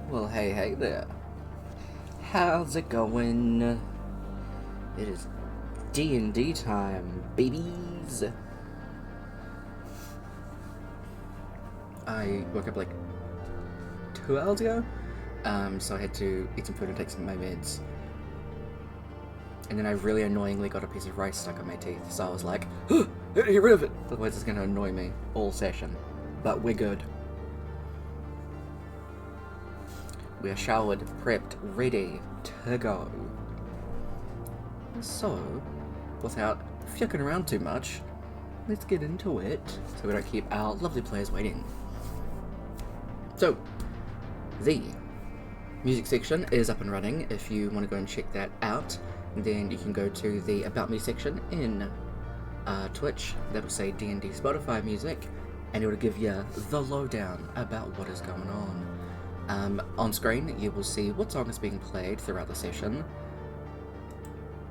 Well, hey there. How's it going? It is D&D time, babies. I woke up like 2 hours ago, so I had to eat some food and take some of my meds. And then I really annoyingly got a piece of rice stuck in my teeth, so I was like, I gotta get rid of it, otherwise it's gonna annoy me all session. But we're good. We are showered, prepped, ready to go. So, without fucking around too much, let's get into it so we don't keep our lovely players waiting. So, the music section is up and running. If you want to go and check that out, then you can go to the About Me section in Twitch. That'll say D&D Spotify music, and it'll give you the lowdown about what is going on. On screen, you will see what song is being played throughout the session.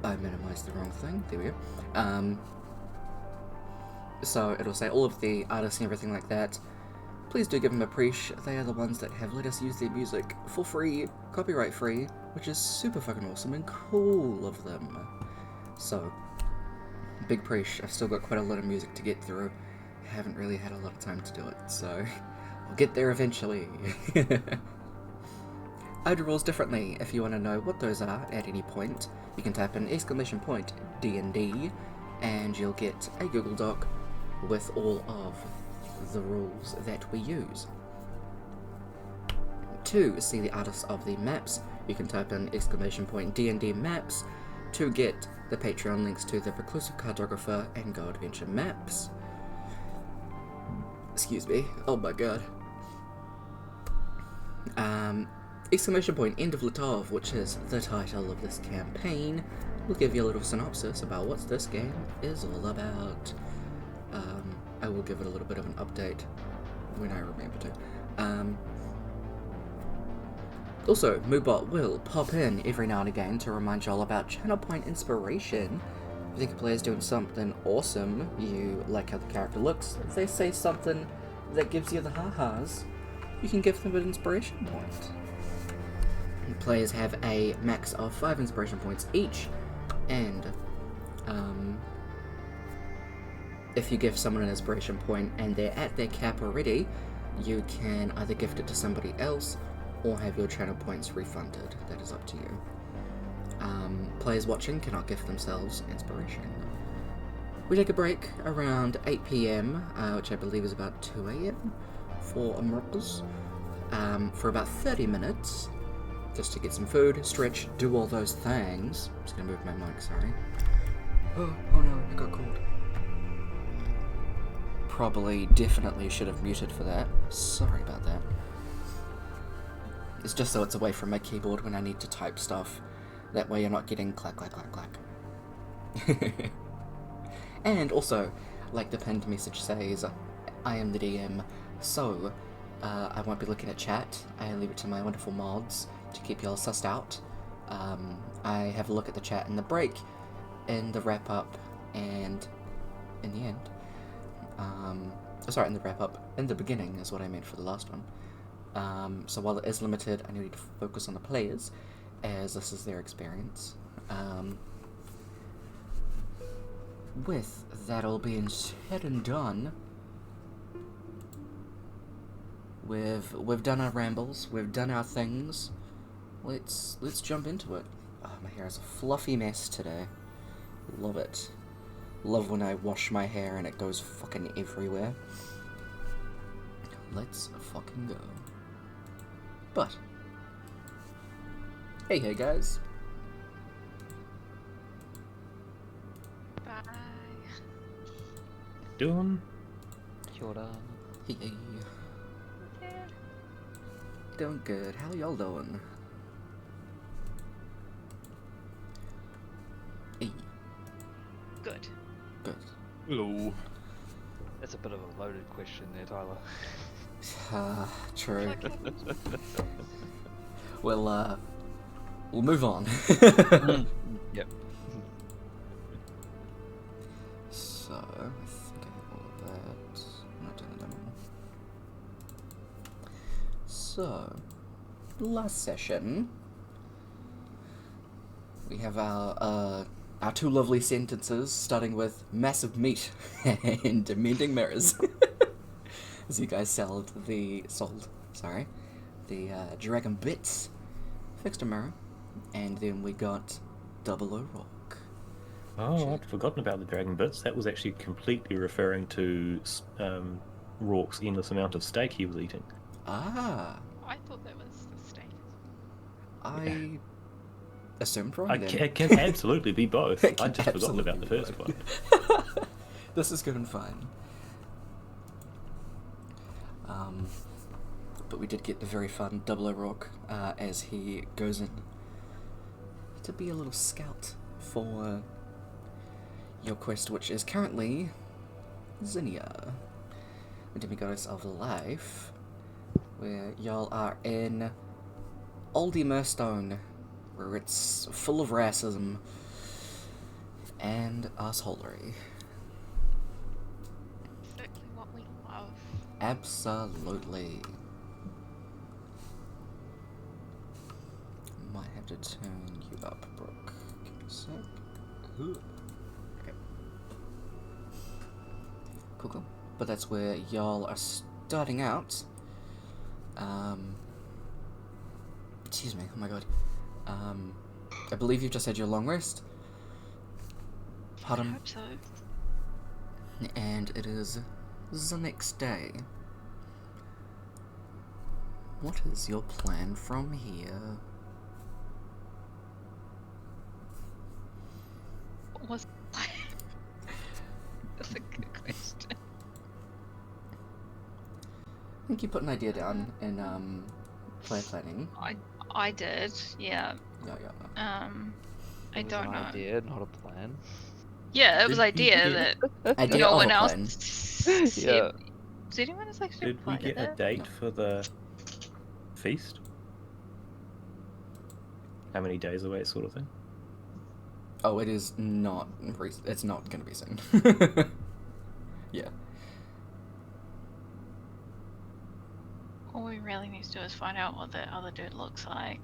I minimized the wrong thing. There we go. So it'll say all of the artists and everything like that. Please do give them a preach. They are the ones that have let us use their music for free, copyright free, which is super fucking awesome and cool of them. So, big preach. I've still got quite a lot of music to get through. I haven't really had a lot of time to do it, so I'll get there eventually. I do rules differently. If you want to know what those are at any point, you can type in !DND and you'll get a Google Doc with all of the rules that we use. To see the artists of the maps, you can type in !DND maps to get the Patreon links to the Reclusive Cartographer and Go Adventure maps. Excuse me. Oh my god. End of Latov, which is the title of this campaign, will give you a little synopsis about what this game is all about. I will give it a little bit of an update when I remember to. Also, Moobot will pop in every now and again to remind y'all about channel point inspiration. If you think a player's doing something awesome, you like how the character looks, if they say something that gives you the ha-has, you can give them an inspiration point. Players have a max of 5 inspiration points each, and if you give someone an inspiration point and they're at their cap already, you can either gift it to somebody else or have your channel points refunded. That is up to you. Players watching cannot gift themselves inspiration. We take a break around 8 PM, which I believe is about 2 AM for Americas, for about 30 minutes, just to get some food, stretch, do all those things. I'm just gonna move my mic, sorry. Oh no, I got cold. Definitely should have muted for that. Sorry about that. It's just so it's away from my keyboard when I need to type stuff. That way you're not getting clack, clack, clack, clack. And also, like the pinned message says, I am the DM, so I won't be looking at chat. I leave it to my wonderful mods to keep y'all sussed out. I have a look at the chat in the break, in the wrap-up, and in the end. Sorry, in the wrap-up. In the beginning is what I meant for the last one. So while it is limited, I need to focus on the players, as this is their experience. With that all being said and done, we've done our rambles, we've done our things. Let's jump into it. Oh, my hair is a fluffy mess today. Love it. Love when I wash my hair and it goes fucking everywhere. Let's fucking go. But hey guys. Bye. Doing? Kia ora. Hey. Doing good. How y'all doing? Hey. Good. Good. Hello. That's a bit of a loaded question there, Tyler. True. Okay. We'll move on. Yep. So, I think I have all of that. I'm not doing it anymore. So, last session, we have our two lovely sentences, starting with massive meat and mending mirrors. As you guys sold the dragon bits, fixed a mirror, and then we got double O rock. Oh, I'd forgotten about the dragon bits. That was actually completely referring to Rourke's endless amount of steak he was eating. Ah, I thought that was the steak. I assumed wrong then. It can absolutely be both. It can I'd just forgotten about the absolutely first be one. This is good and fine. But we did get the very fun double O'Rourke as he goes in to be a little scout for your quest, which is currently Zinnia, the demigoddess of life, where y'all are in Oldie Murstone, where it's full of racism and assholery. Exactly what we love. Absolutely. Might have to turn you up, Brooke. Give me a sec. Ooh. Okay. Cool. But that's where y'all are starting out. Excuse me. Oh my god. I believe you've just had your long rest. I Pardon. hope so. And it is the next day. What is your plan from here? What was That's a good question. I think you put an idea down in player planning. I did, yeah. Yeah. I It was don't an know. idea, not a plan. Yeah, it was idea that Idea no of one a else plan. said. Yeah. Does anyone else actually Did we reply to get a that? date No. for the feast? How many days away, sort of thing? Oh, it is not. It's not going to be soon. Yeah. All we really need to do is find out what the other dude looks like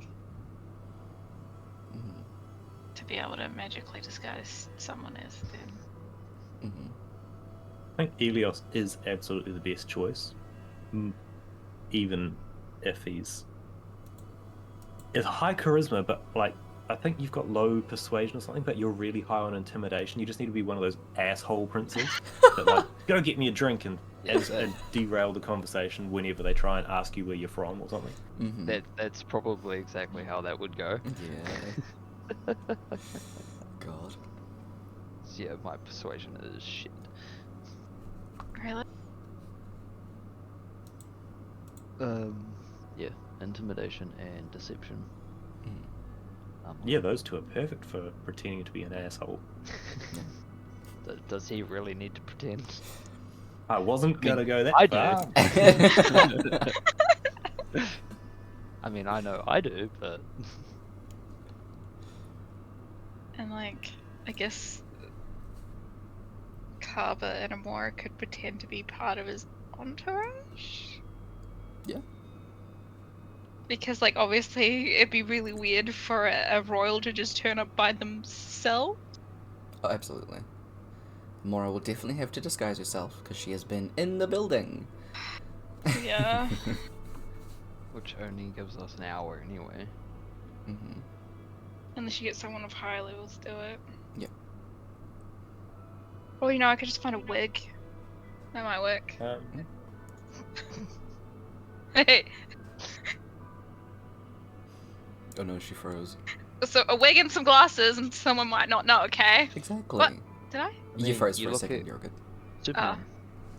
Mhm. to be able to magically disguise someone as them. Mhm. I think Elios is absolutely the best choice. Even if he's high charisma, but like I think you've got low persuasion or something, but you're really high on intimidation. You just need to be one of those asshole princes that like go get me a drink and derail the conversation whenever they try and ask you where you're from or something. Mhm. That's probably exactly how that would go. Yeah. God. So yeah, my persuasion is shit. Really? Yeah, intimidation and deception. Mm. Yeah, those two are perfect for pretending to be an asshole. Does he really need to pretend? I wasn't gonna go that I far. do. I mean, I know I do, but And like, I guess Kaba and Amora could pretend to be part of his entourage? Yeah. Because like obviously it'd be really weird for a royal to just turn up by themselves. Oh, absolutely. Mora will definitely have to disguise herself because she has been in the building. Yeah. which only gives us an hour anyway. Mhm. Unless you get someone of higher levels to do it. Yep. Or I could just find a wig. That might work. Hey, Oh no, she froze. so a wig and some glasses, and someone might not know. Okay. Exactly. What? Did I? You mean, froze you for a look second. at- You're good. Superman.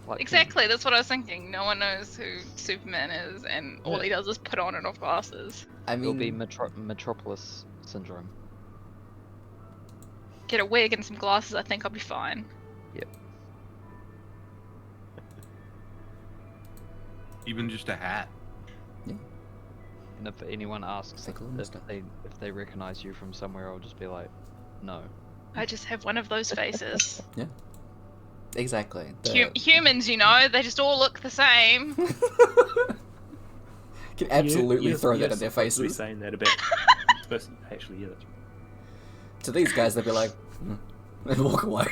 Like him. Exactly. That's what I was thinking. No one knows who Superman is, and all he Yeah. does is put on and off glasses. I It'll mean, be Metropolis syndrome. Get a wig and some glasses. I think I'll be fine. Even just a hat. And if anyone asks Take a look and stuff. if they recognize you from somewhere, I'll just be like, no. I just have one of those faces. exactly. Humans, you know, they just all look the same. can absolutely throw that in their supposed to be faces. saying that about. Supposed to actually, yeah. To these guys, they'd be like, and walk away.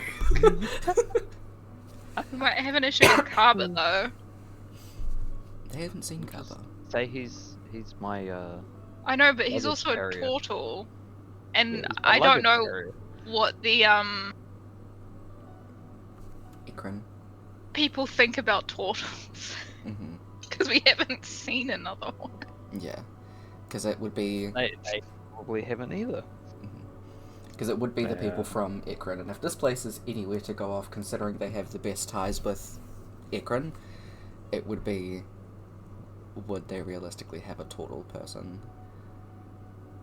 We might have an issue with Kaba though. They haven't seen Kaba. Say he's my I know, but he's Luggage also a carrier. turtle, and he's my I don't luggage know carrier. what the Ikrin. people think about turtles Mm-hmm. because we haven't seen another one. Yeah. Because it would be... They probably haven't either. Because it would be the people Yeah. from Ikrin, and if this place is anywhere to go off, considering they have the best ties with Ikrin, it would be... Would they realistically have a turtle person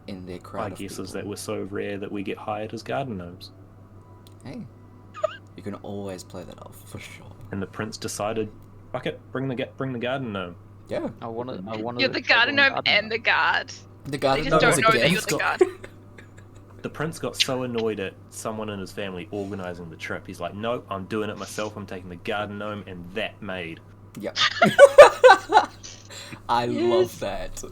in their crowd My of guess is people? that we're so rare that we get hired as garden gnomes. Hey. You can always play that off, for sure. And the prince decided, fuck it, bring the garden gnome. Yeah. I wanted. You're the garden gnome and the guard. The They garden just gnome don't is a know that you're gift. the guard. The prince got so annoyed at someone in his family organising the trip. He's like, nope, I'm doing it myself. I'm taking the garden gnome and that maid. Yep. I love that.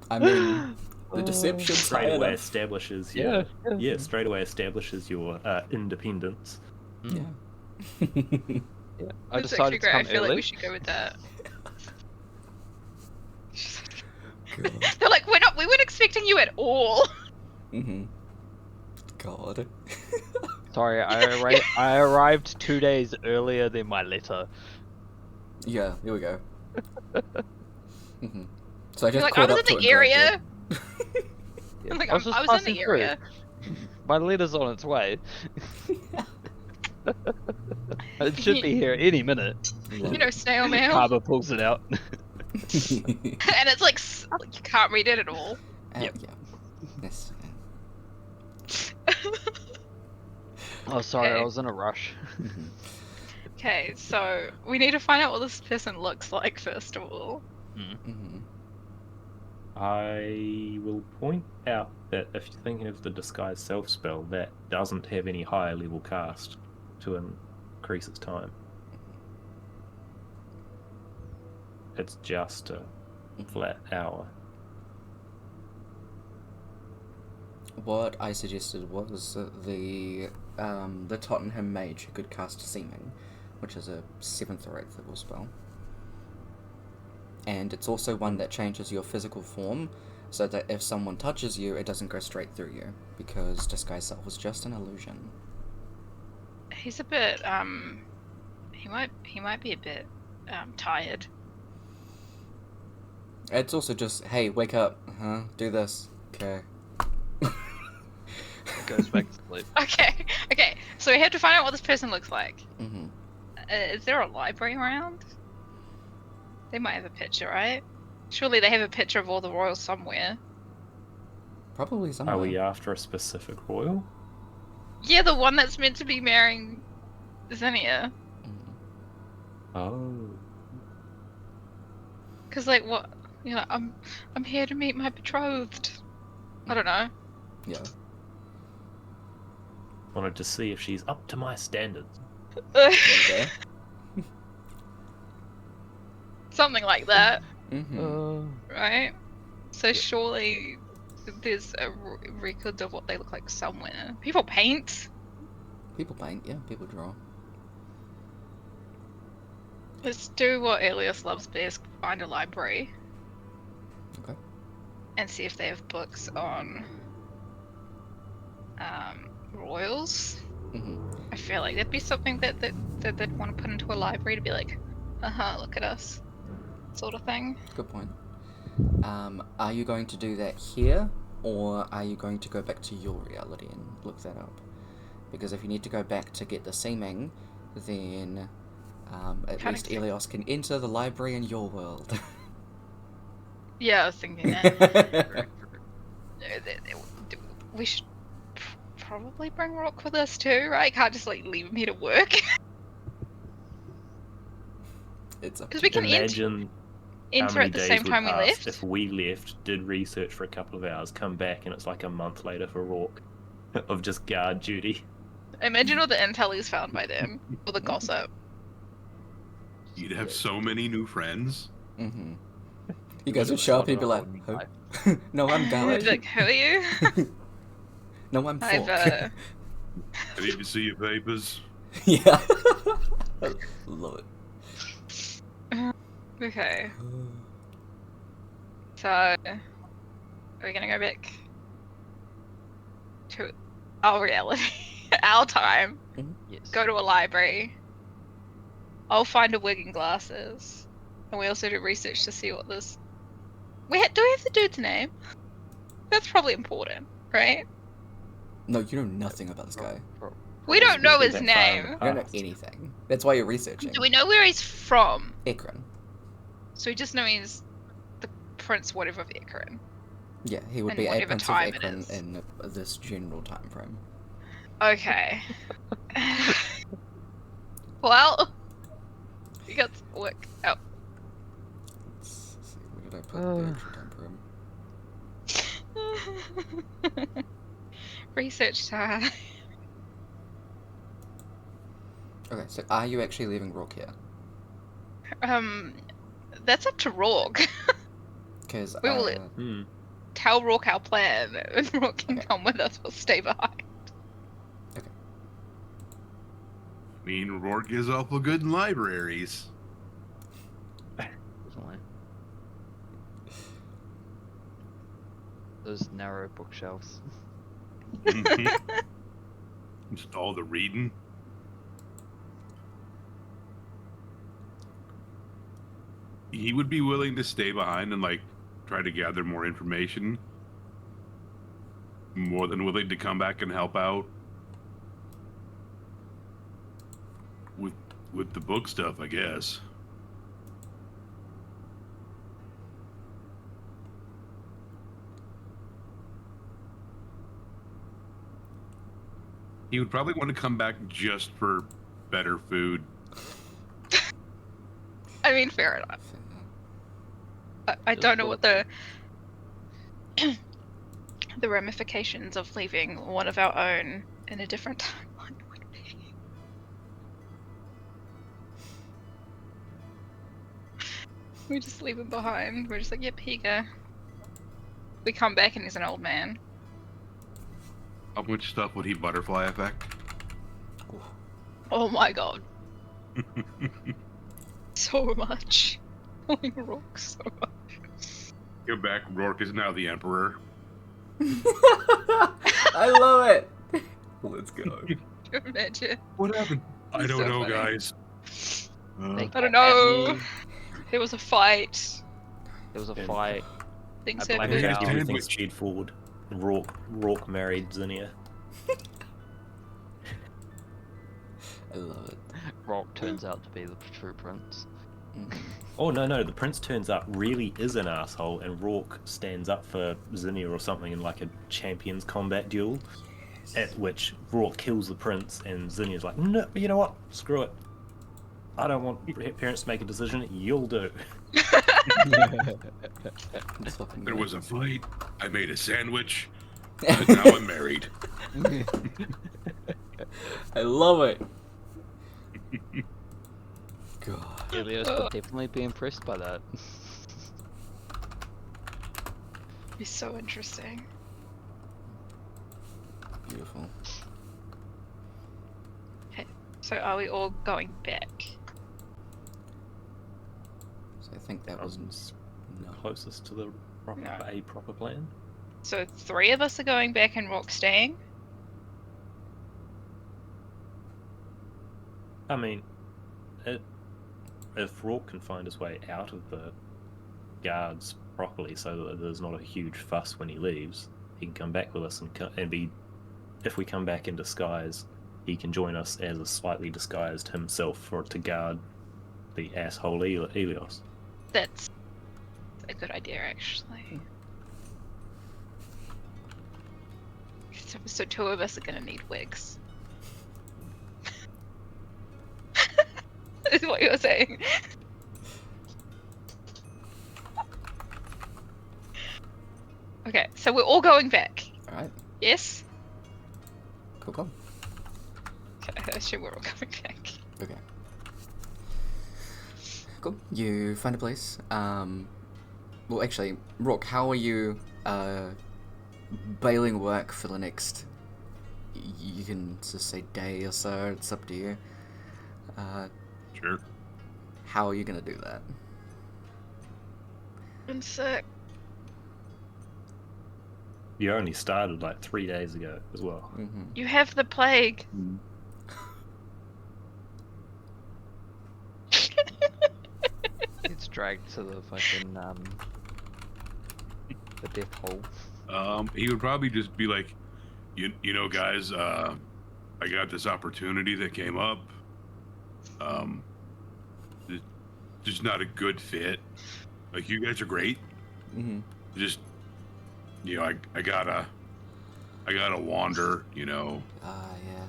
I mean, the deception's high Straight away enough. establishes straight away establishes your independence. Yeah. Yeah. I That's decided actually to great. I come feel like early. we should go with that. God. They're like, we weren't expecting you at all. Mm-hmm. God. Sorry, I arrived 2 days earlier than my letter. Yeah, here we go. Mm-hmm. So I just You're like, caught I was up in to the it and grabbed area. it. I'm like, I I was was just in passing the through. area. My letter's on its way. It should be here any minute. You know, snail mail. Kaba pulls it out. And it's like, you can't read it at all. Yep. Yeah. Yes. Oh, sorry, Okay. I was in a rush. Mhm. Okay, so we need to find out what this person looks like first of all. Mhm. I will point out that if you're thinking of the disguise self spell, that doesn't have any higher level cast to increase its time. It's just a flat hour. What I suggested was the Tottenham mage who could cast Seeming, which is a 7th or 8th level spell. And it's also one that changes your physical form, so that if someone touches you, it doesn't go straight through you, because Disguise Self is just an illusion. He's a bit, he might be a bit, tired. It's also just, hey, wake up, do this, okay. Goes back to sleep. Okay, so we have to find out what this person looks like. Mm-hmm. Is there a library around? They might have a picture, right? Surely they have a picture of all the royals somewhere. Probably somewhere. Are we after a specific royal? Yeah, the one that's meant to be marrying Zinnia. Mhm. Oh. Cause like what? You know, I'm here to meet my betrothed. I don't know. Yeah. Wanted to see if she's up to my standards. Okay. Something like that, Mm-hmm. right? So surely there's a record of what they look like somewhere. People paint. People paint, yeah, people draw. Let's do what Elias loves best, find a library. Okay. And see if they have books on royals. Mm-hmm. I feel like that'd be something that they'd want to put into a library to be like, look at us, sort of thing. Good point. Are you going to do that here, or are you going to go back to your reality and look that up? Because if you need to go back to get the seeming, then at Kinda least cute. Elios can enter the library in your world. Yeah, I was thinking that. We should probably bring Rock with us too, right? Can't just like leave him here to work. It's up 'Cause to we can you. Imagine how Enter many at the days same would time we pass left. if we left, did research for a couple of hours, come back, and it's like a month later for Rourke of just guard duty. Imagine all the intel he's found by then, or the gossip. You'd have so many new friends. Mm-hmm. You guys would show up and be like, who? No, I'm I'd Garrett. be like, who are you? No, I'm I've, Fork. I need to see your papers. Yeah. I love it. Okay. So, are we gonna go back to our reality, our time? Yes. Go to a library. I'll find a wig and glasses, and we also do research to see what this. Do we have the dude's name? That's probably important, right? No, you know nothing about this guy. We don't know his Especially that far in name. the You don't know past. anything. That's why you're researching. Do we know where he's from? Ekron. So we just know he's the prince whatever of Ekron. Yeah, he would And be a whatever prince of time it Ekron is. in this general time frame. Okay. Well, we got to work out. Let's see, where did I put the actual time frame? Research time. Okay, so are you actually leaving Rourke here? That's up to Rourke. Because We will- Hmm. Tell Rourke our plan, and Rourke can Okay. come with us. We'll stay behind. I mean, Rourke is awful good in libraries. Definitely. Those narrow bookshelves. Just all the reading. He would be willing to stay behind and like try to gather more information. More than willing to come back and help out with the book stuff, I guess. He would probably want to come back just for better food. I mean, fair enough. I don't know what the the ramifications of leaving one of our own in a different timeline would be. We just leave him behind. We're just like, yep, here you go. We come back and he's an old man. How much stuff would he butterfly effect? Oh my god, so much. Killing Rourke so much. Go back, Rourke is now the emperor. I love it. Let's go. Can you imagine? What happened? I He's don't so know, funny. guys. They I don't came at know. me, There was a fight. There was a Yeah. fight. Things I blame happened. it And out. everything's cheered forward. Rourke married Zinnia. I love it. Rock turns out to be the true prince. Mhm. Oh no, the prince turns up really is an asshole, and Rourke stands up for Zinnia or something in like a champions combat duel. At which Rourke kills the prince, and Zinnia's like, no, you know what? Screw it. I don't want parents to make a decision. You'll do. Just fucking There go. was a fight. I made a sandwich. And now I'm married. I love it. God. Helios would definitely be impressed by that. It'd be so interesting. Beautiful. So are we all going back? So I think that was no. Closest to the proper plan. So 3 of us are going back and Rourke staying? I mean, if Rourke can find his way out of the guards properly, so that there's not a huge fuss when he leaves, he can come back with us and be. If we come back in disguise, he can join us as a slightly disguised himself to guard the asshole Helios. That's a good idea, actually. So 2 of us are gonna need wigs. Is what you were saying. Okay, so we're all going back. Alright, Yes? cool. Okay, I assume we're all going back. Okay. Cool. You find a place. Well, actually, Rook, how are you bailing work for the next? You can just say day or so. It's up to you. Sure. How are you gonna do that? I'm sick. You only started like 3 days ago as well. Mm-hmm. You have the plague. It's dragged to the fucking the death hole. He would probably just be like, you know, guys, I got this opportunity that came up. It's just not a good fit. Like, you guys are great. Mm-hmm. Just, you know, I gotta wander, you know. Yeah.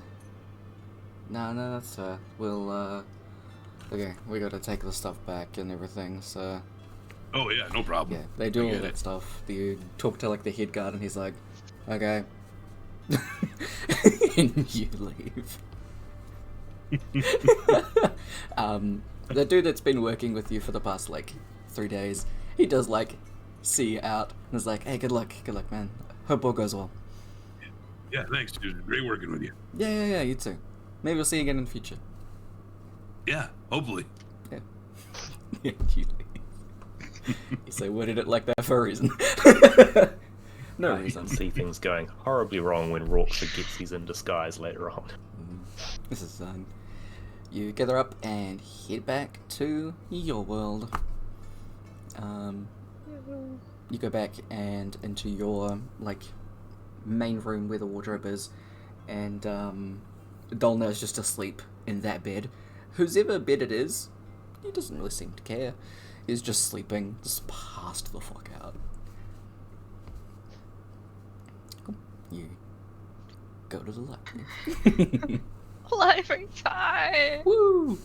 No, that's fair. We'll, okay, we gotta take the stuff back and everything, so... Oh, yeah, no problem. Yeah, they do I all get that it. stuff. You talk to, like, the head guard, and he's like, okay. And you leave. The dude that's been working with you for the past, like, 3 days, he does, like, see you out, and is like, hey, good luck, man. Hope all goes well. Yeah, thanks, dude. Great working with you. Yeah, you too. Maybe we'll see you again in the future. Yeah, hopefully. Yeah. Yeah, you leave. You say worded it like that for a reason. No You reason. can see things going horribly wrong when Rourke forgets he's in disguise later on. This is you gather up and head back to your world. You go back and into your like main room where the wardrobe is, and Dolna is just asleep in that bed. Whosever bed it is, he doesn't really seem to care. He's just sleeping, just passed the fuck out. Cool. You go to the library. Library time. Woo!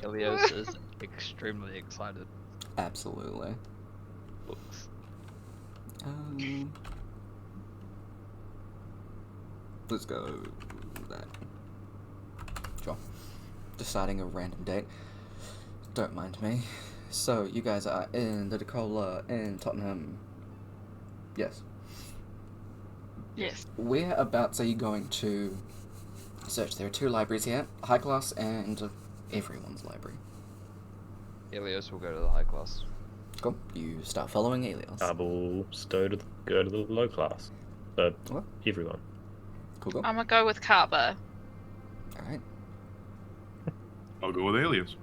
Ilios is extremely excited. Absolutely. Books. Let's go with that. Sure. Deciding a random date. Don't mind me. So, you guys are in the Decola in Tottenham. Yes. Yes. Whereabouts are you going to search? There are 2 libraries here. High class and everyone's library. Ilios will go to the high class. Cool. You start following Elios. I will go to the low class. So, What? everyone. Cool. I'm gonna go with Kaba. Alright. I'll go with aliens.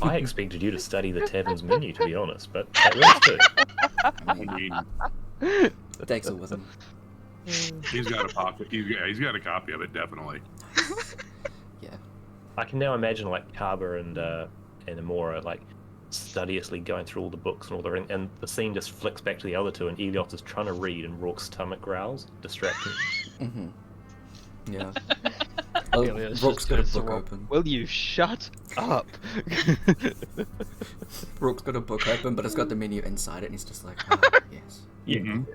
I expected you to study the tavern's menu, to be honest, but that works too. I I mean, mean, Dex with him. he's got a pocket. He's got a copy of it, definitely. Yeah. I can now imagine like Kaba and Amora like studiously going through all the books and all the and the scene just flicks back to the other 2 and Elios is trying to read and Rourke's stomach growls, distracting. Mm-hmm. Yeah. Oh, Ilios Rook's just got a turns to book Rourke, open. Will you shut up? Rook's got a book open, but it's got the menu inside it, and he's just like, oh, yes. Yeah. Mhm.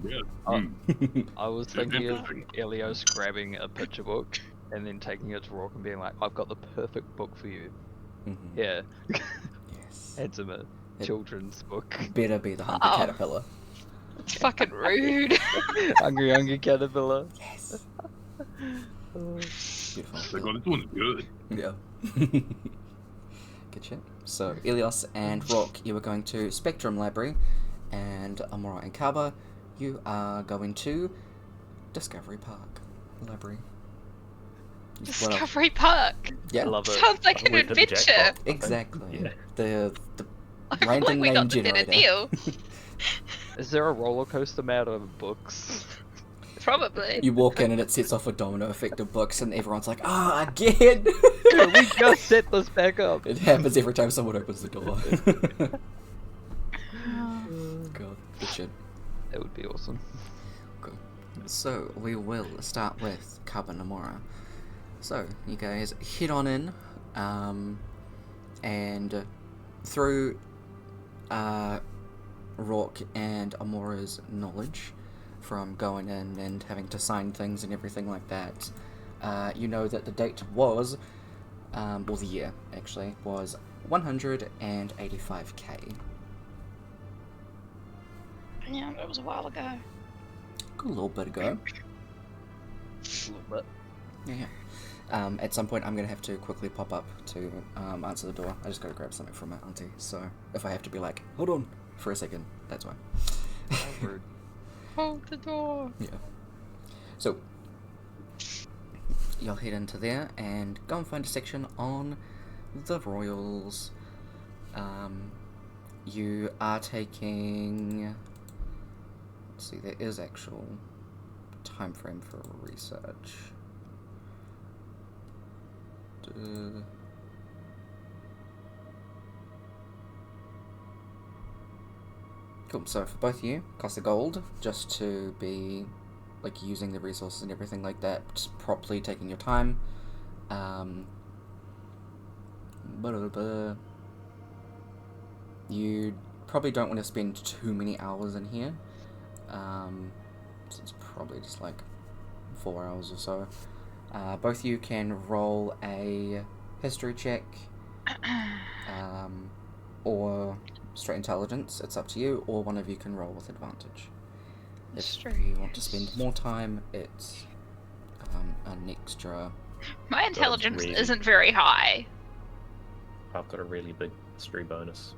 Yeah. Mm. I was thinking of Interesting. Ilios grabbing a picture book and then taking it to Rourke and being like, I've got the perfect book for you. Mhm. Here. Yes. Hands him a It- children's book. Better be the Hungry Oh. Caterpillar. It's fucking rude. Hungry caterpillar. Yes. Like, Beautiful. oh, this one's good. Yeah. Good shit. So, Ilios and Rourke, you are going to Spectrum Library, and Amora and Kaba, you are going to Discovery Park Library. What else? Discovery Park. Yeah, I love it. Sounds like an We've hit the adventure. jackpot, I think. exactly. Yeah. The I feel like random we name got the better generator. deal. Is there a roller coaster made out of books? Probably. You walk in and it sets off a domino effect of books, and everyone's like, "Ah, again!" We just set this back up. It happens every time someone opens the door. God, good shit. That would be awesome. Cool. So, we will start with Kaba Namora. So, you guys head on in, and through Rourke and Amora's knowledge from going in and having to sign things and everything like that, you know that the date was well, the year actually was 185k. Yeah, that was a while ago. Got a little bit ago. A little bit. Yeah. At some point, I'm gonna have to quickly pop up to answer the door. I just gotta grab something from my auntie. So if I have to be like, hold on for a second, that's why. How rude. Hold the door. Yeah. So you'll head into there and go and find a section on the royals. You are taking. Let's see, there is actual time frame for research. Cool, so for both of you, cost a gold, just to be, like, using the resources and everything like that, just properly taking your time. You probably don't want to spend too many hours in here. So it's probably just, like, 4 hours or so. Both of you can roll a history check, or straight intelligence, it's up to you, or one of you can roll with advantage. If you want to spend more time, it's an extra. My intelligence really- isn't very high. I've got a really big history bonus.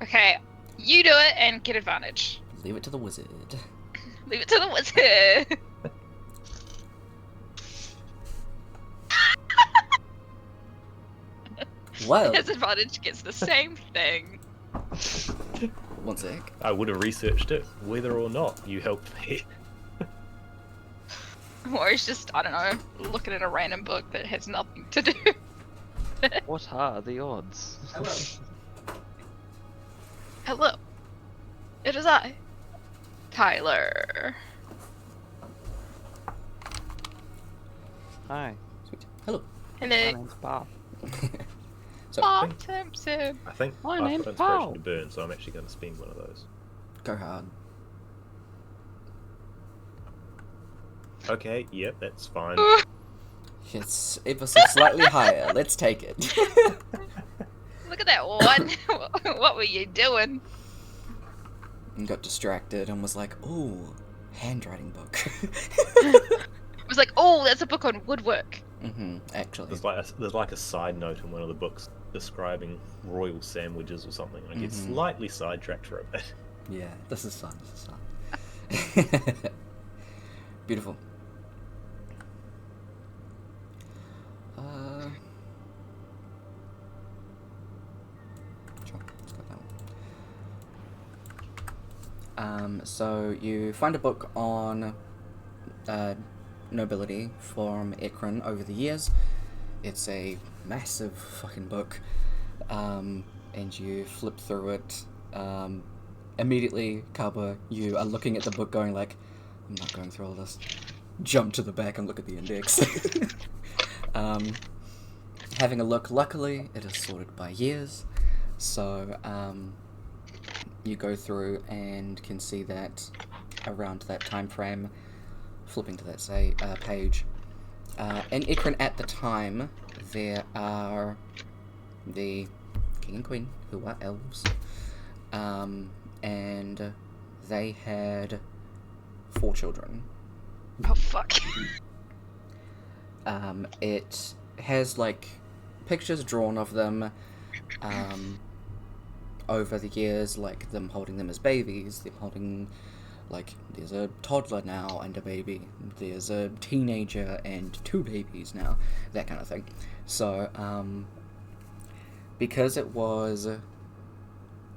Okay, you do it and get advantage. Leave it to the wizard. Leave it to the wizard. Well, His advantage gets the same thing. one sec. I would have researched it, whether or not you helped me. Or he's just, I don't know, looking at a random book that has nothing to do. What are the odds? Hello. It is I, Tyler. Hi, Sweet. Hello. my Hello. name's Bob. So, Bob Simpson. I think My I've name's got inspiration Paul. to burn, so I'm actually going to spend one of those. go hard. Okay, yep, that's fine. It's ever so slightly higher. Let's take it. Look at that one. What were you doing? And got distracted and was like, "Ooh, handwriting book." I was like, oh, that's a book on woodwork. Actually. There's like a side note in one of the books describing royal sandwiches or something. I get slightly sidetracked for a bit. Yeah, this is fun. This is fun. Beautiful. Sure, let's go that one. So you find a book on nobility from Ekron over the years. It's a massive fucking book, and you flip through it. Immediately, Kaba, you are looking at the book going like, I'm not going through all this. Jump to the back and look at the index. Having a look, luckily, it is sorted by years. So, you go through and can see that around that time frame, flipping to that page, in Ekron at the time, there are the king and queen, who are elves, and they had 4 children. Oh, fuck. It has, like, pictures drawn of them, over the years, like, them holding them as babies, them holding, like, there's a toddler now and a baby, there's a teenager and 2 babies now, that kind of thing. So, because it was,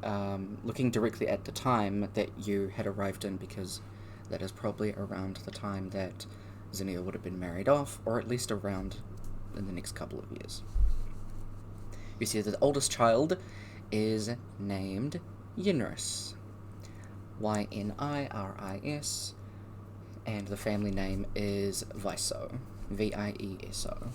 looking directly at the time that you had arrived in, because that is probably around the time that Zinnia would have been married off, or at least around in the next couple of years. You see that the oldest child is named Yinris. Yniris, and the family name is Vieso. Vieso.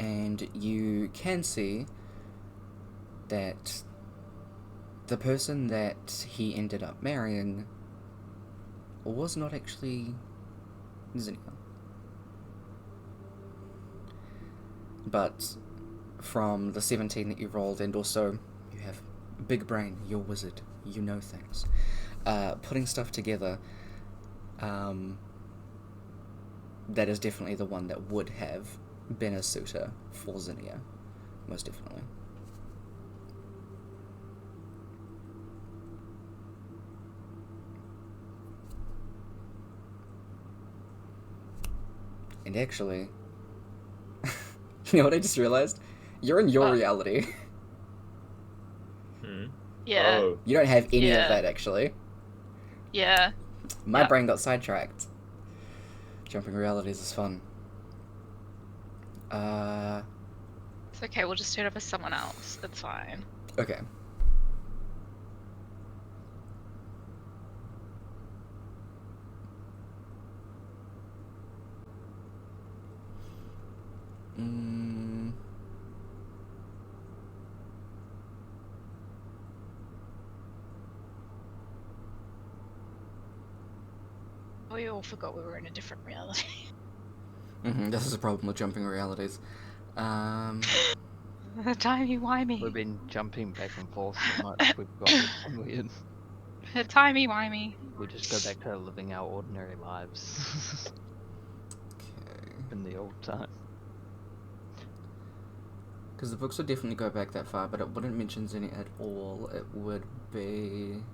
And you can see that the person that he ended up marrying was not actually Zinnia. But from the 17 that you rolled, and also you have a big brain, you're a wizard, you know things. Putting stuff together, that is definitely the one that would have been a suitor for Zinnia. Most definitely. And actually, you know what I just realized? You're in your What? reality. Yeah. Oh, You don't have any Yeah. of that, actually. Yeah. My Yeah. brain got sidetracked. Jumping realities is fun. It's okay, we'll just do it up as someone else. It's fine. Okay. We all forgot we were in a different reality. This is a problem with jumping realities. Timey-wimey. We've been jumping back and forth so much, we've got this weird. Timey-wimey. We just go back to living our ordinary lives Okay. in the old time. Because the books would definitely go back that far, but it wouldn't mention Zinni at all. It would be...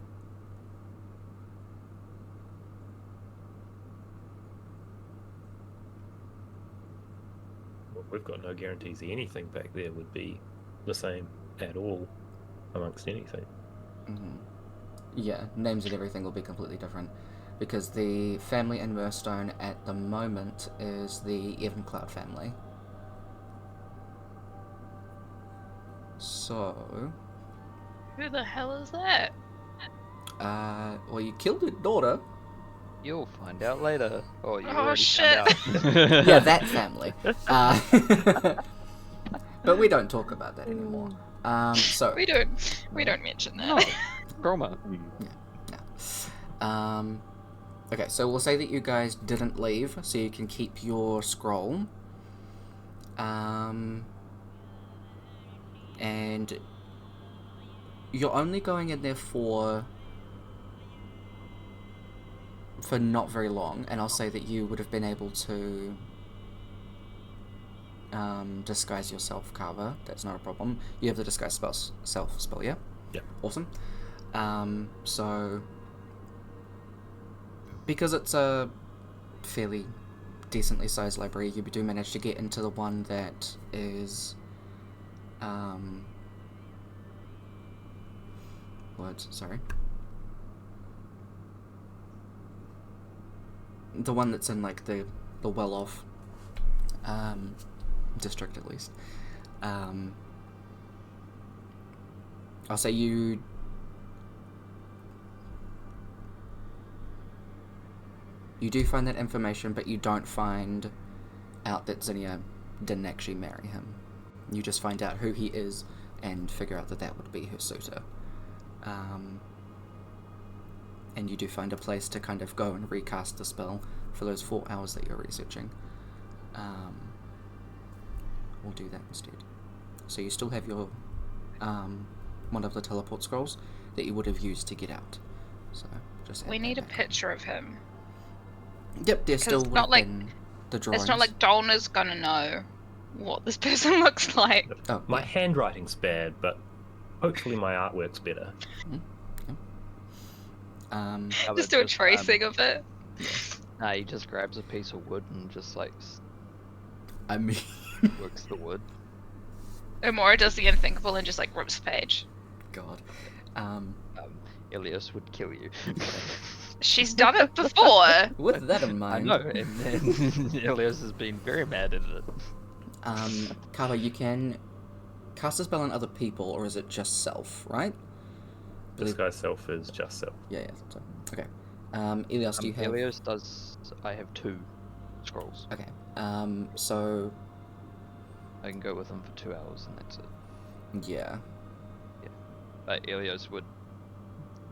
we've got no guarantees anything back there would be the same at all amongst anything. Yeah, names and everything will be completely different. Because the family in Murstone at the moment is the Evencloud family. So... Who the hell is that? well, you killed your daughter. You'll find out later. Oh, you Oh, already shit. found out. Yeah, that family. But we don't talk about that anymore. So... We don't mention that. No, trauma. Okay, so we'll say that you guys didn't leave, so you can keep your scroll. And you're only going in there for not very long, and I'll say that you would have been able to disguise yourself, Carver. That's not a problem. You have the disguise self spell, yeah? Yeah. Awesome. So because it's a fairly decently sized library, you do manage to get into the one that is the one that's in like the well-off district, at least. I'll say you do find that information, but you don't find out that Zinnia didn't actually marry him. You just find out who he is and figure out that that would be her suitor. And you do find a place to kind of go and recast the spell for those 4 hours that you're researching. We'll do that instead. So you still have your one of the teleport scrolls that you would have used to get out. So just We add need a that back on. picture of him. Yep, there still it's would not have like- been the drawings. It's not like Dolna's gonna know what this person looks like. Oh, My yeah. handwriting's bad, but hopefully my artwork's better. How Just about do a tracing of it. Nah, he just grabs a piece of wood and just like I mean, works the wood. Amora does the unthinkable and just like rips a page. God. Ilias would kill you. She's done it before. With that in I mind, know, and then Ilias has been very mad at it. Kava, you can cast a spell on other people, or is it just self, right? Disguise self is just self. Yeah, so. Okay. Elias, do you have... Ilias does. I have 2 scrolls. Okay. So, I can go with them for 2 hours and that's it. yeah. But Ilias would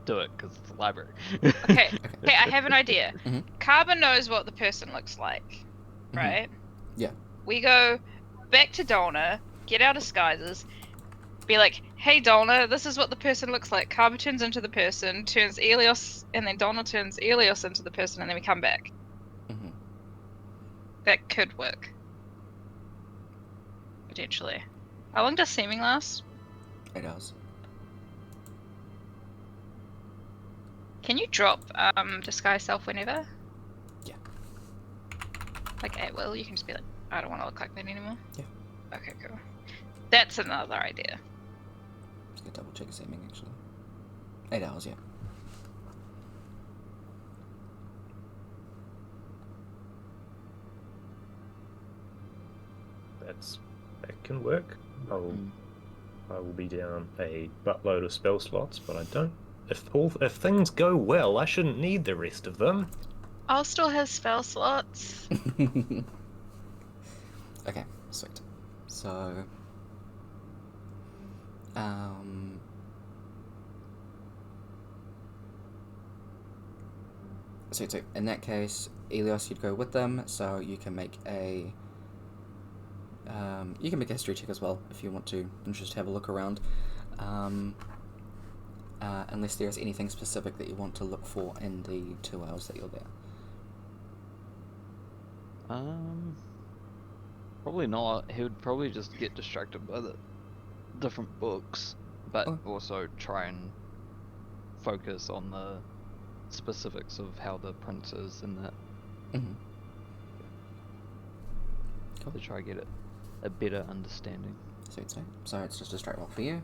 do it because it's a library. Okay, okay, I have an idea. Mhm. Carbon knows what the person looks like, Mhm. right? Yeah. We go back to Donna, get our disguises, be like, hey Donna, this is what the person looks like. Carbon turns into the person, turns Elios, and then Donna turns Elios into the person, and then we come back. Mhm. That could work. Potentially. How long does seeming last? It does. Can you drop disguise self whenever? Yeah. Like at will, you can just be like, I don't want to look like that anymore. Yeah. Okay, cool. That's another idea. Just gonna double check seeming actually. 8 hours, yeah. That can work. I will be down a buttload of spell slots, but I don't. If things go well, I shouldn't need the rest of them. I'll still have spell slots. Okay, sweet. So, so in that case, Elios, you'd go with them, so you can make a history check as well if you want to, and just have a look around. Unless there's anything specific that you want to look for in the 2 hours that you're there. Probably not. He would probably just get distracted by the different books, but also try and focus on the specifics of how the prince is in that. Mm-hmm. Cool. To try to get a better understanding. Sweet. So it's just a straight roll for you.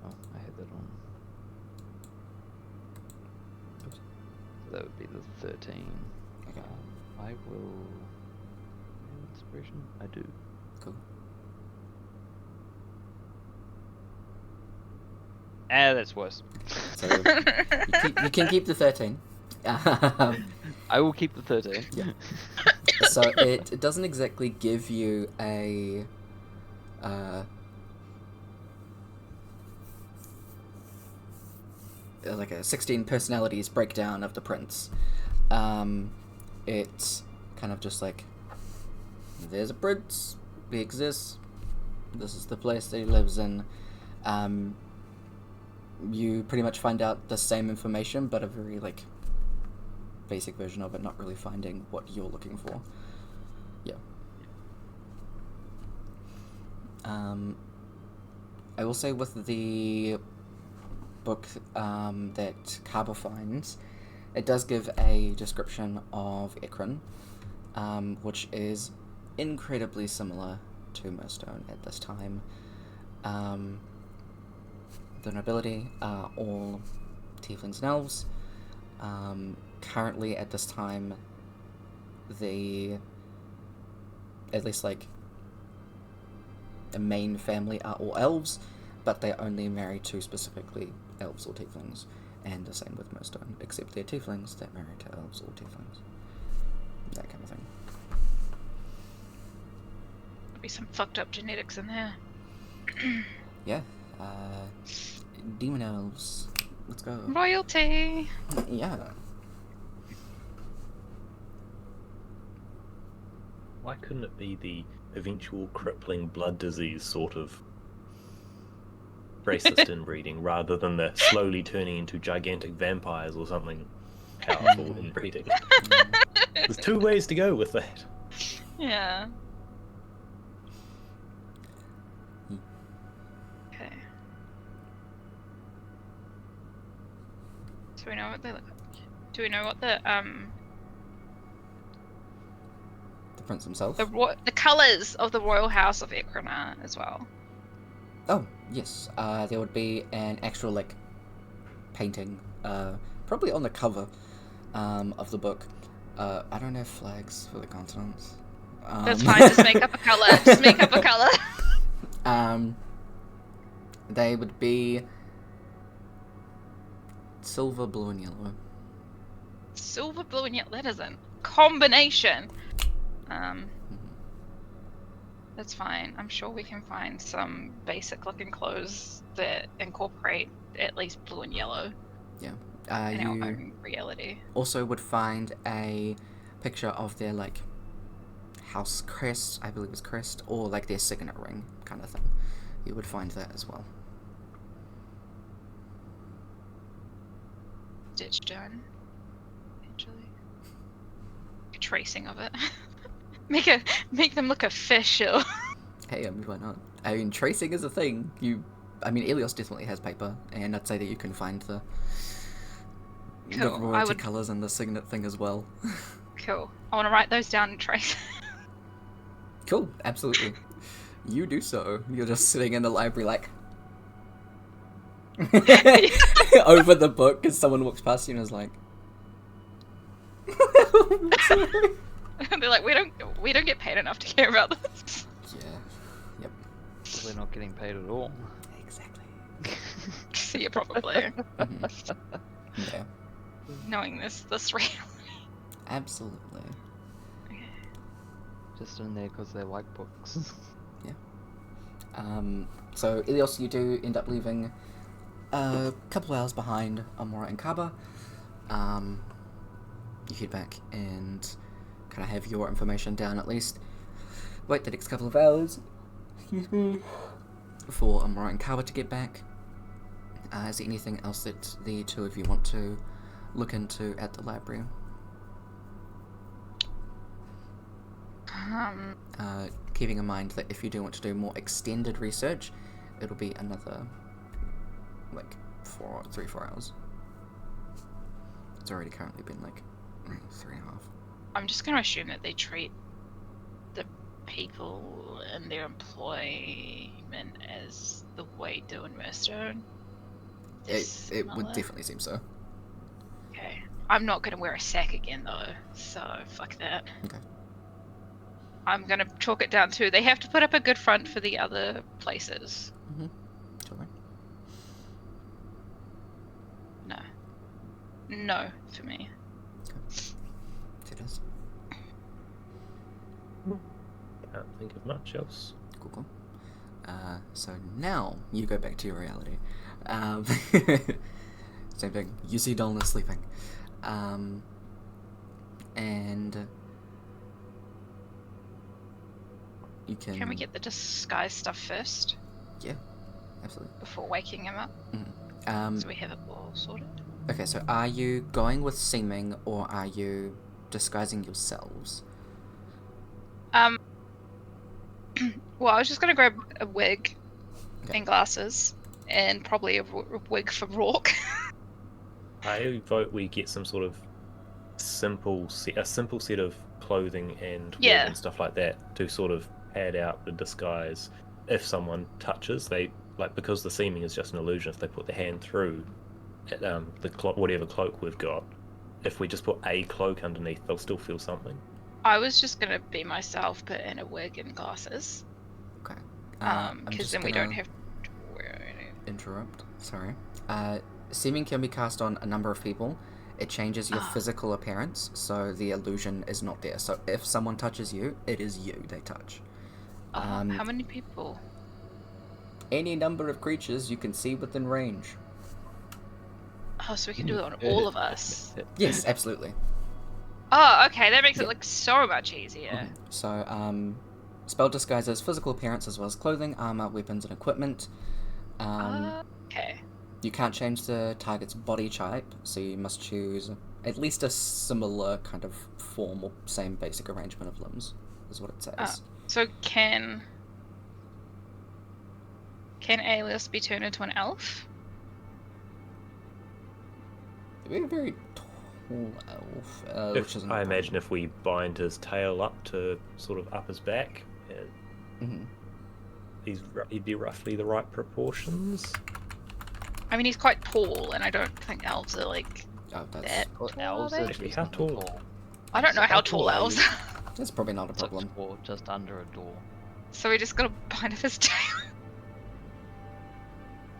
Oh, I had that on. Oops. So that would be the 13. Okay. I will. Inspiration? I do. Cool. That's worse. So you can keep the 13. I will keep the 13. Yeah. So it doesn't exactly give you a like a 16 personalities breakdown of the prince. It's kind of just like, there's a prince, he exists, this is the place that he lives in. You pretty much find out the same information, but a very like basic version of it, not really finding what you're looking for. Yeah. I will say with the book that Carbo finds, it does give a description of Ekron, which is incredibly similar to Moorstone at this time. The nobility are all tieflings and elves. Currently at this time, at least like the main family are all elves, but they only marry to specifically elves or tieflings, and the same with Moorstone, except they're tieflings that marry to elves or tieflings. That kind of thing. There'll be some fucked up genetics in there. Yeah. Demon elves. Let's go. Royalty! Yeah. Why couldn't it be the eventual crippling blood disease sort of racist inbreeding, rather than the slowly turning into gigantic vampires or something powerful inbreeding? There's 2 ways to go with that. Yeah. Okay. So we know what they look like. Do we know what the Prince himself. the colours of the royal house of Ekron are as well? Oh, yes. There would be an actual, like, painting, probably on the cover of the book. I don't have flags for the continents. That's fine, just make up a colour. Just make up a colour. They would be silver, blue, and yellow. Silver, blue, and yellow. That is a combination. That's fine. I'm sure we can find some basic looking clothes that incorporate at least blue and yellow Yeah. in our You own reality. also would find a picture of their, like, house crest, I believe it's crest, or, like, their signet ring kind of thing. You would find that as well. Stitch done. Eventually. A tracing of it. make them look official. Hey, why not? I mean, tracing is a thing. Elios definitely has paper, and I'd say that you can find the Cool. royalty colours and the signet thing as well. Cool. I want to write those down and trace. Cool, absolutely. You do so. You're just sitting in the library like... over the book because someone walks past you and is like... They're like, we don't get paid enough to care about this. Yeah. Yep. We're not getting paid at all. Exactly. See you probably. Mhm. Yeah. Knowing this reality. Absolutely. Just in there because they like books. So, Ilios, you do end up leaving a couple hours behind Amora and Kaba. You head back and kind of have your information down at least. Wait the next couple of hours, excuse me, for Amora and Kaba to get back. Is there anything else that the two of you want to look into at the library? Keeping in mind that if you do want to do more extended research, it'll be another, like, 3-4 hours. It's already currently been, like, 3.5. I'm just going to assume that they treat the people in their employment as the way do in Murstone. It would definitely seem so. Okay. I'm not going to wear a sack again, though, so fuck that. Okay. I'm going to chalk it down to they have to put up a good front for the other places. Mm-hmm. Totally. No, for me. It is. Can't think of much else. Cool. So now you go back to your reality. Same thing. You see dullness sleeping. And you can... Can we get the disguise stuff first? Yeah, absolutely. Before waking him up? Mm-hmm. So we have it all sorted? Okay, so are you going with seeming or are you disguising yourselves? Well, I was just gonna grab a wig and glasses, and probably a wig for Rourke. I vote we get some sort of a simple set of clothing and wig and stuff like that to sort of pad out the disguise. If someone touches, because the seeming is just an illusion. If they put their hand through whatever cloak we've got, if we just put a cloak underneath, they'll still feel something. I was just gonna be myself, but in a wig and glasses. Okay. Because then we don't have to wear any. Interrupt. Sorry. Seeming can be cast on a number of people. It changes your physical appearance, so the illusion is not there. So if someone touches you, it is you they touch. How many people? Any number of creatures you can see within range. Oh, so we can do it on all of us. Yes, absolutely. Oh, okay, that makes it look so much easier. Mm-hmm. So, spell disguises physical appearance as well as clothing, armor, weapons, and equipment. Okay. You can't change the target's body type, so you must choose at least a similar kind of form or same basic arrangement of limbs, is what it says. So can Aelius be turned into an elf? It'd be a very tall elf. Which isn't I imagine if we bind his tail up to sort of up his back, he'd be roughly the right proportions. I mean, he's quite tall, and I don't think elves are like that Well, tall. elves Are are they? Actually, just how not tall? I don't know how tall are elves you? are. That's probably not a problem. 6'4", just under a door. So we just gotta bind up his tail.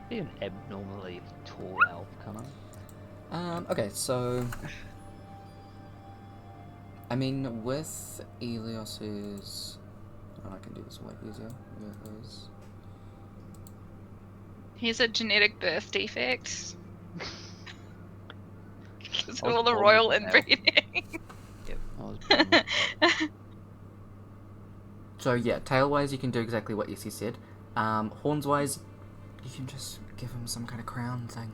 Be an abnormally tall elf, can I? Okay, so... I mean, with Elios's... Oh, I can do this way easier. With his... He's a genetic birth defect. Because of I was all the born royal with a tail. inbreeding. Yep, I was born with that. So yeah, tail-wise, you can do exactly what Issy said. Horns-wise, you can just give him some kind of crown thing.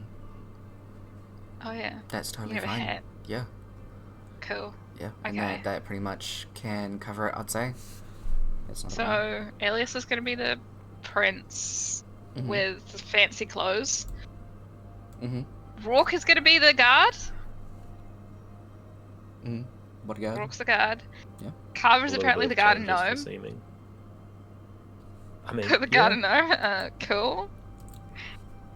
Oh yeah. That's You totally have a fine. hat. Yeah, Cool. yeah. And Okay. that pretty much can cover it, I'd say. That's not a So problem. Elias is going to be the prince Mhm. with fancy clothes. Mhm. Rourke is going to be the guard. Mhm. Bodyguard. Rourke's the guard. Yeah. Carver's A little apparently bit the of garden changes for gnome. seeming. I mean, The yeah, garden gnome. Cool.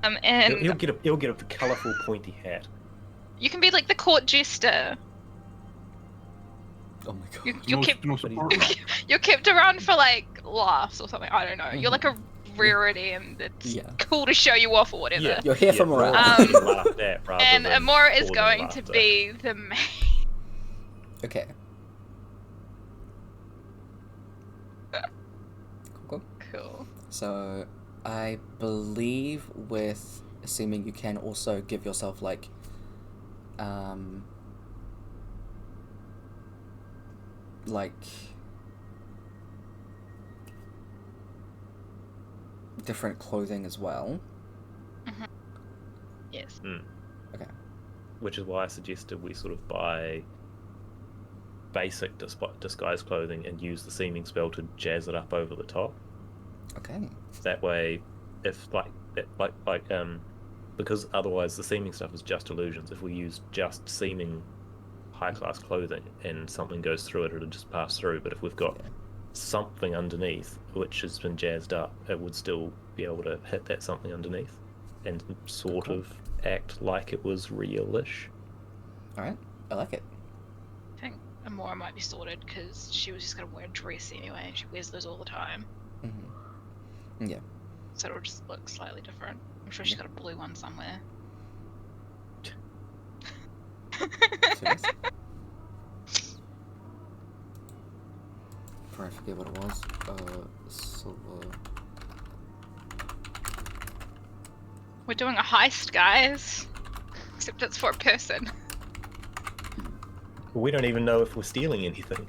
And he'll get a colourful pointy hat. you can be like the court jester. Oh my god. You're Most, kept most important. you're kept around for like laughs or something. I don't know. You're like a Mhm. rarity, and it's Yeah. cool to show you off or whatever. Yeah. You're here for morale. you're being laughed at rather And than Amora is causing going to laughter. be the main. Okay. Cool. Cool. So, I believe with assuming you can also give yourself like, like different clothing as well. Yes. Okay. Which is why I suggested we sort of buy basic disguise clothing and use the seeming spell to jazz it up over the top. Okay. That way, if because otherwise the seeming stuff is just illusions. If we use just seeming high-class clothing and something goes through it, it'll just pass through. But if we've got Yeah. something underneath which has been jazzed up, it would still be able to hit that something underneath and sort Cool. of act like it was real-ish. All right. I like it. I think Amora might be sorted because she was just going to wear a dress anyway, and she wears those all the time. Mm-hmm. Yeah. So it'll just look slightly different. I'm sure she's got a blue one somewhere. Serious? I forget what it was. Silver. We're doing a heist, guys. Except it's for a person. We don't even know if we're stealing anything.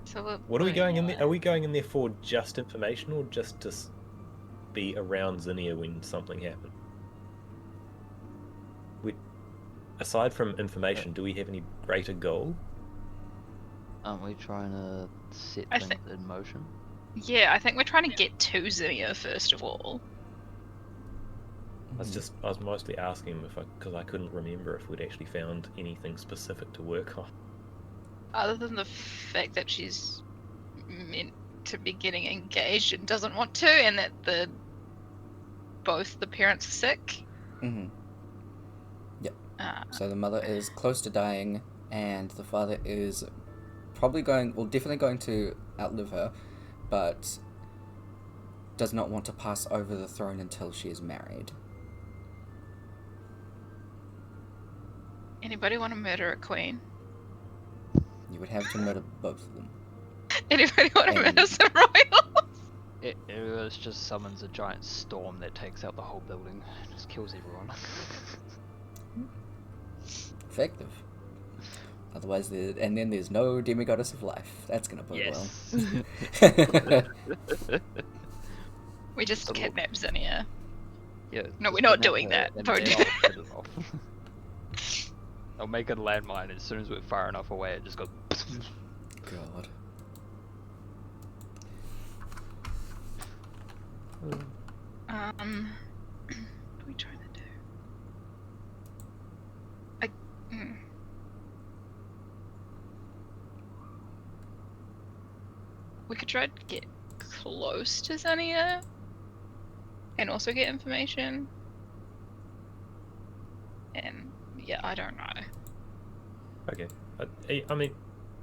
So What are we going in there? Are we going in there for just information or just to be around Zinnia when something happened? Aside from information, do we have any greater goal? Aren't we trying to set I things in motion? Yeah, I think we're trying to get to Zinnia first of all. I was mostly asking because I couldn't remember if we'd actually found anything specific to work on. Other than the fact that she's meant to be getting engaged and doesn't want to, and that both the parents are sick. Mm-hmm. Yep. So the mother is close to dying, and the father is definitely going to outlive her, but does not want to pass over the throne until she is married. Anybody want to murder a queen? You would have to murder both of them. Anybody want to And- murder some royals? It just summons a giant storm that takes out the whole building, just kills everyone. Effective. Otherwise, and then there's no demigoddess of life. That's gonna bode Yes. well. We just Little- kidnap Zinnia. Yeah. No, just we're not kidnap doing her that. and Don't then do I'll set it off. I'll make a landmine as soon as we're far enough away. It just goes. God. What are we trying to do? We could try to get close to Zinnia and also get information. And yeah, I don't know. Okay. I mean,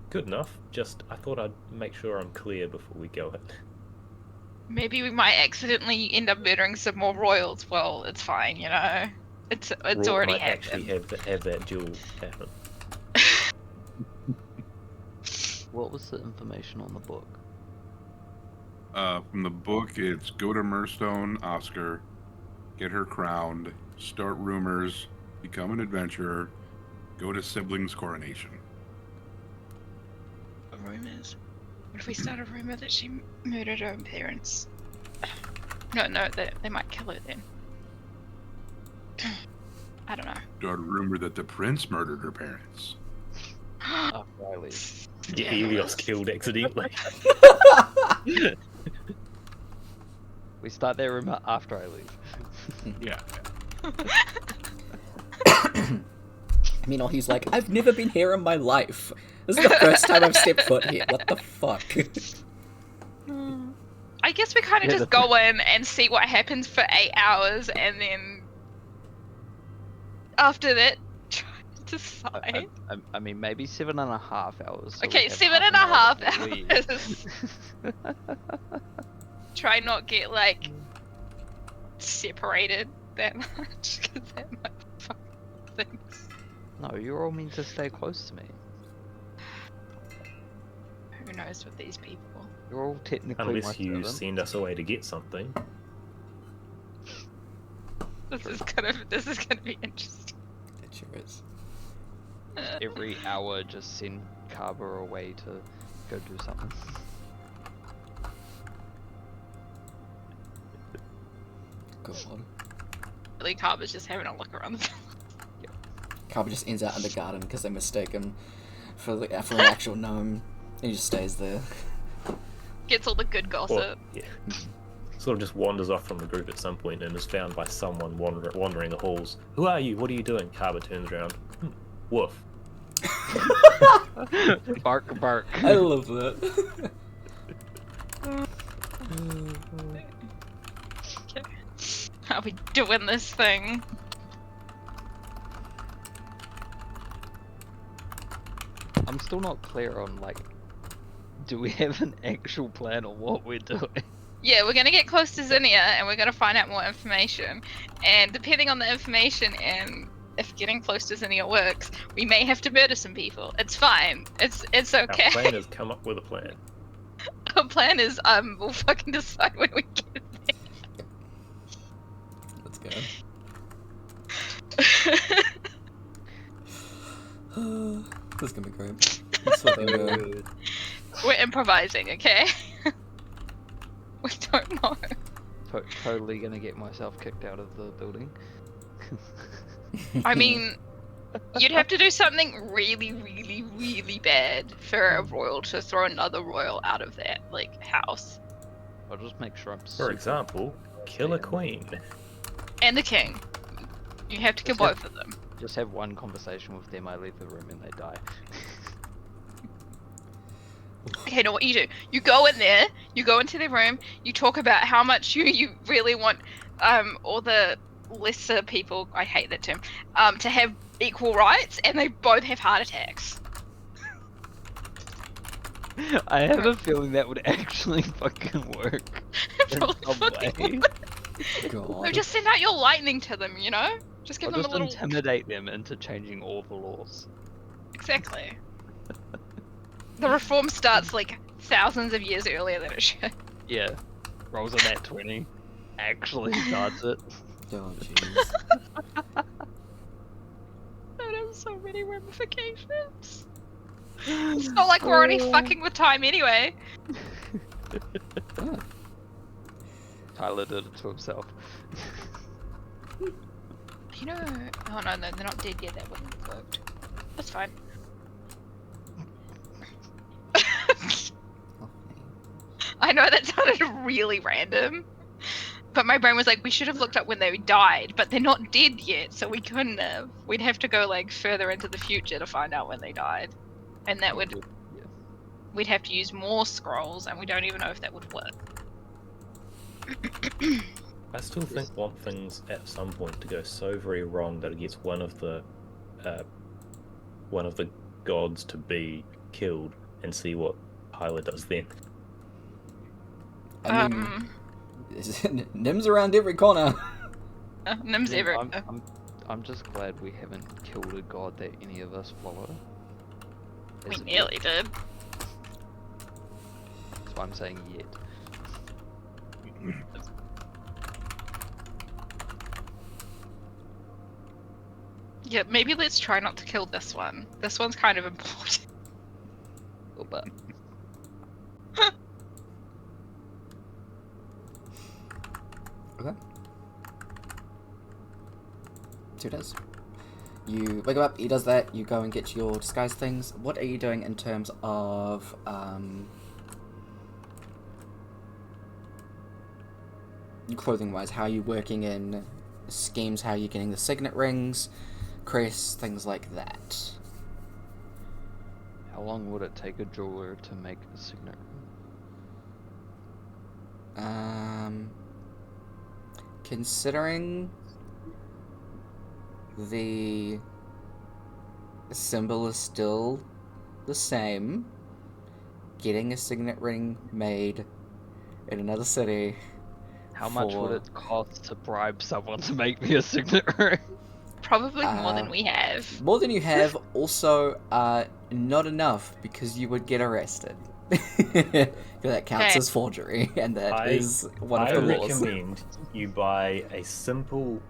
good enough. Just, I thought I'd make sure I'm clear before we go in. Maybe we might accidentally end up murdering some more royals. Well, it's fine, you know. It's Rourke already might actually happened. have that duel happen. What was the information on the book? From the book, it's go to Murstone, Oscar, get her crowned, start rumors, become an adventurer, go to siblings' coronation. Rumors. What if we start a rumor that she murdered her own parents? No, they might kill her then. I don't know. Start a rumor that the prince murdered her parents. Riley. Yeah, Helios killed accidentally. We start that rumor after I leave. Yeah. Meanwhile, he's like, I've never been here in my life. This is the first time I've stepped foot here. What the fuck? I guess we kind of just go in and see what happens for 8 hours, and then after that, try to decide. I mean, maybe 7.5 hours. So Okay, we have 7.5 half an hour before we leave. hours. Try not get like separated that much, because that might fuck things. No, you're all meant to stay close to me. Who knows with these people? You're all technically my Unless you servant. send us away to get something. This is gonna be interesting. It sure is. Every hour, just send Kaba away to go do something. God. Really, Carver's just having a look around the Carver just ends out in the garden because they mistake him for an actual gnome. He just stays there. gets all the good gossip. Or, yeah. Sort of just wanders off from the group at some point and is found by someone wandering the halls. Who are you? What are you doing? Kaba turns around. Woof. Bark, bark. I love that. Okay. How are we doing this thing? I'm still not clear on, like, do we have an actual plan on what we're doing? Yeah, we're gonna get close to Zinnia and we're gonna find out more information. And depending on the information and if getting close to Zinnia works, we may have to murder some people. It's fine. It's okay. Our plan is come up with a plan. Our plan is we'll fucking decide when we get there. Let's go. This is gonna be great. Let's fucking go. We're improvising, okay? We don't know. Totally gonna get myself kicked out of the building. I mean, you'd have to do something really, really, really bad for a royal to throw another royal out of that, like, house. I'll just make sure I'm For example, kill a queen. And the king. You have to kill both of them. Just have one conversation with them, I leave the room and they die. Okay, know what you do? You go in there, you go into their room, you talk about how much you really want all the lesser people, I hate that term, to have equal rights, and they both have heart attacks. I have a feeling that would actually fucking work. in Probably some fucking way. God. No, just send out your lightning to them, you know? Just give I'll them just a little... intimidate them into changing all the laws. Exactly. The reform starts like thousands of years earlier than it should. Yeah. Rolls a nat 20. Actually starts it. Oh, jeez. That has so many ramifications. It's not like we're already fucking with time anyway. Oh. Tyler did it to himself. You know... Oh no, they're not dead yet, that wouldn't have worked. That's fine. I know that sounded really random, but my brain was like, we should have looked up when they died, but they're not dead yet, so we couldn't have. We'd have to go like further into the future to find out when they died, and that would, Yeah. we'd have to use more scrolls, and we don't even know if that would work. I still think want things at some point to go so very wrong that it gets one of the gods to be killed and see what Hyla does then. I mean, Nim's around every corner. Nim's ever. I'm just glad we haven't killed a god that any of us follow. We As a nearly did. That's why I'm saying yet. Yeah, maybe let's try not to kill this one. This one's kind of important. A little bit. Okay. So he does. You wake him up, he does that, you go and get your disguise things. What are you doing in terms of, clothing-wise? How are you working in schemes? How are you getting the signet rings, crests, things like that? How long would it take a jeweler to make a signet ring? Considering the symbol is still the same, getting a signet ring made in another city. How much would it cost to bribe someone to make me a signet ring? Probably more than we have. More than you have, also not enough because you would get arrested. That counts as forgery, and that is one of the laws. I recommend you buy a simple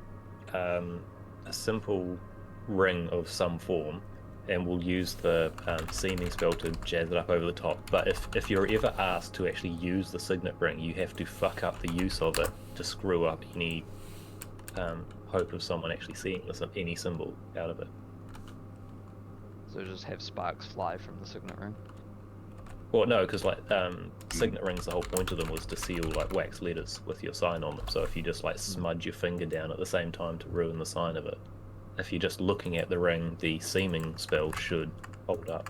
ring of some form, and we'll use the seeming spell to jazz it up over the top. But if you're ever asked to actually use the signet ring, you have to fuck up the use of it to screw up any hope of someone actually seeing any symbol out of it. So just have sparks fly from the signet ring? Well, no, because like signet rings, the whole point of them was to seal like wax letters with your sign on them. So if you just like smudge your finger down at the same time to ruin the sign of it, if you're just looking at the ring, the seeming spell should hold up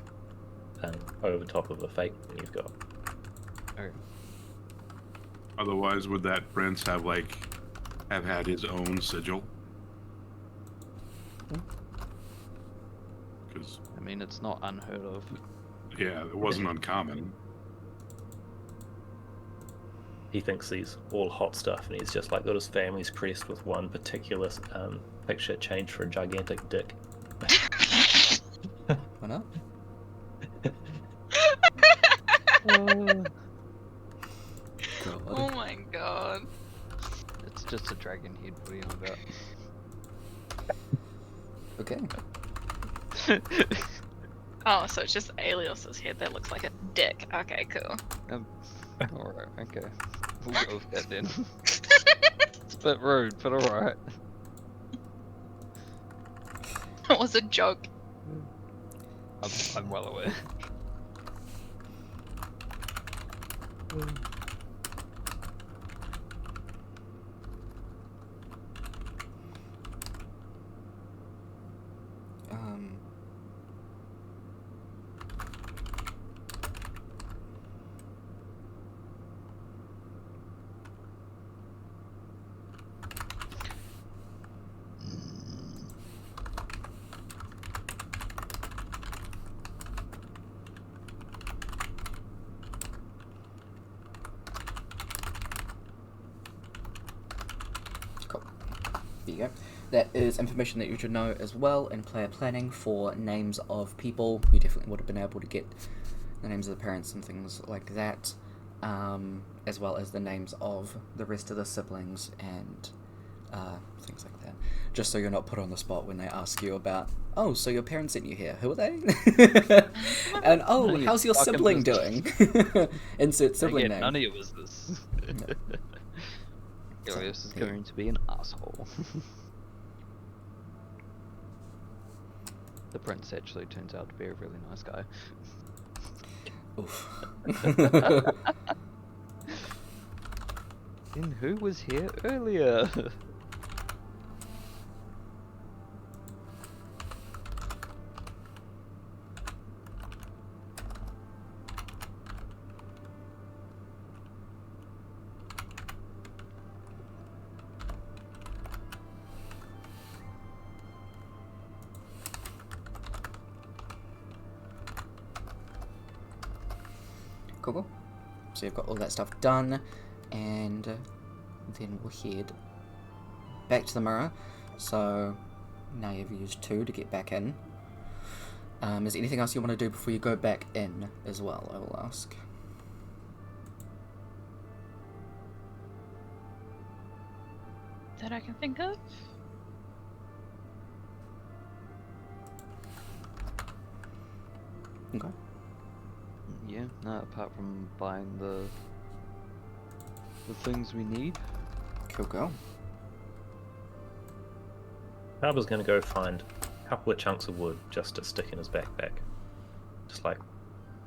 over top of the fake one you've got. Okay. Otherwise, would that prince have had his own sigil? Because I mean, it's not unheard of. yeah, it wasn't uncommon. He thinks he's all hot stuff, and he's just like got his family's crest with one particular picture changed for a gigantic dick. Why not? God. Oh my god. It's just a dragon head. What are you on Okay. about? Oh, so it's just Aelios's head that looks like a dick. Okay, cool. Alright, okay. We'll go with that then. It's a bit rude, but alright. It was a joke. I'm well aware. Cool. There you go. That is information that you should know as well in player planning for names of people. You definitely would have been able to get the names of the parents and things like that, as well as the names of the rest of the siblings and things like that. Just so you're not put on the spot when they ask you about, oh, so your parents sent you here. Who are they? And, oh, None of how's your your fucking sibling business. doing? Insert sibling Again, name. none of your business. This is going to be an asshole. The prince actually turns out to be a really nice guy. Oof. And who was here earlier? Cool. So you've got all that stuff done, and then we'll head back to the mirror. So now you've used 2 to get back in. Is there anything else you want to do before you go back in as well, I will ask? that I can think of. Okay. Yeah, no, apart from buying the things we need. Cool. Harbour's gonna go find a couple of chunks of wood just to stick in his backpack. Just like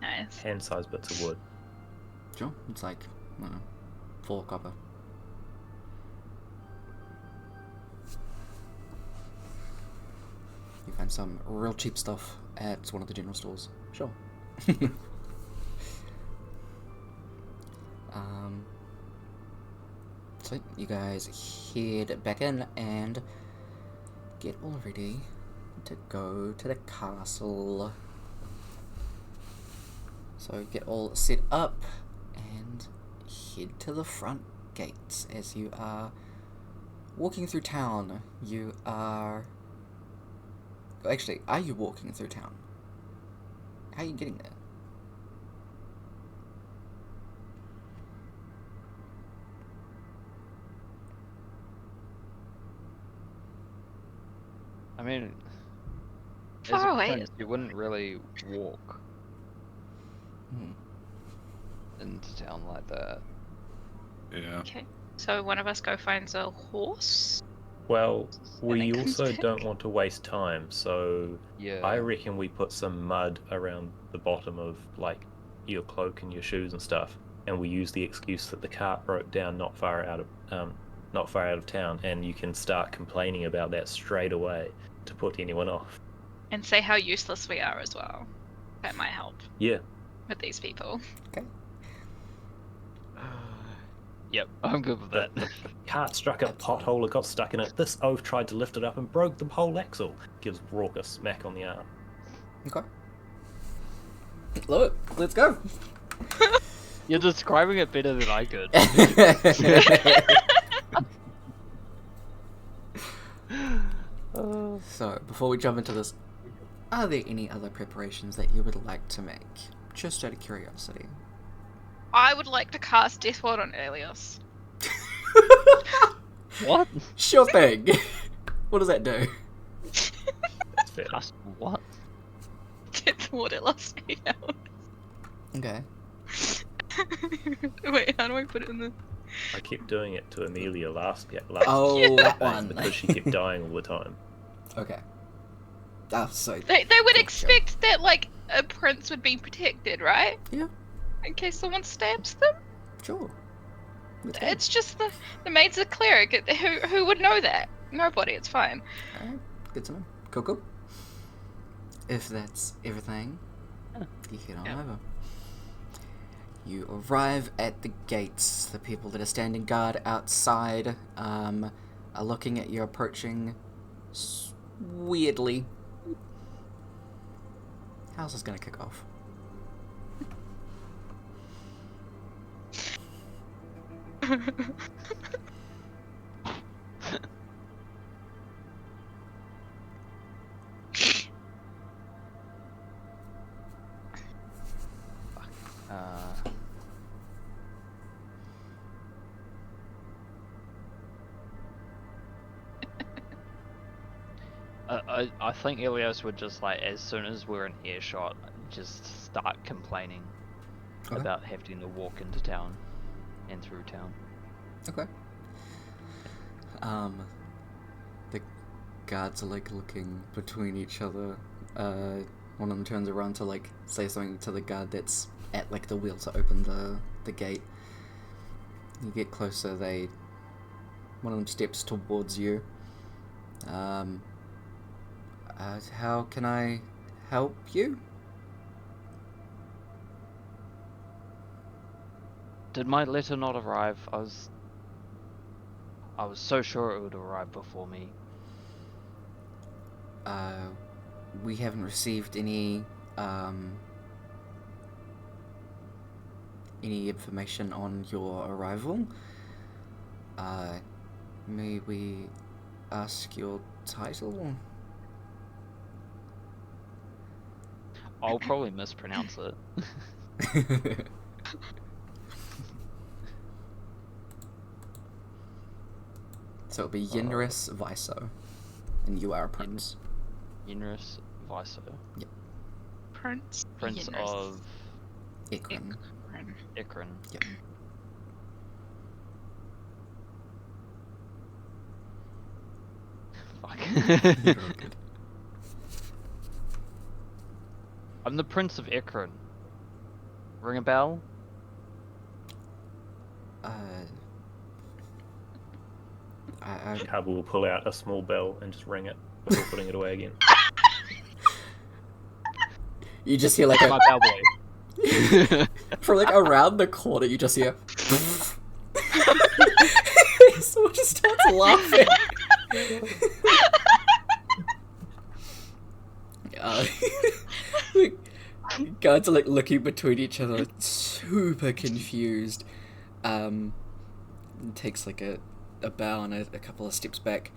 Nice. hand-sized bits of wood. Sure. It's like, I don't know, 4 copper. You find some real cheap stuff at one of the general stores. Sure. So you guys head back in and get all ready to go to the castle. So get all set up and head to the front gates. As you are walking through town, you are... Actually, are you walking through town? How are you getting there? I mean, Far as a away. prince, you wouldn't really walk into town like that. Yeah. Okay. So one of us go finds a horse. Well, And we then comes also back. don't want to waste time, so Yeah. I reckon we put some mud around the bottom of, like, your cloak and your shoes and stuff, and we use the excuse that the cart broke down not far out of town, and you can start complaining about that straight away to put anyone off. And say how useless we are as well. That might help Yeah. with these people. Okay. Yep, I'm good with that. The cart struck a pothole, it got stuck in it. This oaf tried to lift it up and broke the pole axle. Gives Brooke a smack on the arm. Okay. Look, let's go. You're describing it better than I could. So, before we jump into this, are there any other preparations that you would like to make? Just out of curiosity. I would like to cast Death Ward on Elias. What? Sure thing. What does that do? That's fair. Cast what? Death Ward at last 8 hours. Okay. Wait, how do I put it in the... I kept doing it to Amelia last Oh, that time one. because she kept dying all the time. Okay. Ah, so... They would Gotcha. expect that, like, a prince would be protected, right? Yeah, In case someone stabs them? sure. Let's go. It's just the maid's a cleric. Who would know that? Nobody, it's fine. Alright, good to know. Cool. If that's everything, you head on Yeah. over. You arrive at the gates. The people that are standing guard outside are looking at you approaching weirdly. How's this gonna kick off? I think Elios would just, like, as soon as we're in earshot, just start complaining Okay. about having to walk into town and through town. Okay. The guards are like looking between each other. One of them turns around to like say something to the guard that's at like the wheel to open the gate. You get closer, one of them steps towards you. How can I help you? Did my letter not arrive? I was so sure it would arrive before me. We haven't received any information on your arrival. May we ask your title? I'll probably mispronounce it. So it'll be Yenris Viso. And you are a prince. Yenris Viso. Prince Prince of Ikran. Ikran. Yep. Fuck. You're all good. I'm the Prince of Ikran. Ring a bell? Cabo will pull out a small bell and just ring it before putting it away again. You just hear like My bellboy. from like around the corner. You just hear. Someone just starts laughing. Like, guards are like looking between each other, super confused. Takes like a bow and a couple of steps back.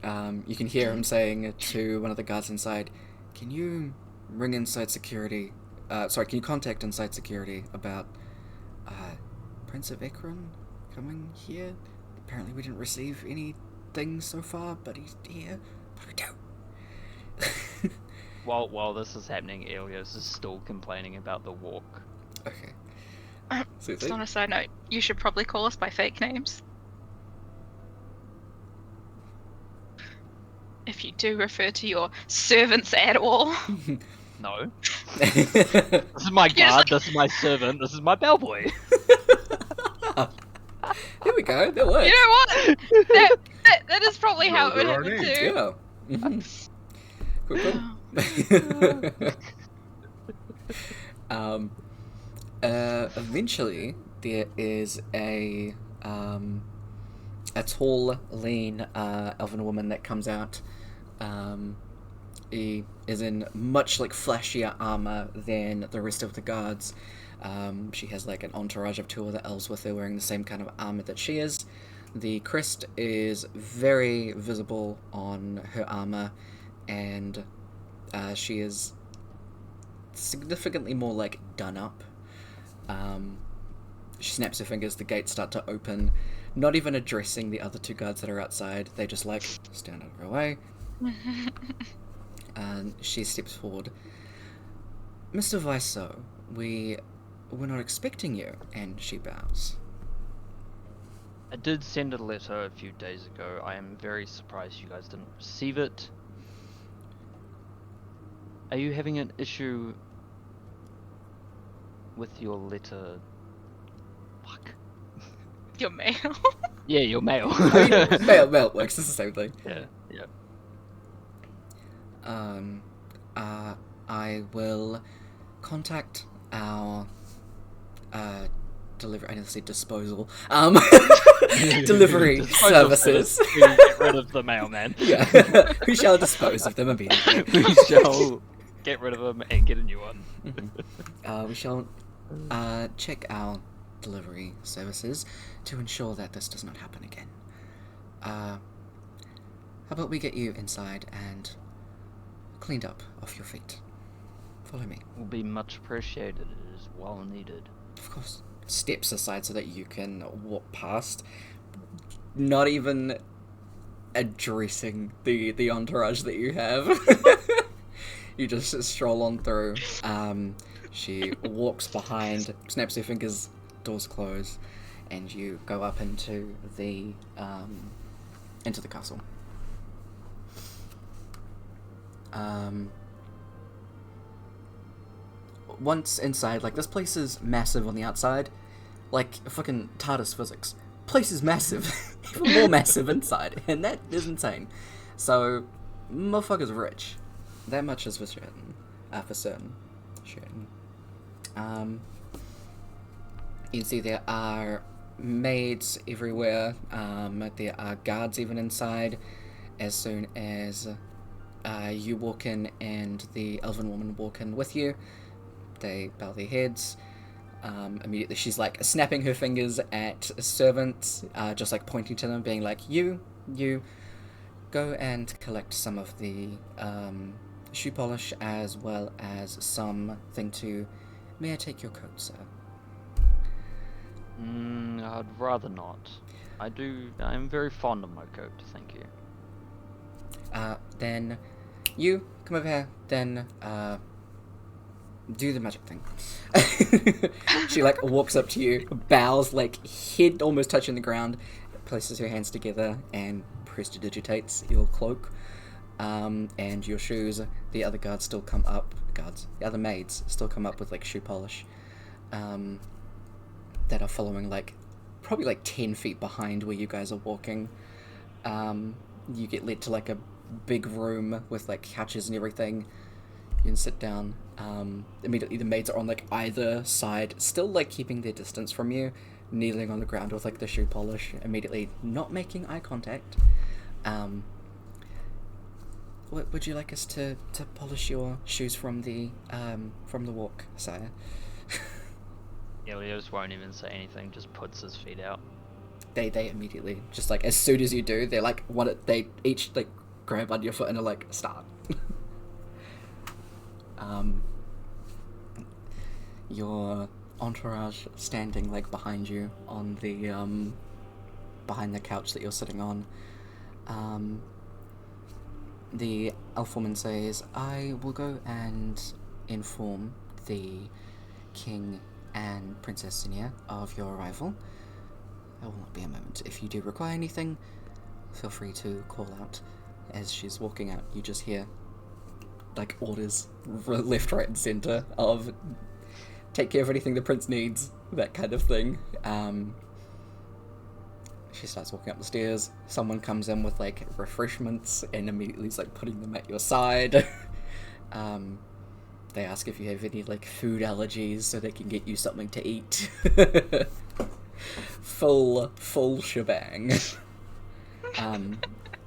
You can hear him saying to one of the guards inside, "Can you ring inside security? Can you contact inside security about Prince of Ikran coming here? Apparently we didn't receive anything so far, but he's here. What do we do?" While this is happening, Elios is still complaining about the walk. Okay. Just on a side note, you should probably call us by fake names. If you do refer to your servants at all. No. This is my guard, this is my servant, this is my bellboy. There we go. That works. You know what? That is probably how it would Those are our happen names. too. Yeah. Cool, cool. Eventually, there is a tall, lean elven woman that comes out. He is in much like flashier armor than the rest of the guards. She has like an entourage of two other elves with her wearing the same kind of armor that she is. The crest is very visible on her armor, and she is significantly more like done up. She snaps her fingers, the gates start to open, not even addressing the other two guards that are outside. They just like stand out of her way. And she steps forward. "Mr. Viso, we were not expecting you," and she bows. I did send a letter a few days ago. I am very surprised you guys didn't receive it. Are you having an issue with your letter? Fuck. Your mail. Yeah, your mail. Mail works, it's the same thing. Yeah. I will contact our delivery. I didn't say disposal. Delivery services. We get rid of the mailman. Yeah, we shall dispose of them immediately. We shall get rid of them and get a new one. We shall check our delivery services to ensure that this does not happen again. How about we get you inside and cleaned up off your feet? Follow me. Will be much appreciated. It is well needed. Of course. Steps aside so that you can walk past, not even addressing the entourage that you have. You just stroll on through. She walks behind, snaps her fingers, doors close, and you go up into the castle. Once inside, like, this place is massive on the outside, like fucking TARDIS physics. Place is massive, even more massive inside, and that is insane. So, motherfucker's rich. That much is for certain. For certain. You can see there are maids everywhere. There are guards even inside. As soon as you walk in and the elven woman walk in with you, they bow their heads. Immediately she's like snapping her fingers at servants, just like pointing to them, being like, you go and collect some of the shoe polish as well as something to... May I take your coat, sir? I'd rather not. I'm very fond of my coat, thank you. Then you come over here, then do the magic thing. She like walks up to you, bows, like head almost touching the ground, places her hands together and prestidigitates your cloak, and your shoes. The other guards still come up. The other maids still come up with like shoe polish, that are following like probably like 10 feet behind where you guys are walking. You get led to like a big room with like couches and everything. You can sit down. Immediately the maids are on like either side, still like keeping their distance from you, kneeling on the ground with like the shoe polish, immediately not making eye contact. What would you like us to polish your shoes from the walk, sire? Ilios won't even say anything, just puts his feet out. They immediately, just like as soon as you do, they're like they each like grab on your foot and are like start. Your entourage standing like behind you on the behind the couch that you're sitting on. The elf woman says, "I will go and inform the king and Princess Sinia of your arrival. I will not be a moment. If you do require anything, feel free to call out." As she's walking out, you just hear like orders left, right, and center of take care of anything the prince needs, that kind of thing. She starts walking up the stairs. Someone comes in with like refreshments and immediately is like putting them at your side. They ask if you have any like food allergies so they can get you something to eat. Full shebang.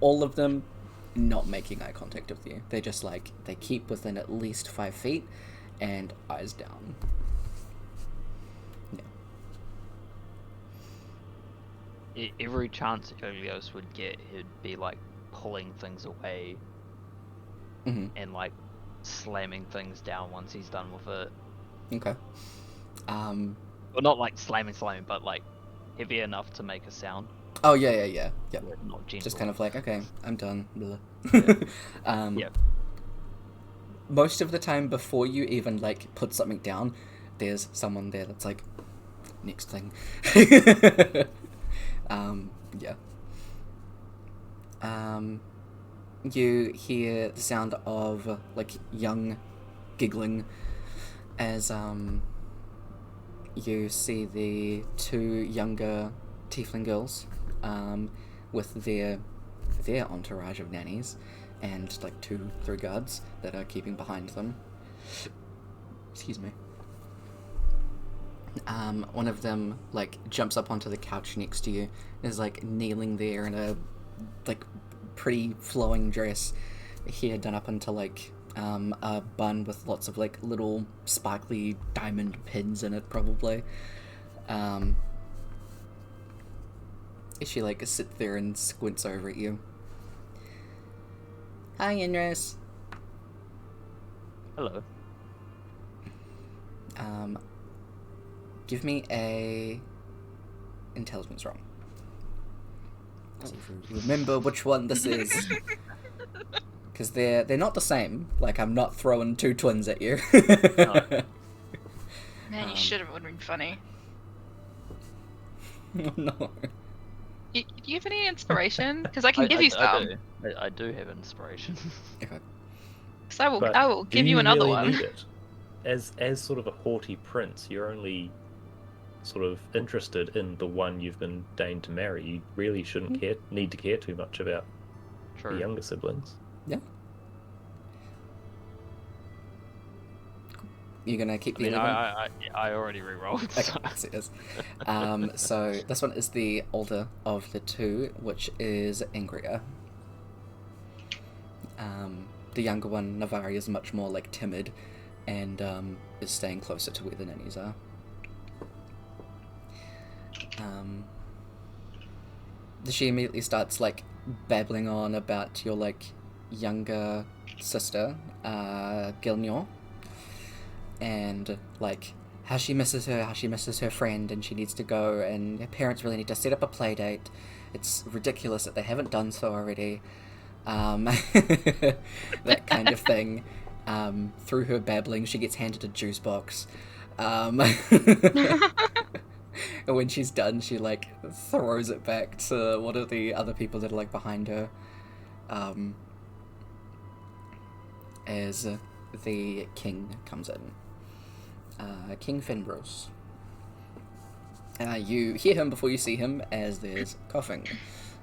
All of them not making eye contact with you. They just like, they keep within at least 5 feet and eyes down. Yeah. Every chance Ilios would get, he'd be like pulling things away and like slamming things down once he's done with it. Okay. Well, not like slamming, but like heavy enough to make a sound. Oh yeah. Yep. Not gentle. Just kind of like, okay, I'm done. Yeah. Yeah. Most of the time before you even like put something down, there's someone there that's like, next thing. Yeah. You hear the sound of like young giggling as you see the 2 younger tiefling girls with their entourage of nannies and like 2-3 guards that are keeping behind them. Excuse me. One of them like jumps up onto the couch next to you, is like kneeling there in a like pretty flowing dress, hair done up into like a bun with lots of like little sparkly diamond pins in it probably. She like sits there and squints over at you. Hi, Inres. Hello. Give me a intelligence roll. See if you remember which one this is. Because they're not the same. Like, I'm not throwing 2 twins at you. Man, you should have. It would have been funny. No. Do you have any inspiration? Because I can give you some. I do have inspiration. Okay. So But I will do give you another really one. need it? As sort of a haughty prince, you're only sort of interested in the one you've been deigned to marry. You really shouldn't need to care too much about the younger siblings. Yeah. You're gonna keep the 11? I already re-rolled. Okay, yes, it is. So this one is the older of the 2, which is Ingria. The younger one, Navari, is much more like timid and is staying closer to where the nannies are. She immediately starts like babbling on about your like younger sister, Gilnor, and like how she misses her friend, and she needs to go, and her parents really need to set up a play date. It's ridiculous that they haven't done so already. That kind of thing. Through her babbling, she gets handed a juice box. And when she's done, she, like, throws it back to one of the other people that are, like, behind her. As the king comes in. King Finbros. You hear him before you see him, as there's coughing.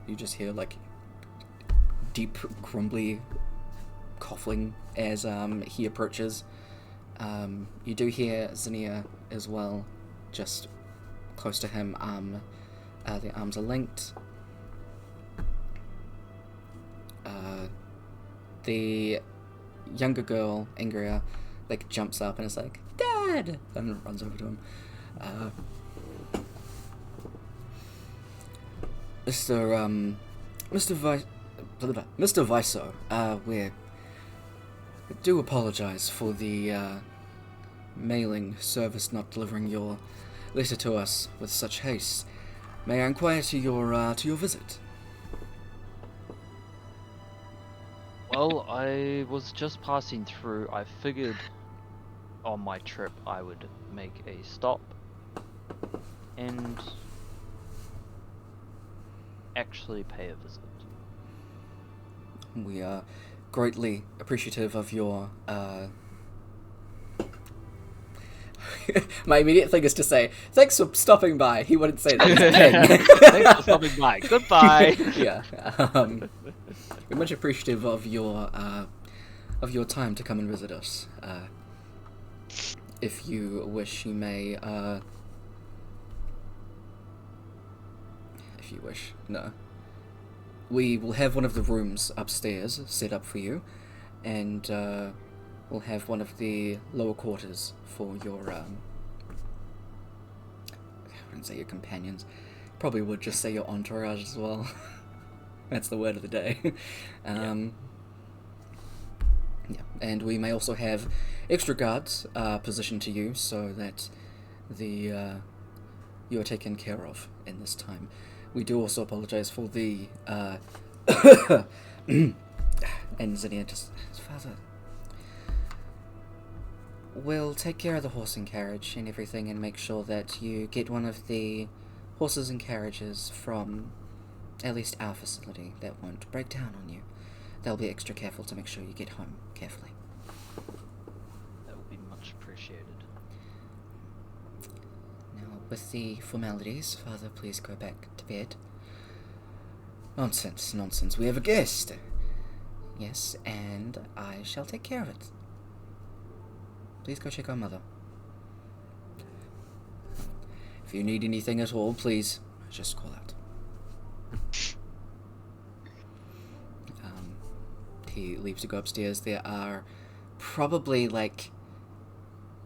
You just hear, like, deep, grumbly coughing as he approaches. You do hear Zinnia as well, just close to him. Their arms are linked. The younger girl, Ingria, like, jumps up and is like, "Dad!" and runs over to him. Mr. Viso, we do apologize for the mailing service not delivering your letter to us with such haste. May I inquire to your visit? Well, I was just passing through. I figured on my trip I would make a stop and actually pay a visit. We are greatly appreciative of your, My immediate thing is to say, thanks for stopping by. He wouldn't say that. Thanks for stopping by. Goodbye. Yeah. We're much appreciative of your time to come and visit us. If you wish, you may, if you wish, no. We will have one of the rooms upstairs set up for you, and we'll have one of the lower quarters for your, I wouldn't say your companions, probably would just say your entourage as well. That's the word of the day. Yeah, and we may also have extra guards positioned to you so that you are taken care of in this time. We do also apologize for the and Zinnia just, Father, we'll take care of the horse and carriage and everything, and make sure that you get one of the horses and carriages from at least our facility that won't break down on you. They'll be extra careful to make sure you get home carefully. That would be much appreciated. Now, with the formalities, Father, please go back to bed. Nonsense, nonsense. We have a guest. Yes, and I shall take care of it. Please go check our mother. If you need anything at all, please just call out. He leaves to go upstairs. There are probably like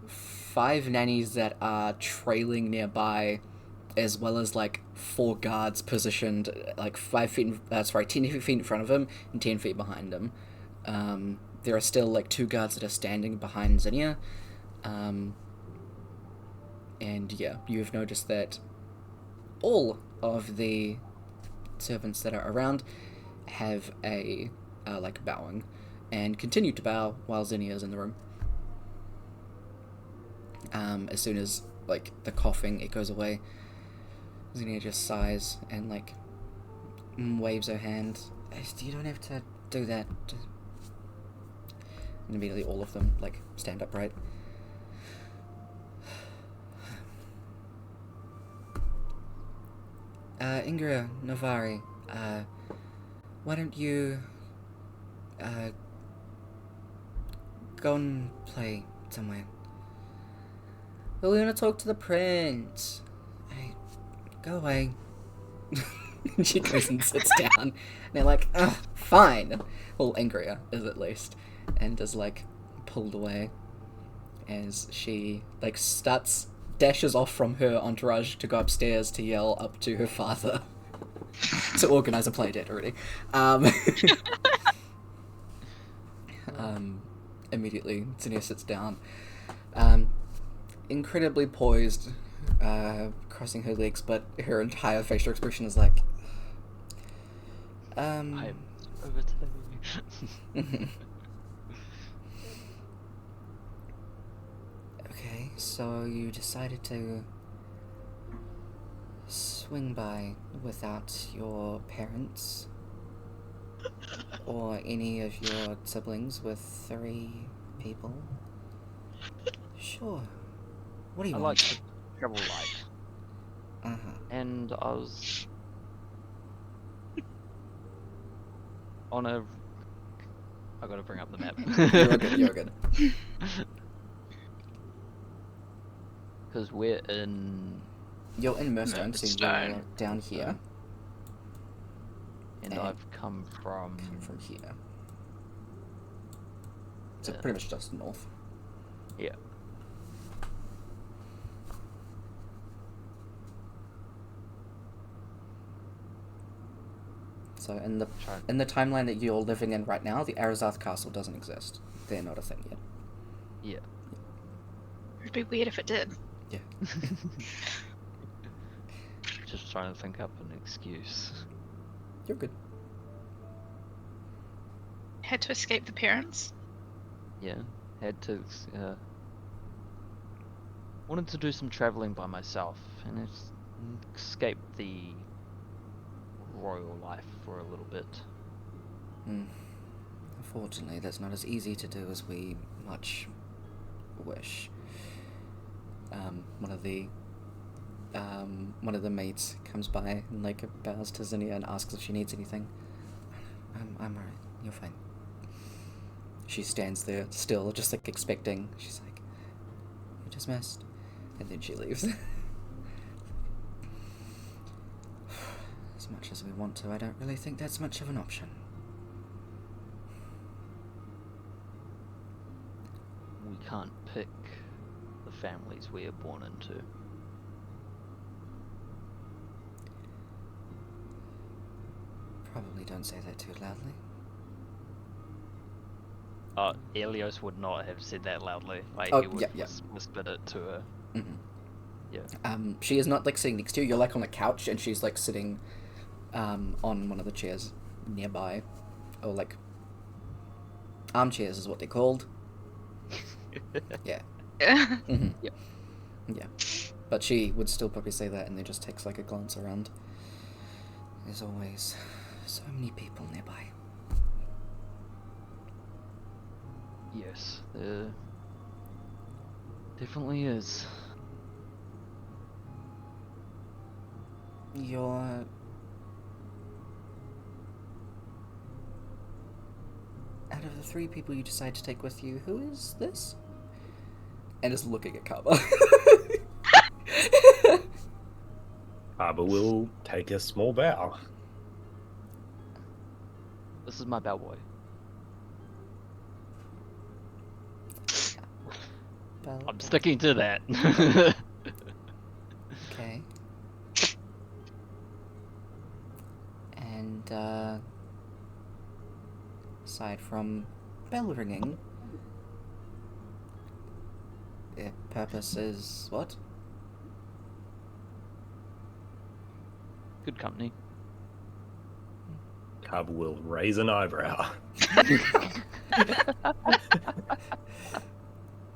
5 nannies that are trailing nearby, as well as like 4 guards positioned like 10 feet in front of him and 10 feet behind him. There are still like 2 guards that are standing behind Zinnia. And yeah, you've noticed that all of the servants that are around have a like bowing, and continue to bow while Zinnia is in the room. As soon as like the coughing it goes away, Zinnia just sighs and like waves her hand. You don't have to do that. And immediately all of them like stand upright. Ingria Novari, why don't you go and play somewhere? Well, we want to talk to the prince. Hey, go away. She goes and sits down. And they're like, ugh, fine. Well, Ingria is at least. And is like pulled away as she like dashes off from her entourage to go upstairs to yell up to her father to organize a play date already. Immediately, Zinnia sits down. incredibly poised, crossing her legs, but her entire facial expression is like, I'm over today. Okay, so you decided to swing by without your parents or any of your siblings with 3 people? Sure. What do you I want? like to travel light, Uh-huh. and I was on a. I gotta bring up the map. You're good. Because we're in, You're in Murstone, so you're Murstone. down here. and And I've come from. Come from here. So Yeah. pretty much just north. Yeah. So in the Try- timeline that you're living in right now, the Arazath Castle doesn't exist. They're not a thing yet. Yeah. It'd be weird if it did. Yeah. Just trying to think up an excuse. You're good. Had to escape the parents. Yeah. Had to. Wanted to do some traveling by myself and escape the royal life for a little bit. Unfortunately, that's not as easy to do as we much wish. One of the mates comes by and like bows to Zinnia and asks if she needs anything. I'm alright. You're fine. She stands there still, just like expecting. She's like, "You're dismissed," and then she leaves. As much as we want to, I don't really think that's much of an option. We can't pick the families we are born into. Probably don't say that too loudly. Elios would not have said that loudly. Like, Oh, he would yeah. whispered it to her. Mm-hmm. Yeah. She is not like sitting next to you. You're like on a couch, and she's like sitting on one of the chairs nearby, or like armchairs is what they're called. Yeah. Yeah. Mm-hmm. Yep. Yeah. But she would still probably say that, and then just takes like a glance around. There's always so many people nearby. Yes, there definitely is. You're... Out of the 3 people you decide to take with you, who is this? And is looking at Kaba. Arbor will take a small bow. This is my bellboy. I'm sticking to that. Okay. And, aside from bell ringing, their purpose is what? Good company. Arbor will raise an eyebrow.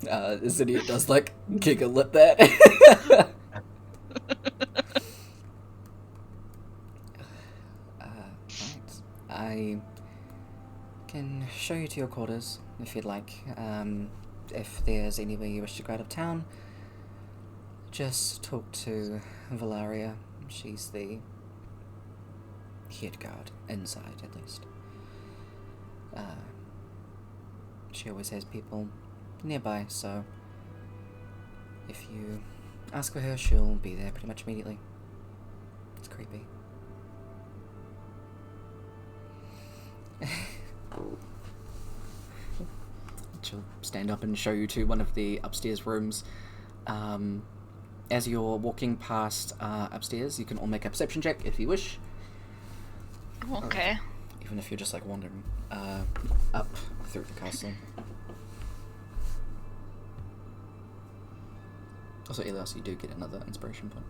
This idiot does, like, giggle at that. Right. I can show you to your quarters, if you'd like. If there's anywhere you wish to go out of town, just talk to Valaria. She's the head guard, inside at least. She always has people nearby, so if you ask for her, she'll be there pretty much immediately. It's creepy. She'll stand up and show you to one of the upstairs rooms. As you're walking past upstairs, you can all make a perception check if you wish. Okay. Even if you're just like wandering up through the castle. Also, Elias, you do get another inspiration point.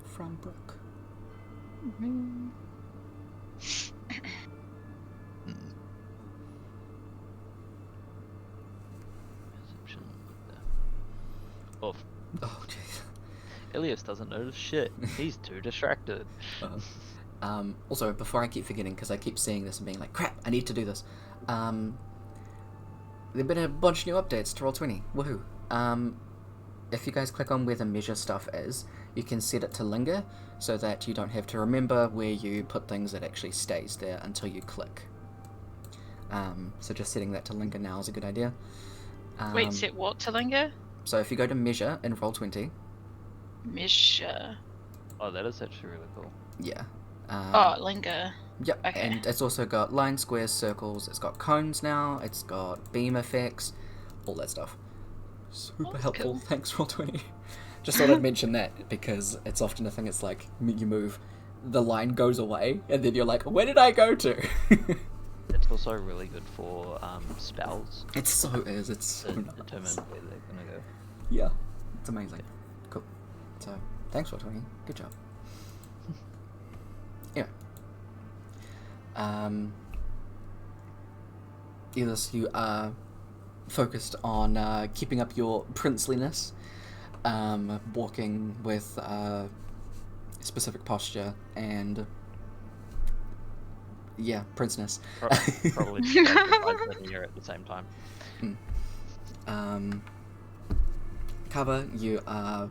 From Brooke. Perception. Oh, Oh, jeez. Elias doesn't notice shit. He's too distracted. Also, before I keep forgetting, because I keep seeing this and being like, crap, I need to do this. There've been a bunch of new updates to Roll20. Woohoo. If you guys click on where the measure stuff is, you can set it to linger, so that you don't have to remember where you put things. It actually stays there until you click. So just setting that to linger now is a good idea. Wait, set what to linger? So if you go to measure in Roll20, Measure. Oh, that is actually really cool. yeah. Linger. Yep, Okay. and it's also got lines, squares, circles, it's got cones now, it's got beam effects, all that stuff. Super That's helpful, cool. thanks Roll20. Just thought I'd mention that, because it's often a thing, it's like, you move, the line goes away, and then you're like, where did I go to? It's also really good for spells It so is, it's so to nice. determine where they're gonna go. Yeah, it's amazing. Cool. So, thanks Roll20, good job. Yeah. Elias, you are focused on keeping up your princeliness, walking with specific posture and princeness. Probably sacrifice it here at the same time. Cover, you are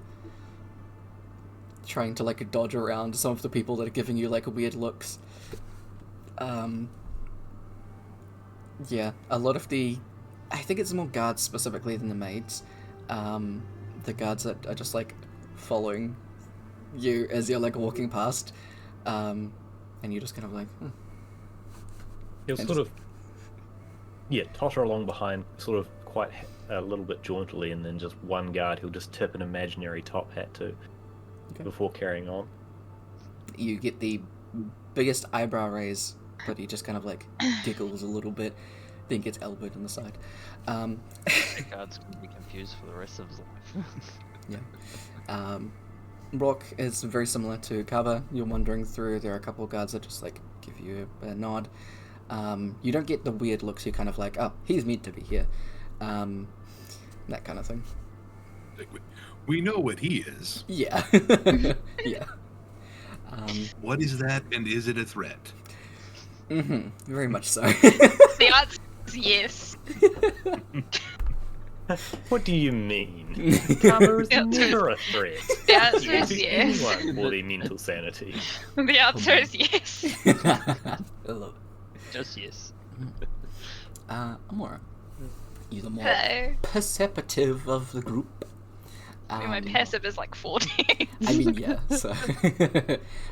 trying to like dodge around some of the people that are giving you like weird looks. A lot of I think it's more guards specifically than the maids. The guards that are just like following you as you're like walking past, and you're just kind of like, He'll And sort of, totter along behind, sort of quite a little bit jauntily, and then just one guard who'll just tip an imaginary top hat to, Okay. before carrying on. You get the biggest eyebrow raise, but he just kind of like giggles a little bit, then gets elbowed on the side. The guard's gonna be confused for the rest of his life. Rock is very similar to Kava. You're wandering through, there are a couple of guards that just like give you a nod. You don't get the weird looks, you're kind of like, oh, he's meant to be here. That kind of thing. We know what he is. Yeah. Yeah. What is that, and is it a threat? Very much so. The answer is yes. What do you mean? Karma is never a threat. The answer Yeah, is to yes. anyone for their mental sanity. The answer is yes. I love it. Just yes. Amora. You're the more Hello. perceptive of the group. I mean, my passive is like 14. I mean, yeah, so...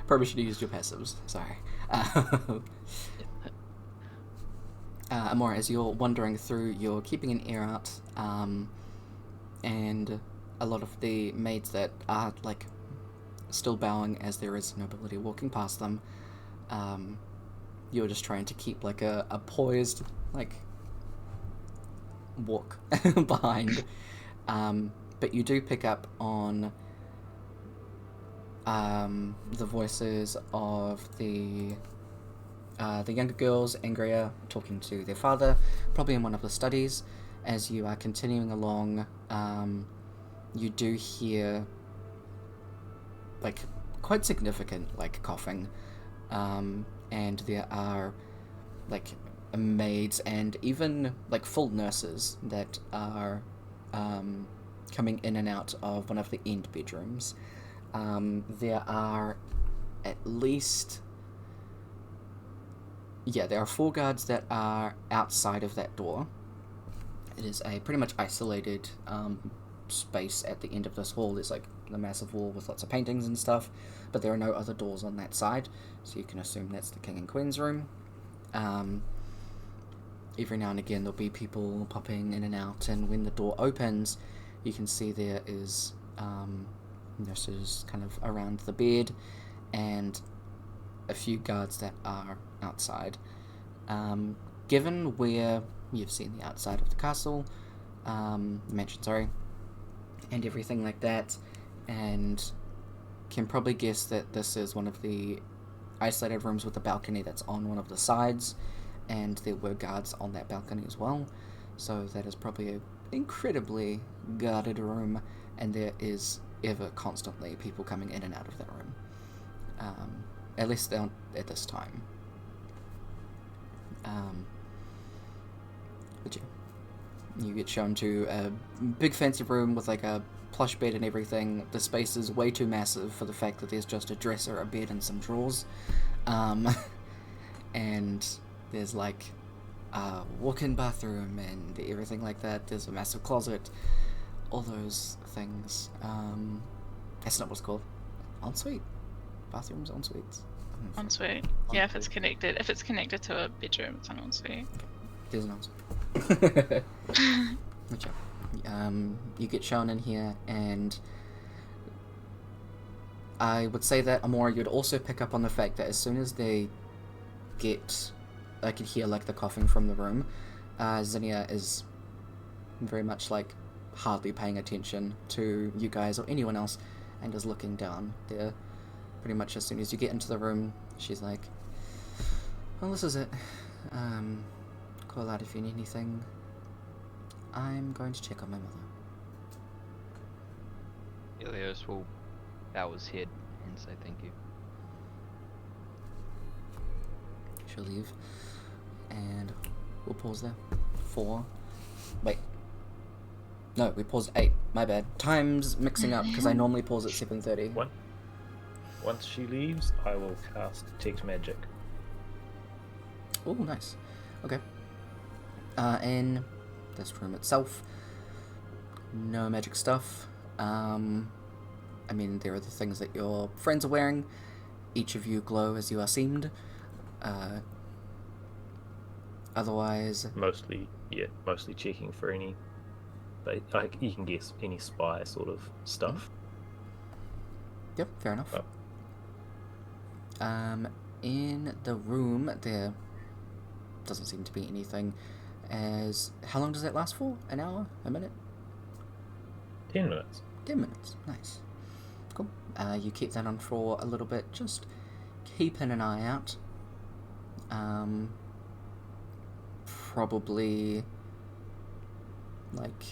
Probably should have used your passives, sorry. Amora, as you're wandering through, you're keeping an ear out, and a lot of the maids that are, like, still bowing as there is nobility walking past them, you're just trying to keep, like, a poised, like, walk behind. But you do pick up on the voices of the younger girls, Angria, talking to their father, probably in one of the studies. As you are continuing along, you do hear like quite significant like coughing, and there are like maids and even like full nurses that are coming in and out of one of the end bedrooms. There are at least... there are 4 guards that are outside of that door. It is a pretty much isolated space at the end of this hall. There's like a massive wall with lots of paintings and stuff, but there are no other doors on that side, so you can assume that's the King and Queen's room. Every now and again there'll be people popping in and out, and when the door opens, you can see there is nurses kind of around the bed, and a few guards that are outside. Given where you've seen the outside of the castle, mansion, and everything like that, and can probably guess that this is one of the isolated rooms with a balcony that's on one of the sides, and there were guards on that balcony as well, so that is probably an incredibly guarded room, and there is ever constantly people coming in and out of that room, at least at this time. But yeah, you get shown to a big fancy room with like a plush bed and everything. The space is way too massive for the fact that there's just a dresser, a bed, and some drawers. And there's like a walk-in bathroom and everything like that. There's a massive closet, all those things. That's not what it's called. Ensuite. Bathrooms, ensuites. Ensuite. Yeah, if it's connected to a bedroom, it's an ensuite. There's an ensuite. Which, you get shown in here, and I would say that Amora, you'd also pick up on the fact that as soon as they get, I could hear like the coughing from the room, Zinnia is very much like hardly paying attention to you guys or anyone else, and is looking down there. Pretty much as soon as you get into the room, she's like, well, this is it. Call out if you need anything. I'm going to check on my mother. Ilios will bow his head and say thank you. She'll leave. And we'll pause there. 4. Wait. No, we paused 8. My bad. Time's mixing up because I normally pause at 7:30. What? Once she leaves, I will cast Detect Magic. Oh, nice. Okay. In this room itself, no magic stuff. I mean, there are the things that your friends are wearing. Each of you glow as you are seamed. Otherwise... Mostly checking for any... you can guess any spy sort of stuff. Yep, fair enough. Oh. In the room, there doesn't seem to be anything. How long does that last for? An hour? A minute? 10 minutes. 10 minutes. Nice. Cool. You keep that on for a little bit. Just keeping an eye out. Probably like...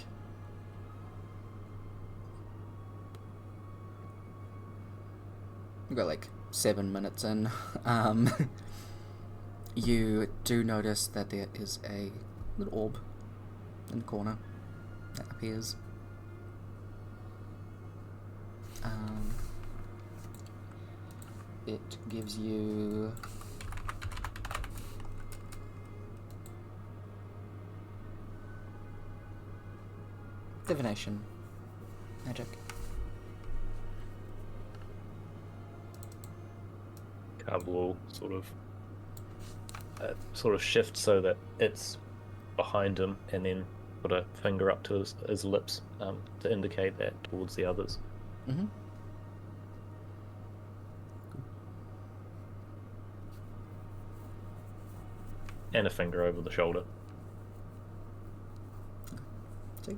We've got like 7 minutes in. You do notice that there is a little orb in the corner that appears. It gives you divination magic. Cub will sort of shift so that it's behind him, and then put a finger up to his lips to indicate that towards the others. Mm-hmm. And a finger over the shoulder. See?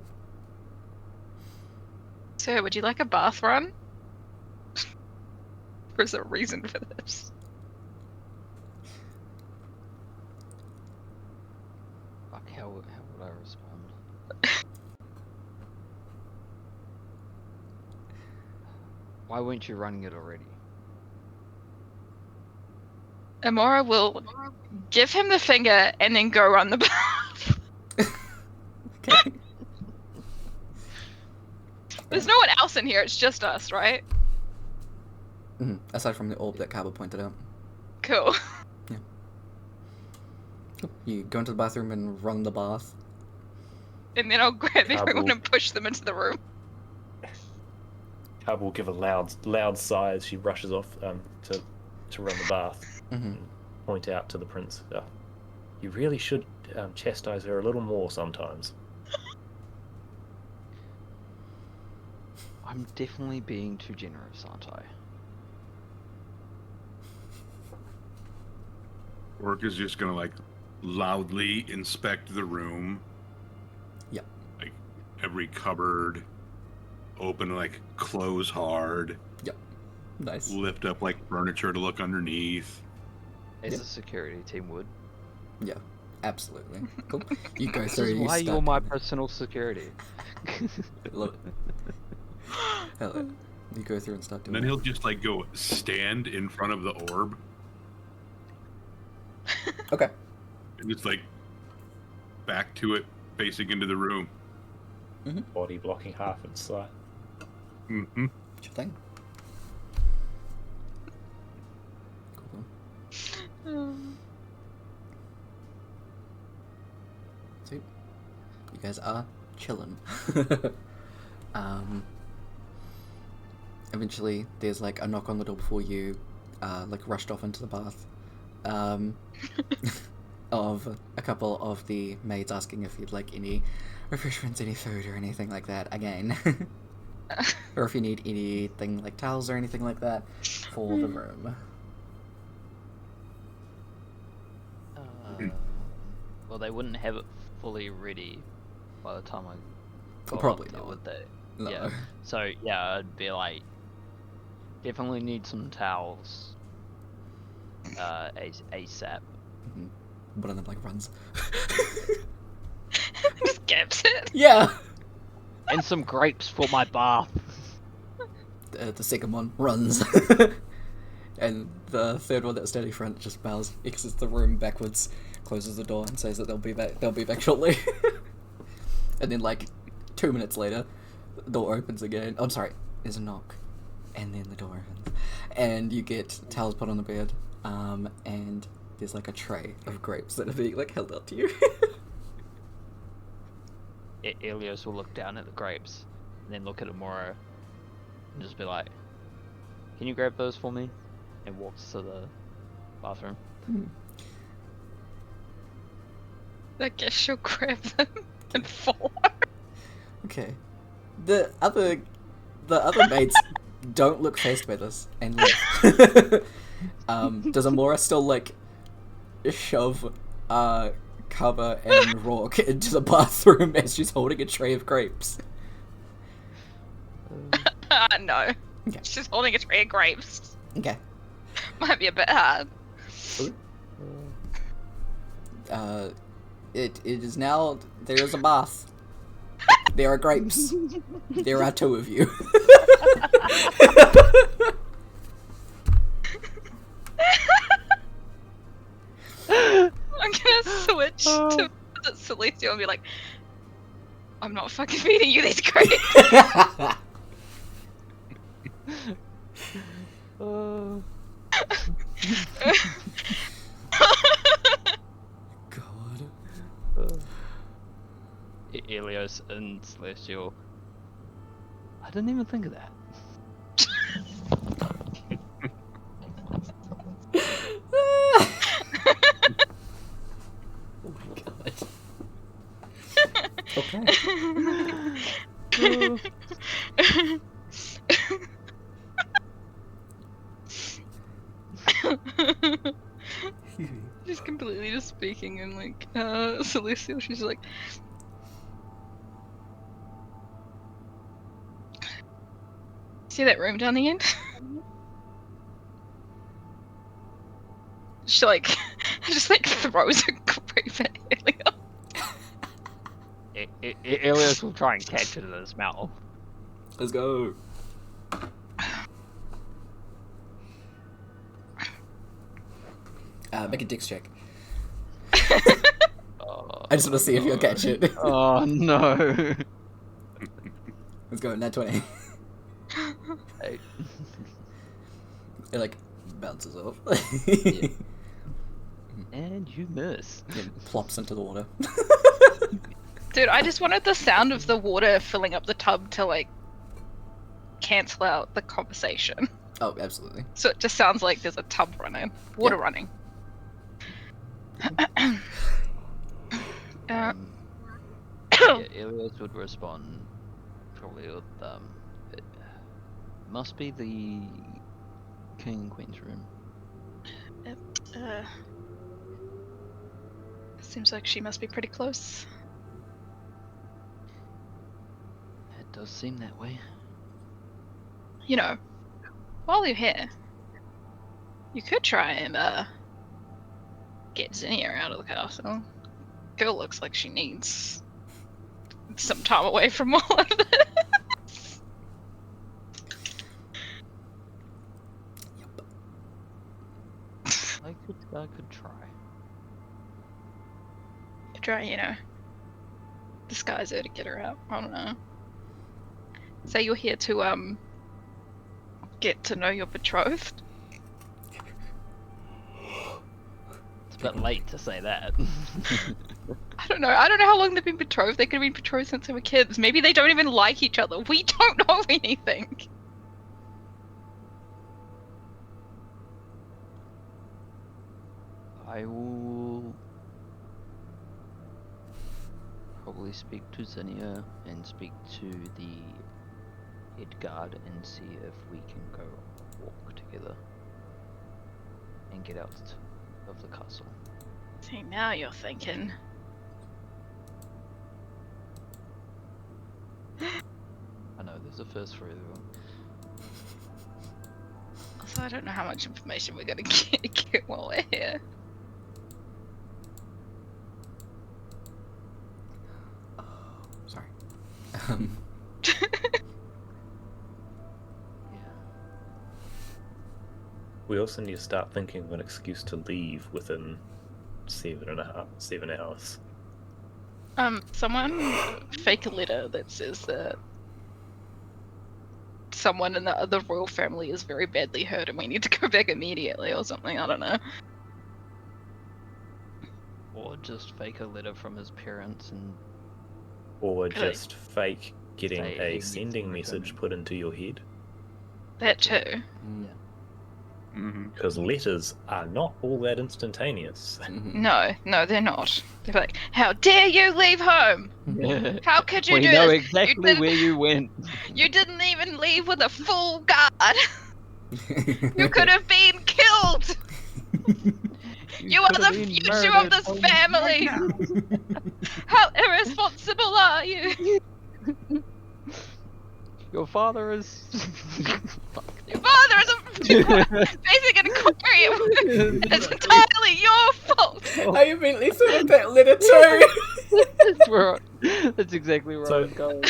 So, would you like a bath run? Or is there a reason for this? Fuck, how would I respond? Why weren't you running it already? Amora will give him the finger and then go run the bath. Okay. There's no one else in here, it's just us, right? Mm-hmm. Aside from the orb that Kaba pointed out. Cool. Yeah. Cool. You go into the bathroom and run the bath. And then I'll grab Cab everyone will- and push them into the room. Cub will give a loud sigh as she rushes off to run the bath. Mm-hmm. And point out to the prince, you really should chastise her a little more sometimes. I'm definitely being too generous, aren't I? Orc is just gonna like loudly inspect the room. Yep. Like every cupboard, open like close hard, Nice. lift up like furniture to look underneath. As Yep. a security team would. Yeah, absolutely. Cool. You go This through. is You why start you're my doing personal security. it. Love it. Hell yeah. You go through and start And doing then it. he'll just like go stand in front of the orb Okay. and just like back to it, facing into the room. Body blocking half its sight. Mm-hmm. Sure thing. Cool. Sweet. You guys are chilling. Eventually, there's like a knock on the door before you, like rushed off into the bath. Of a couple of the maids asking if you'd like any refreshments, any food, or anything like that. Again, or if you need anything like towels or anything like that for the room. Well, they wouldn't have it fully ready by the time I got Probably up there, not. would they? No. Yeah. So yeah, I'd be like, definitely need some towels. ASAP. One of them like runs. Just gaps it. Yeah. And some grapes for my bath. The second one runs. And the third one that's standing front just bows, exits the room backwards, closes the door, and says that they'll be back shortly. And then like 2 minutes later, the door opens again. Oh, I'm sorry, there's a knock. And then the door opens. And you get towels put on the bed, and there's like a tray of grapes that are being like held out to you. Elios will look down at the grapes, and then look at Amora, and just be like, "Can you grab those for me?" And walks to the bathroom. I guess she'll grab them and fall. Okay. The other maids don't look faced by this and leave. Does Amora still like shove Cover and Rourke into the bathroom as she's holding a tray of grapes? No. Okay. She's holding a tray of grapes. Okay. Might be a bit hard. It is now. There is a bath. There are grapes. There are 2 of you. I'm gonna switch to Celestial and be like, I'm not fucking feeding you these grapes. God. Elios and Celestial. I didn't even think of that. Oh my god. Okay. She's completely just speaking in like Celestial. She's like, see that room down the end? She like just like throws a grape at Elio. Elios will try and catch it in his mouth. Let's go. Make a dex check. I just want to see if you'll catch it. Oh no. Let's go, nat 20. Hey. It like bounces off. Yeah. And you miss. It plops into the water. Dude, I just wanted the sound of the water filling up the tub to like cancel out the conversation. Oh, absolutely. So it just sounds like there's a tub running, water running. Yeah, Elios would respond probably with it must be the King and Queen's room. Seems like she must be pretty close. It does seem that way. You know, while you're here, you could try and get Zinnia out of the castle. Girl looks like she needs some time away from all of this. I could try. Try, you know, disguise her to get her out. I don't know. Say you're here to get to know your betrothed. It's a bit late to say that. I don't know how long they've been betrothed. They could have been betrothed since they were kids. Maybe they don't even like each other. We don't know anything. I will probably speak to Zinnia and speak to the head guard and see if we can go on a walk together and get out of the castle. See, now you're thinking. I know, there's a first for everyone. Also, I don't know how much information we're gonna get while we're here. Sorry. We also need to start thinking of an excuse to leave within 7 hours. Someone fake a letter that says that someone in the royal family is very badly hurt and we need to go back immediately or something. I don't know. Or just fake a letter from his parents and Or Really? just fake getting Say he a needs sending to message return. put into your head. That too. Mm. Mm-hmm. Because letters are not all that instantaneous. Mhm. No, they're not. They're like, how dare you leave home? How could you we do know this? exactly didn't- where you went. You didn't even leave with a full guard. You could have been killed. You are could the have been future of murdered this on- family. How irresponsible are you? Your father is. Your father is facing an aquarium. It's entirely your fault. I immediately thought of that letter too. That's exactly where I So- was going.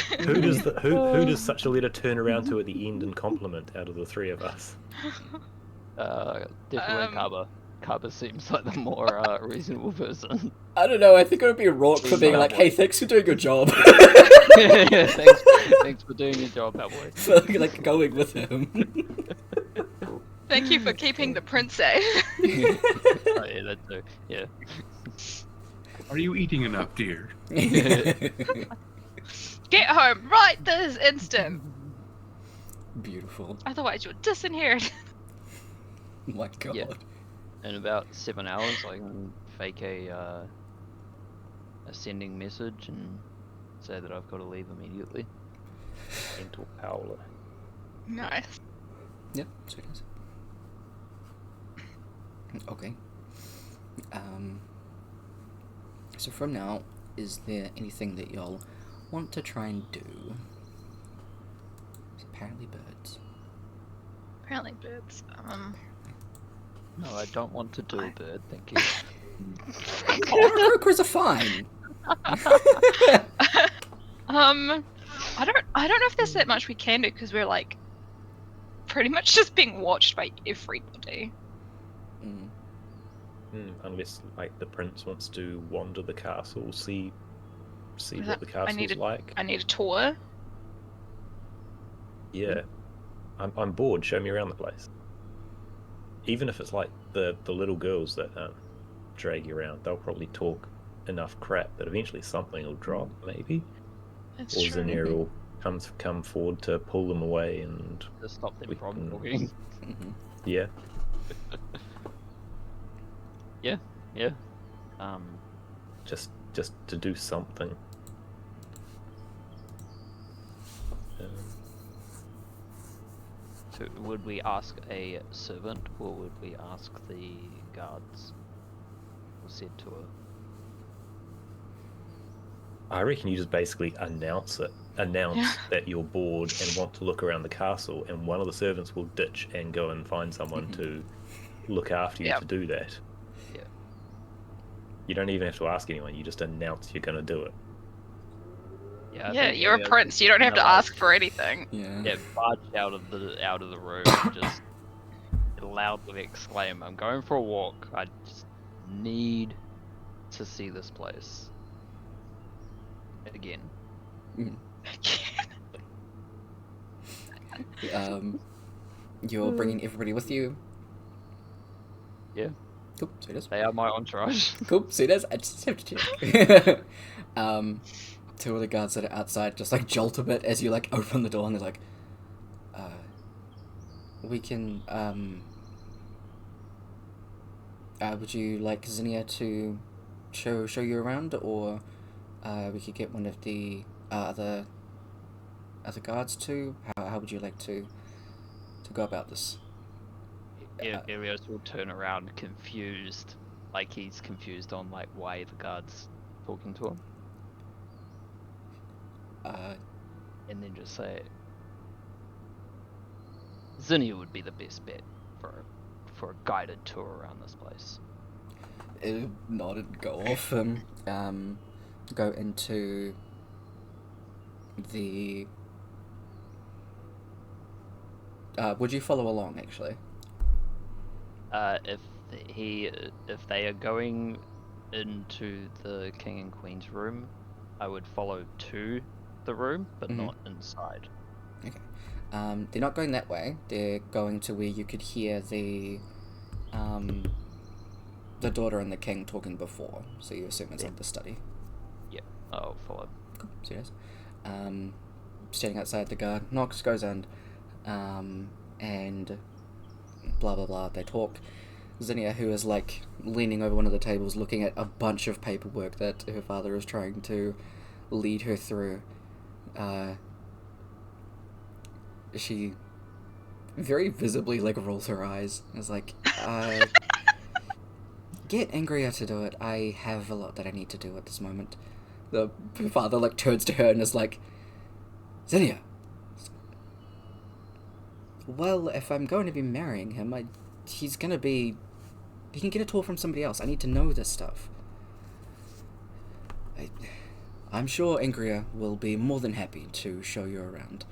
Who does such a letter turn around to at the end and compliment out of the three of us? Definitely Kaba. Kaba seems like the more reasonable person. I don't know, I think it would be Rourke for being like, hey, thanks for doing your job. Thanks for doing your job, cowboy. For like going with him. Thank you for keeping the prince safe. Oh yeah, that too. Yeah. Are you eating enough, dear? Get home right this instant. Beautiful. Otherwise you're disinherited. My god. Yeah. In about 7 hours, I can fake a sending message and say that I've got to leave immediately. Mental howler. Nice. Yep, so it is. Okay. So from now, is there anything that y'all want to try and do? It's apparently birds. Apparently birds. No, I don't want to do a bird, thank you. Croakers are fine. I don't know if there's that much we can do because we're like pretty much just being watched by everybody. Mm. Unless, like, the prince wants to wander the castle, see Is what that- the I need castle's like. I need a tour. Yeah, I'm bored. Show me around the place. Even if it's like the little girls that drag you around, they'll probably talk enough crap that eventually something will drop, maybe. That's Or true. Zinnia will come forward to pull them away, and To stop them We from can- talking. Mhm. yeah, Yeah. just to do something. So would we ask a servant or would we ask the guards? Or said to I reckon you just basically announce that you're bored and want to look around the castle, and one of the servants will ditch and go and find someone to look after you Yep. to do that. Yeah. You don't even have to ask anyone, you just announce you're going to do it. Yeah, I Yeah, think you're a Elio's prince. just You don't have to gonna, like, ask for anything. Yeah, barge out of the room and just loudly exclaim, "I'm going for a walk. I just need to see this place again." You're bringing everybody with you. Yeah, Cool, so it is. they are my entourage. Cool, so it is. I just have to check. Two of the guards that are outside just like jolt a bit as you like open the door, and they're like, we can, would you like Zinnia to show you around, or we could get one of the other guards to? How would you like to go about this? Elios will turn around confused, like he's confused on like why the guard's talking to him, and then just say, "Zinnia would be the best bet for a guided tour around this place." Nod and go off and go into the. Would you follow along, actually? If they are going into the king and queen's room, I would follow to the room, but not inside. Okay. They're not going that way. They're going to where you could hear the daughter and the king talking before. So you assume it's like the study. Yeah, I'll follow. Cool. So yes. Standing outside, the guard knocks, goes in, and blah blah blah. They talk. Zinnia, who is like leaning over one of the tables, looking at a bunch of paperwork that her father is trying to lead her through. She very visibly like rolls her eyes. It's like, get angrier to do it. I have a lot that I need to do at this moment. Her father like turns to her and is like, Zinnia. Well, if I'm going to be marrying him, he can get a tour from somebody else. I need to know this stuff. I'm sure Ingria will be more than happy to show you around.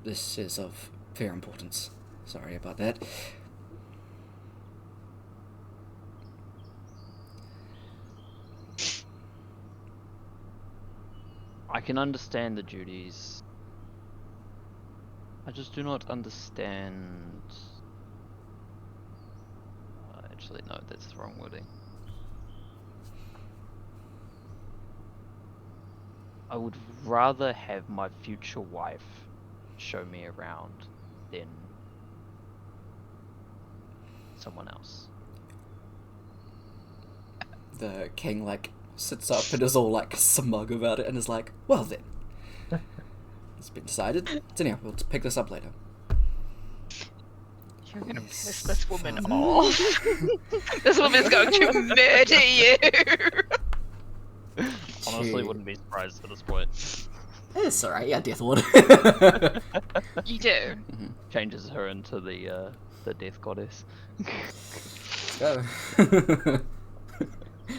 This is of fair importance. Sorry about that. I can understand the duties. I just do not understand. Actually, no, that's the wrong wording. I would rather have my future wife show me around than someone else. The king like sits up and is all like smug about it and is like, well then, it's been decided. So anyhow, we'll pick this up later. You're gonna Yes, piss this woman father. off. This woman's going to murder you. Honestly, Gee. wouldn't be surprised at this point. It's alright, yeah, Death Ward. You do. Changes her into the death goddess. Go.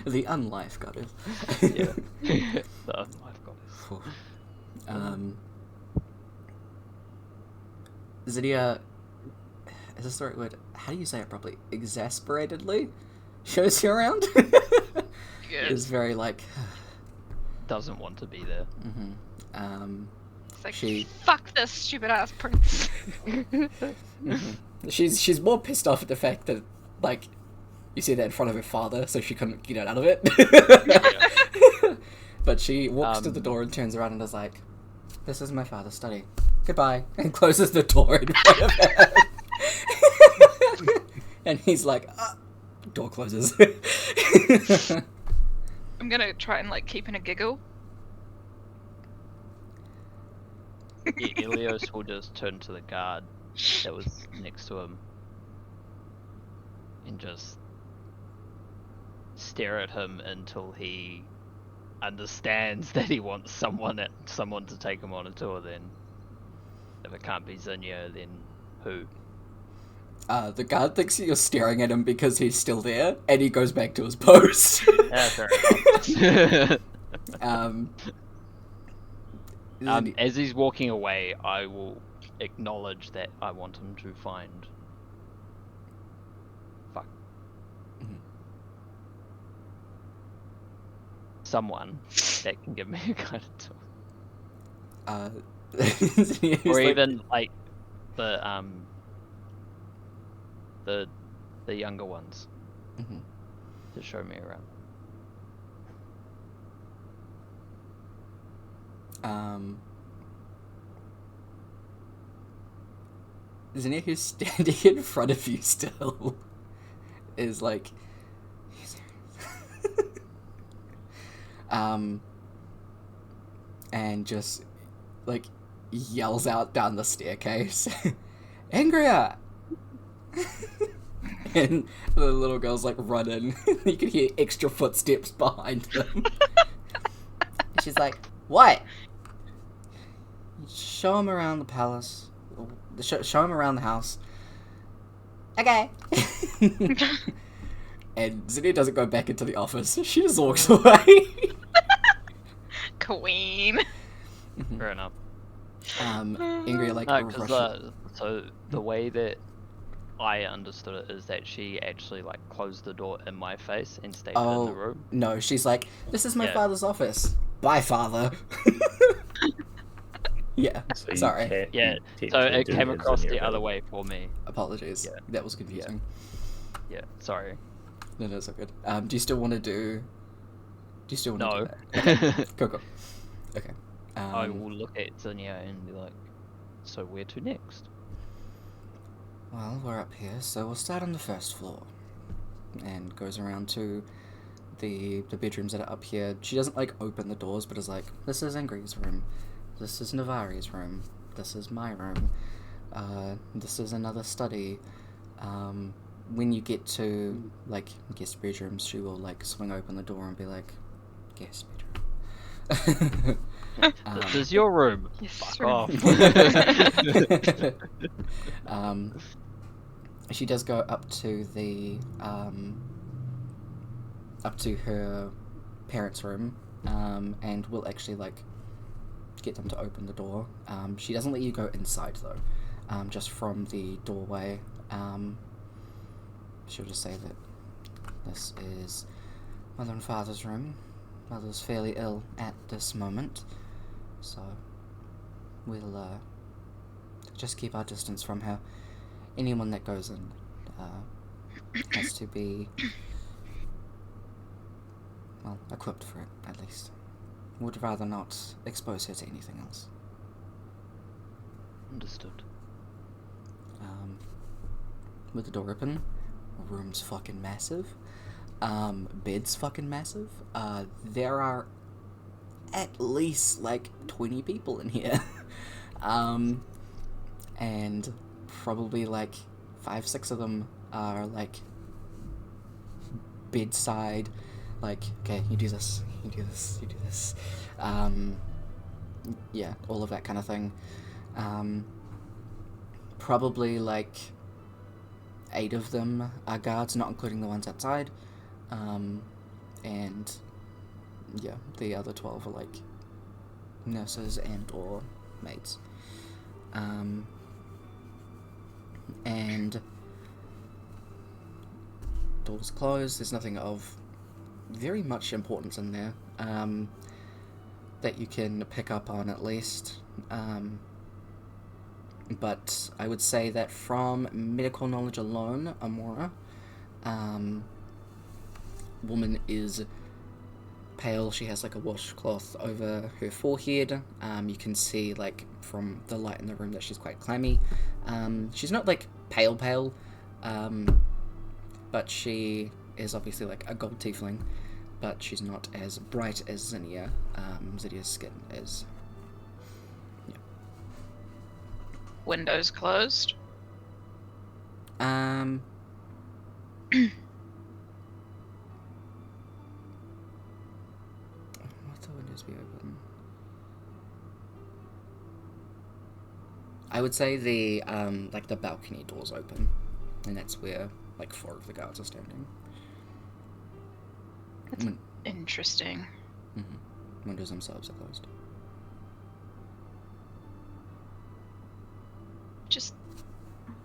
The unlife goddess. Yeah. The unlife goddess. Zinnia, is this the right word? How do you say it properly? Exasperatedly shows you around? Good. Is very like... Doesn't want to be there. It's like, she- fuck this stupid ass prince. She's more pissed off at the fact that, like, you see that in front of her father, so she couldn't get out of it. But she walks to the door and turns around and is like, this is my father's study. Goodbye. And closes the door in front of her. And he's like, door closes. I'm gonna try and like keep in a giggle. Elios will just turn to the guard that was next to him and just stare at him until he understands that he wants someone to take him on a tour, then if it can't be Zinnia, then who? The guard thinks you're staring at him because he's still there, and he goes back to his post. Yeah, fair enough. As he's walking away, I will acknowledge that I want him to find. Fuck. Someone that can give me a kind of tour. Or even like the younger ones to show me around. Zinnia, who's standing in front of you still, is like, and just like yells out down the staircase, "Angria!" And the little girls like run in. You can hear extra footsteps behind them. She's like, "What? Show him around the palace. Show him around the house." Okay. And Zinnia doesn't go back into the office. She just walks away. Queen. Fair enough. Ingrid like No, because so the way that I understood it is that she actually like closed the door in my face and stayed in the room. No, she's like, "This is my father's office. Bye, father." Yeah, So you sorry. can't- Yeah, you so technically it do came have across Zinnia the other available. way for me. Apologies. Yeah. That was confusing. Yeah, sorry. No, that's all good. Do you still want to do? Do you still want to No. do that? Okay. Cool. Okay. I will look at Zinnia and be like, so where to next? Well, we're up here, so we'll start on the first floor. And goes around to the bedrooms that are up here. She doesn't like open the doors, but is like, "This is Ingrid's room. This is Navari's room. This is my room. This is another study." When you get to like guest bedrooms, she will like swing open the door and be like, "Guest bedroom." This is your room. Yes, Fuck room. off. She does go up to the up to her parents' room, and will actually like get them to open the door. She doesn't let you go inside though, just from the doorway. She'll just say that this is Mother and Father's room. Mother's fairly ill at this moment, so we'll just keep our distance from her. Anyone that goes in has to be, well, equipped for it, at least. Would rather not expose her to anything else. Understood. With the door open, room's fucking massive. Bed's fucking massive. There are at least like 20 people in here. And probably like 5-6 of them are like bedside, like, okay, you do this, you do this, you do this. Yeah, all of that kind of thing. Probably like 8 of them are guards, not including the ones outside. And yeah, the other 12 are like nurses and or maids. And doors closed. There's nothing of very much importance in there that you can pick up on, at least. But I would say that from medical knowledge alone, Amora, woman is pale. She has like a washcloth over her forehead. You can see like from the light in the room that she's quite clammy. She's not like pale, but she is obviously like a gold tiefling, but she's not as bright as Zinnia. Zinnia's skin is. Yeah. Windows closed. What doors be open? I would say the like the balcony doors open, and that's where like 4 of the guards are standing. That's interesting. Windows themselves are closed. Just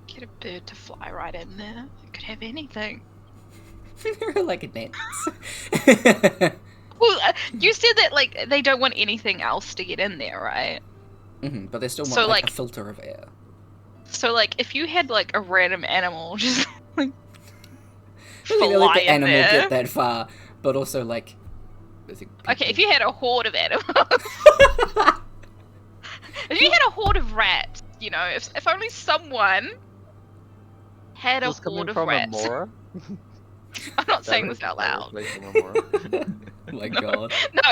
get a bird to fly right in there. It could have anything. Like a dance. Well, you said that like they don't want anything else to get in there, right? But they still want So, like a like- filter of air. So like if you had like a random animal just like Really, they fly let the in animal there. get that far, but also like. I think Okay, if people- you had a horde of animals. If you had a horde of rats, you know, if only someone had a This coming horde of from rats. Amora? I'm not saying That this out was loud. made from Amora. Oh my god. No,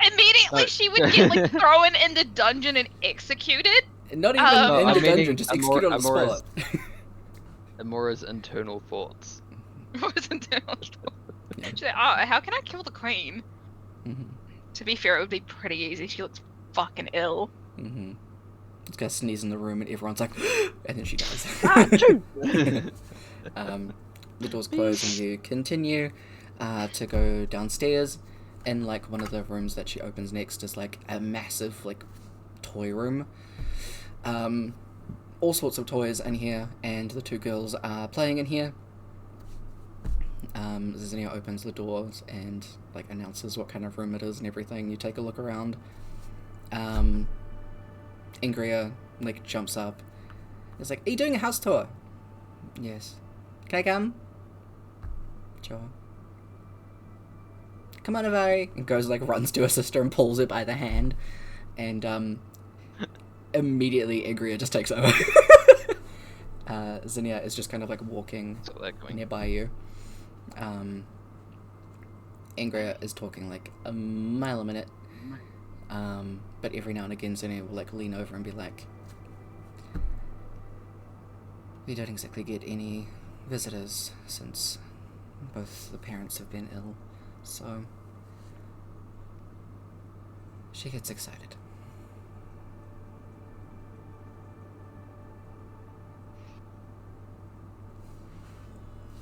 immediately No. she would get like thrown in the dungeon and executed. Not even No, in I'm the meaning dungeon, just execute on the Amora's- spot. Amora's internal thoughts. Wasn't it? Yeah. She's like, oh, how can I kill the queen? Mhm. To be fair, it would be pretty easy. She looks fucking ill. This guy sneezes in the room and everyone's like, and then she dies. The doors close and you continue to go downstairs. In like one of the rooms that she opens next is like a massive like toy room. All sorts of toys in here, and the 2 girls are playing in here. Zinnia opens the doors and like announces what kind of room it is and everything. You take a look around. Ingria like jumps up. It's like, are you doing a house tour? Yes. Can I come? Sure. Come on, Avari. And goes like runs to her sister and pulls her by the hand. And immediately Ingria just takes over. Zinnia is just kind of like walking So they're going. nearby you. Ingria is talking like a mile a minute. But every now and again Zinnia will like lean over and be like, we don't exactly get any visitors since both the parents have been ill, so she gets excited.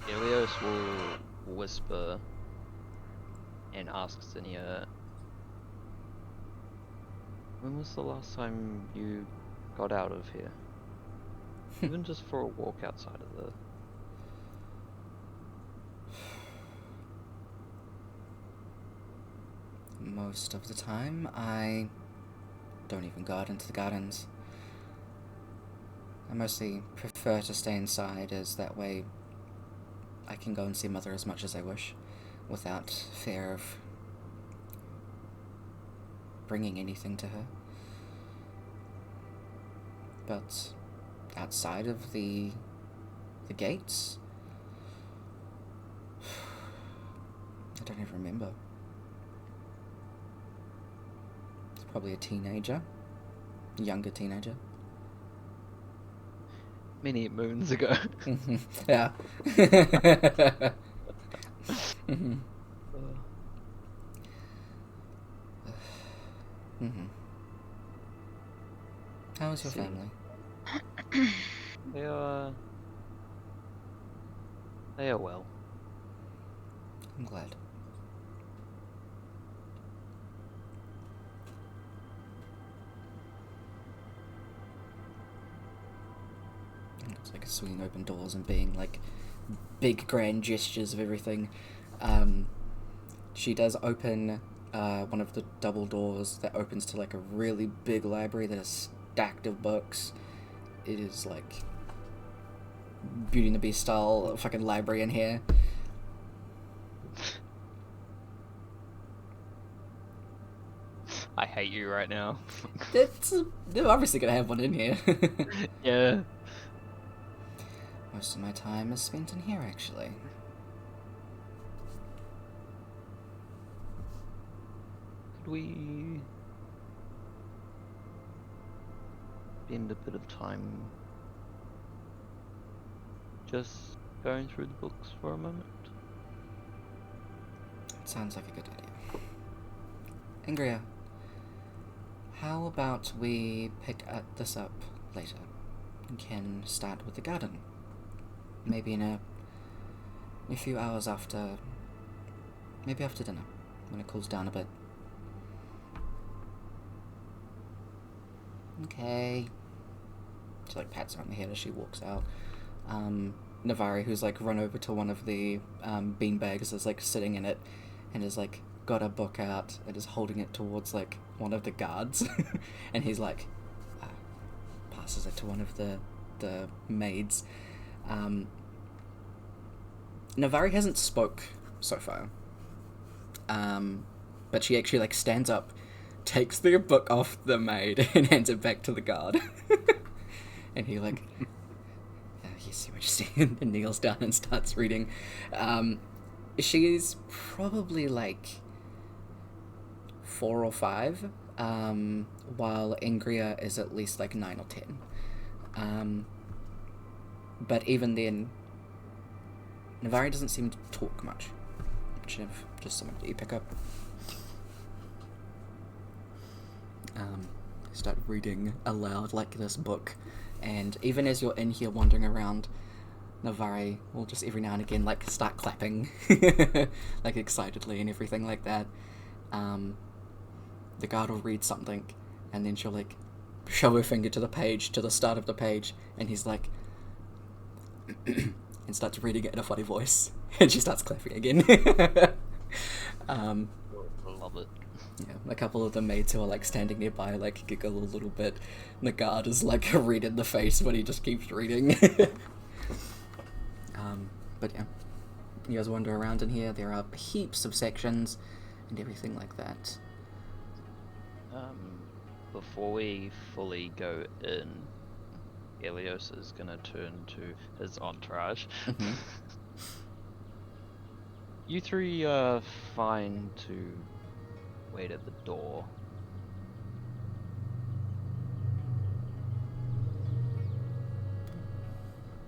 Elios will whisper and ask Zinnia, when was the last time you got out of here? Even just for a walk outside of the... Most of the time, I don't even go out into the gardens. I mostly prefer to stay inside, as that way I can go and see Mother as much as I wish, without fear of bringing anything to her. But outside of the gates, I don't even remember. It's probably a teenager, younger teenager. Many moons ago. Yeah. How is your See. family? They are well. I'm glad. It's like swinging open doors and being like big grand gestures of everything. She does open one of the double doors that opens to like a really big library that is stacked of books. It is like Beauty and the Beast style fucking library in here. I hate you right now. They're obviously gonna have one in here. Yeah. Most of my time is spent in here, actually. Could we spend a bit of time just going through the books for a moment? Sounds like a good idea. Ingria, How about we pick this up later? We can start with the garden. Maybe in a few hours after... Maybe after dinner, when it cools down a bit. Okay. She, like, pats her on the head as she walks out. Navari, who's, like, run over to one of the beanbags, is, like, sitting in it, and is, like, got a book out, and is holding it towards, like, one of the guards. And he's, like, passes it to one of the maids. Navari hasn't spoke so far. But she actually, like, stands up, takes the book off the maid, and hands it back to the guard. And he, like, you see what you see, and kneels down and starts reading. She's probably, like, 4 or 5, while Ingria is at least, like, 9 or 10. But even then, Navari doesn't seem to talk much. Which is just something that you pick up. Start reading aloud, like, this book. And even as you're in here wandering around, Navari will just every now and again, like, start clapping. Like, excitedly and everything like that. The guard will read something, and then she'll, like, show her finger to the page, to the start of the page, and he's like... and starts reading it in a funny voice. And she starts clapping again. Love it. Yeah, a couple of the maids who are, like, standing nearby, like, giggle a little bit. And the guard is, like, red in the face, but he just keeps reading. But yeah, you guys wander around in here. There are heaps of sections and everything like that. Before we fully go in, Elios is gonna turn to his entourage. Mm-hmm. You three are fine to wait at the door.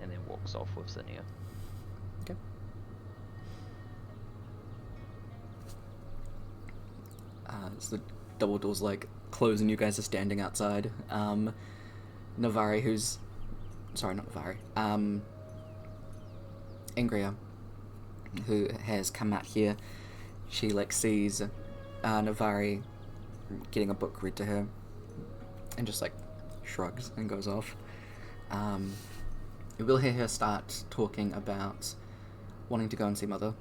And then walks off with Zinnia. Okay. So the double doors, like, close and you guys are standing outside. Navari, who's... Sorry, not Navari. Ingria, who has come out here, she, like, sees Navari getting a book read to her and just, like, shrugs and goes off. You will hear her start talking about wanting to go and see Mother.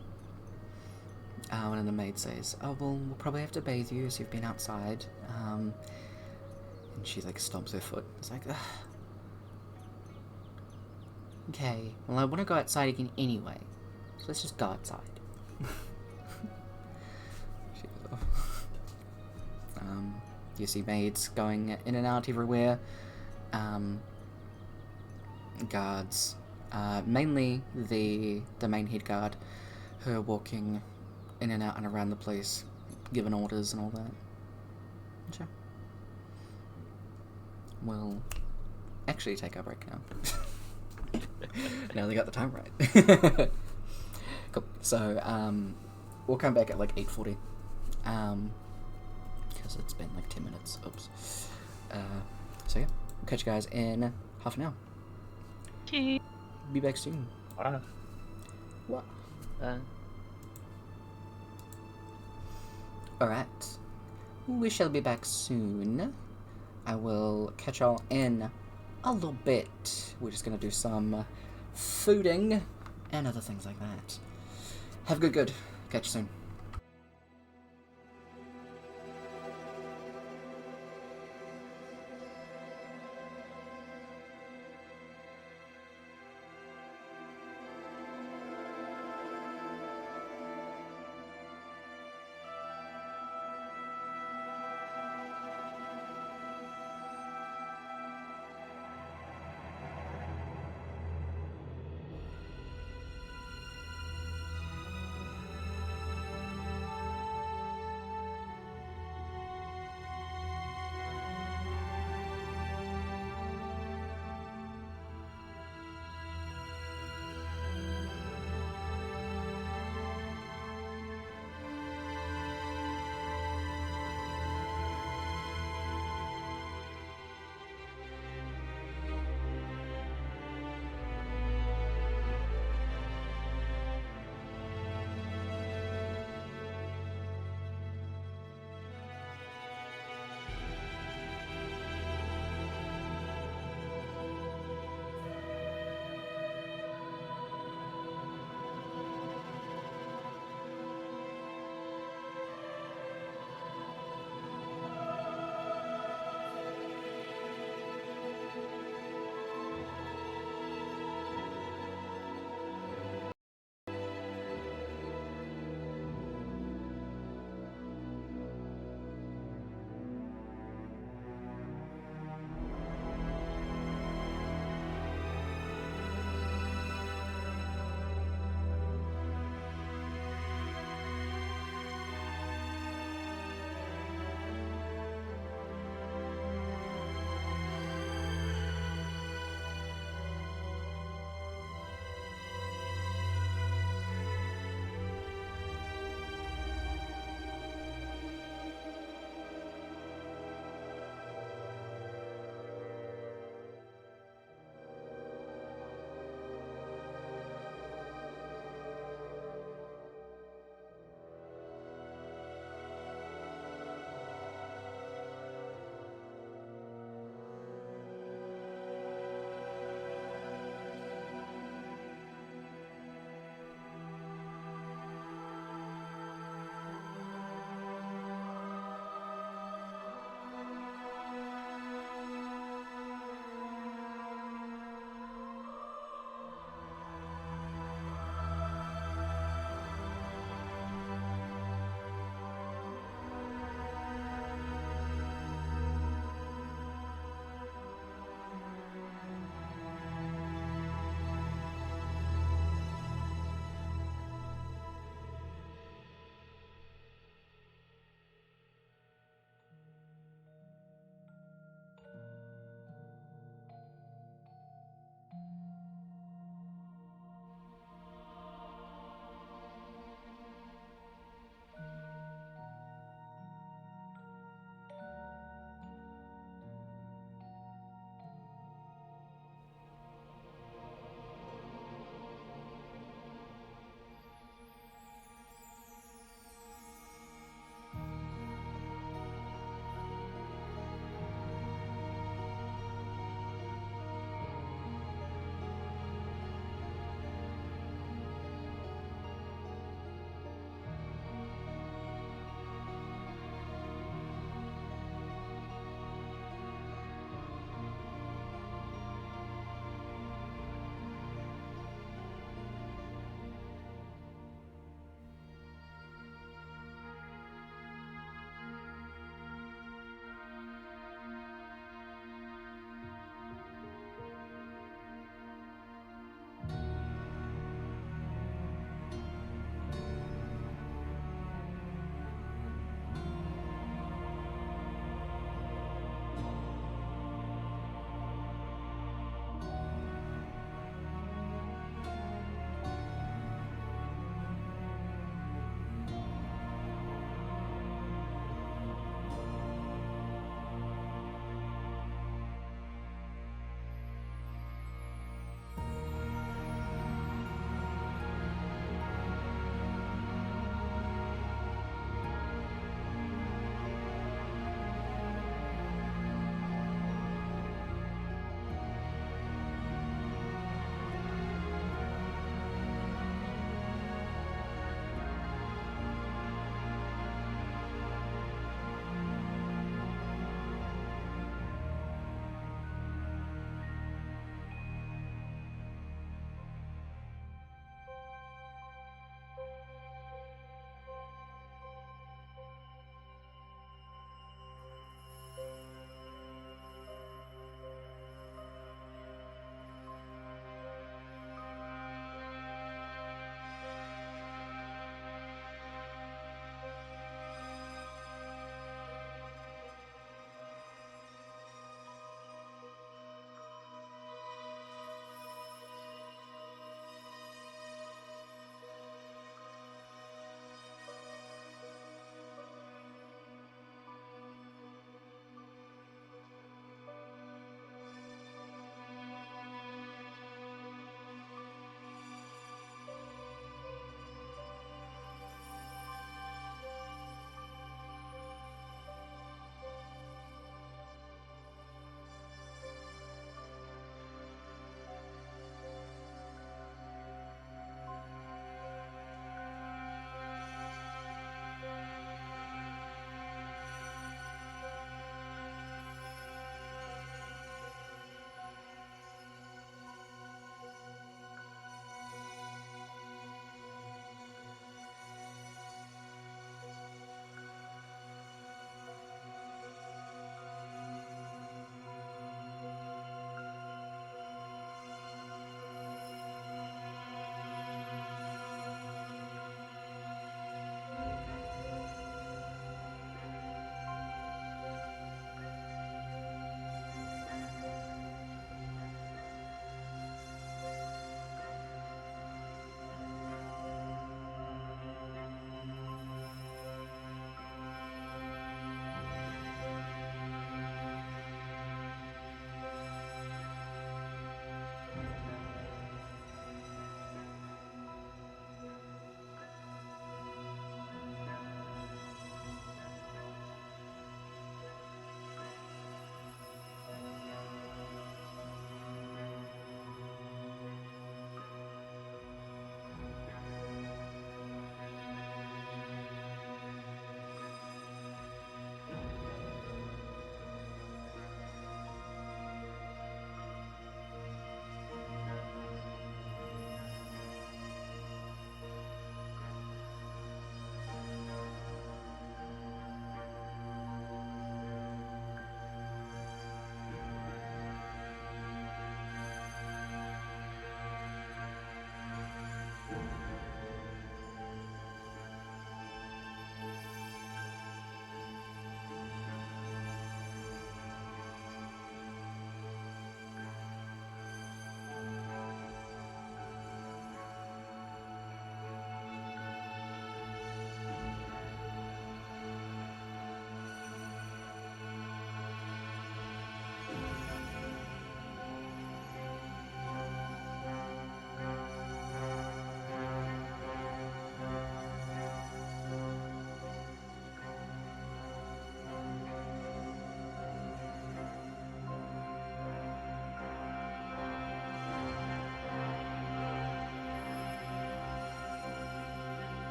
And then the maid says, "Oh, well, we'll probably have to bathe you as you've been outside." And she, like, stomps her foot. It's like, ugh. Okay, well, I want to go outside again anyway, so let's just go outside. She goes off. You see maids going in and out everywhere. Guards, mainly the main head guard, who are walking in and out and around the place, giving orders and all that. Sure. We'll actually take our break now. Now they got the time right. Cool. So, we'll come back at like 8:40. Because it's been like 10 minutes. Oops. So yeah, we'll catch you guys in half an hour. Okay. Be back soon. What? Alright. We shall be back soon. I will catch y'all in a little bit. We're just gonna do some fooding and other things like that. Have a good. Catch you soon.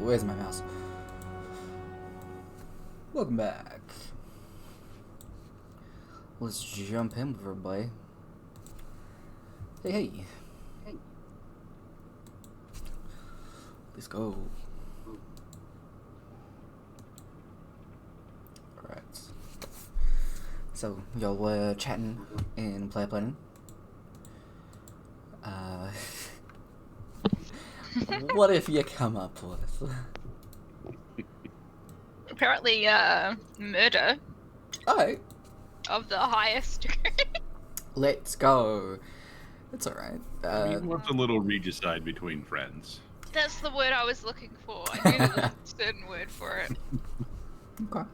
where's my mouse? Welcome back. Let's jump in with everybody. Hey. Let's go. Alright. So, y'all were chatting in player planning. What if you come up with? Apparently, murder Alright. of the highest degree. Let's go. It's alright. He wants a little regicide between friends. That's the word I was looking for. I knew there was a certain word for it. Okay.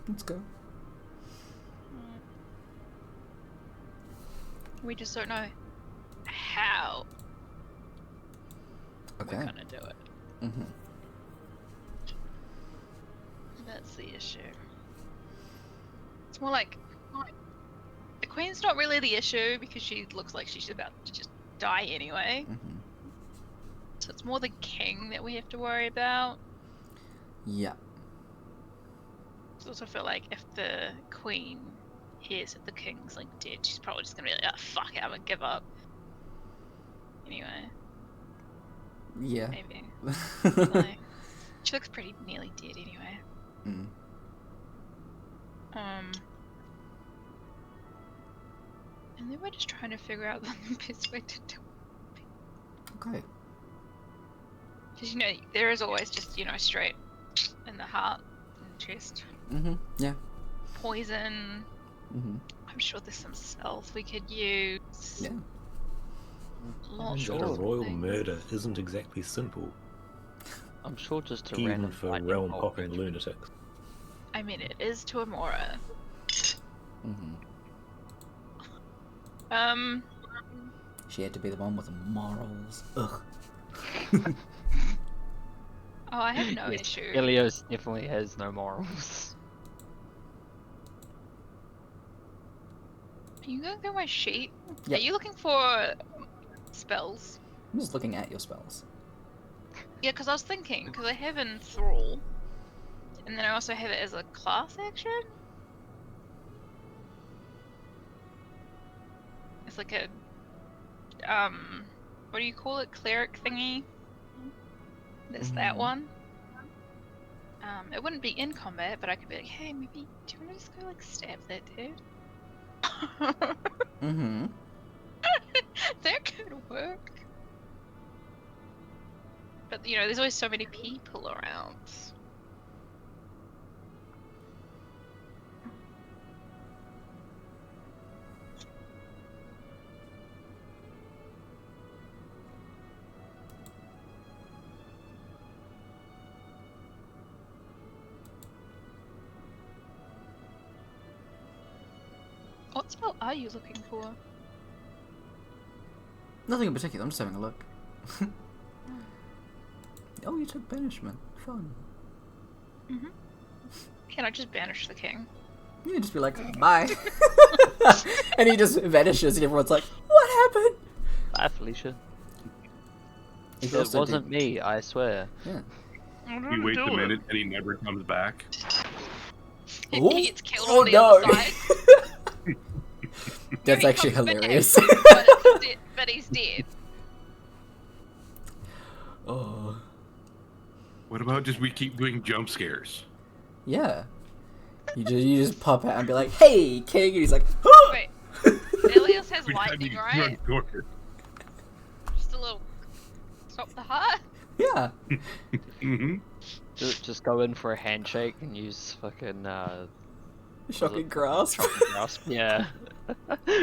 Let's go. We just don't know how Okay. we're gonna do it. Mm-hmm. That's the issue. It's more like the queen's not really the issue because she looks like she's about to just die anyway. Mm-hmm. So it's more the king that we have to worry about. Yeah. I also feel like if the queen hears that the king's like dead, she's probably just gonna be like, oh fuck it, I'm gonna give up. Anyway, Yeah. maybe. Like, she looks pretty nearly dead anyway. Mm. And then we're just trying to figure out the best way to do it. Okay. Because, there is always just, straight in the heart and chest. Mm-hmm. Yeah. Poison. Mm-hmm. I'm sure there's some cells we could use. Yeah. Lots But of a royal things. murder isn't exactly simple, I'm sure just a even random for lightning realm bolt. hopping lunatics. I mean, it is to Amora. Mm-hmm. She had to be the one with the morals. Ugh. Oh, I have no Yes, issue. Ilios definitely has no morals. Are you going through my sheet? Yeah. Are you looking for spells? I'm just looking at your spells. Yeah, because I was thinking, because I have Enthrall, and then I also have it as a class action. It's like a, what do you call it? Cleric thingy? There's that one. It wouldn't be in combat, but I could be like, hey, maybe, do you want to just go, like, stab that dude? Mm-hmm. That could work. But, there's always so many people around. What spell are you looking for? Nothing in particular. I'm just having a look. Oh, you took banishment. Fun. Can I just banish the king? You just be like, bye. And he just vanishes, and everyone's like, what happened? Bye, Felicia. He It also wasn't did- me, I swear. Yeah. He waits a minute and he never comes back. Ooh. He gets killed Oh, on the no. other side. That's He actually comes back, hilarious. but he's dead. Oh. What about just we keep doing jump scares? Yeah. You just pop out and be like, hey, king, and he's like, huh! Wait, Elias has Every time lightning, you right? run toward Just a little stop the heart. Yeah. Mm-hmm. Just go in for a handshake and use fucking Shocking grasp. shocking grasp. Yeah.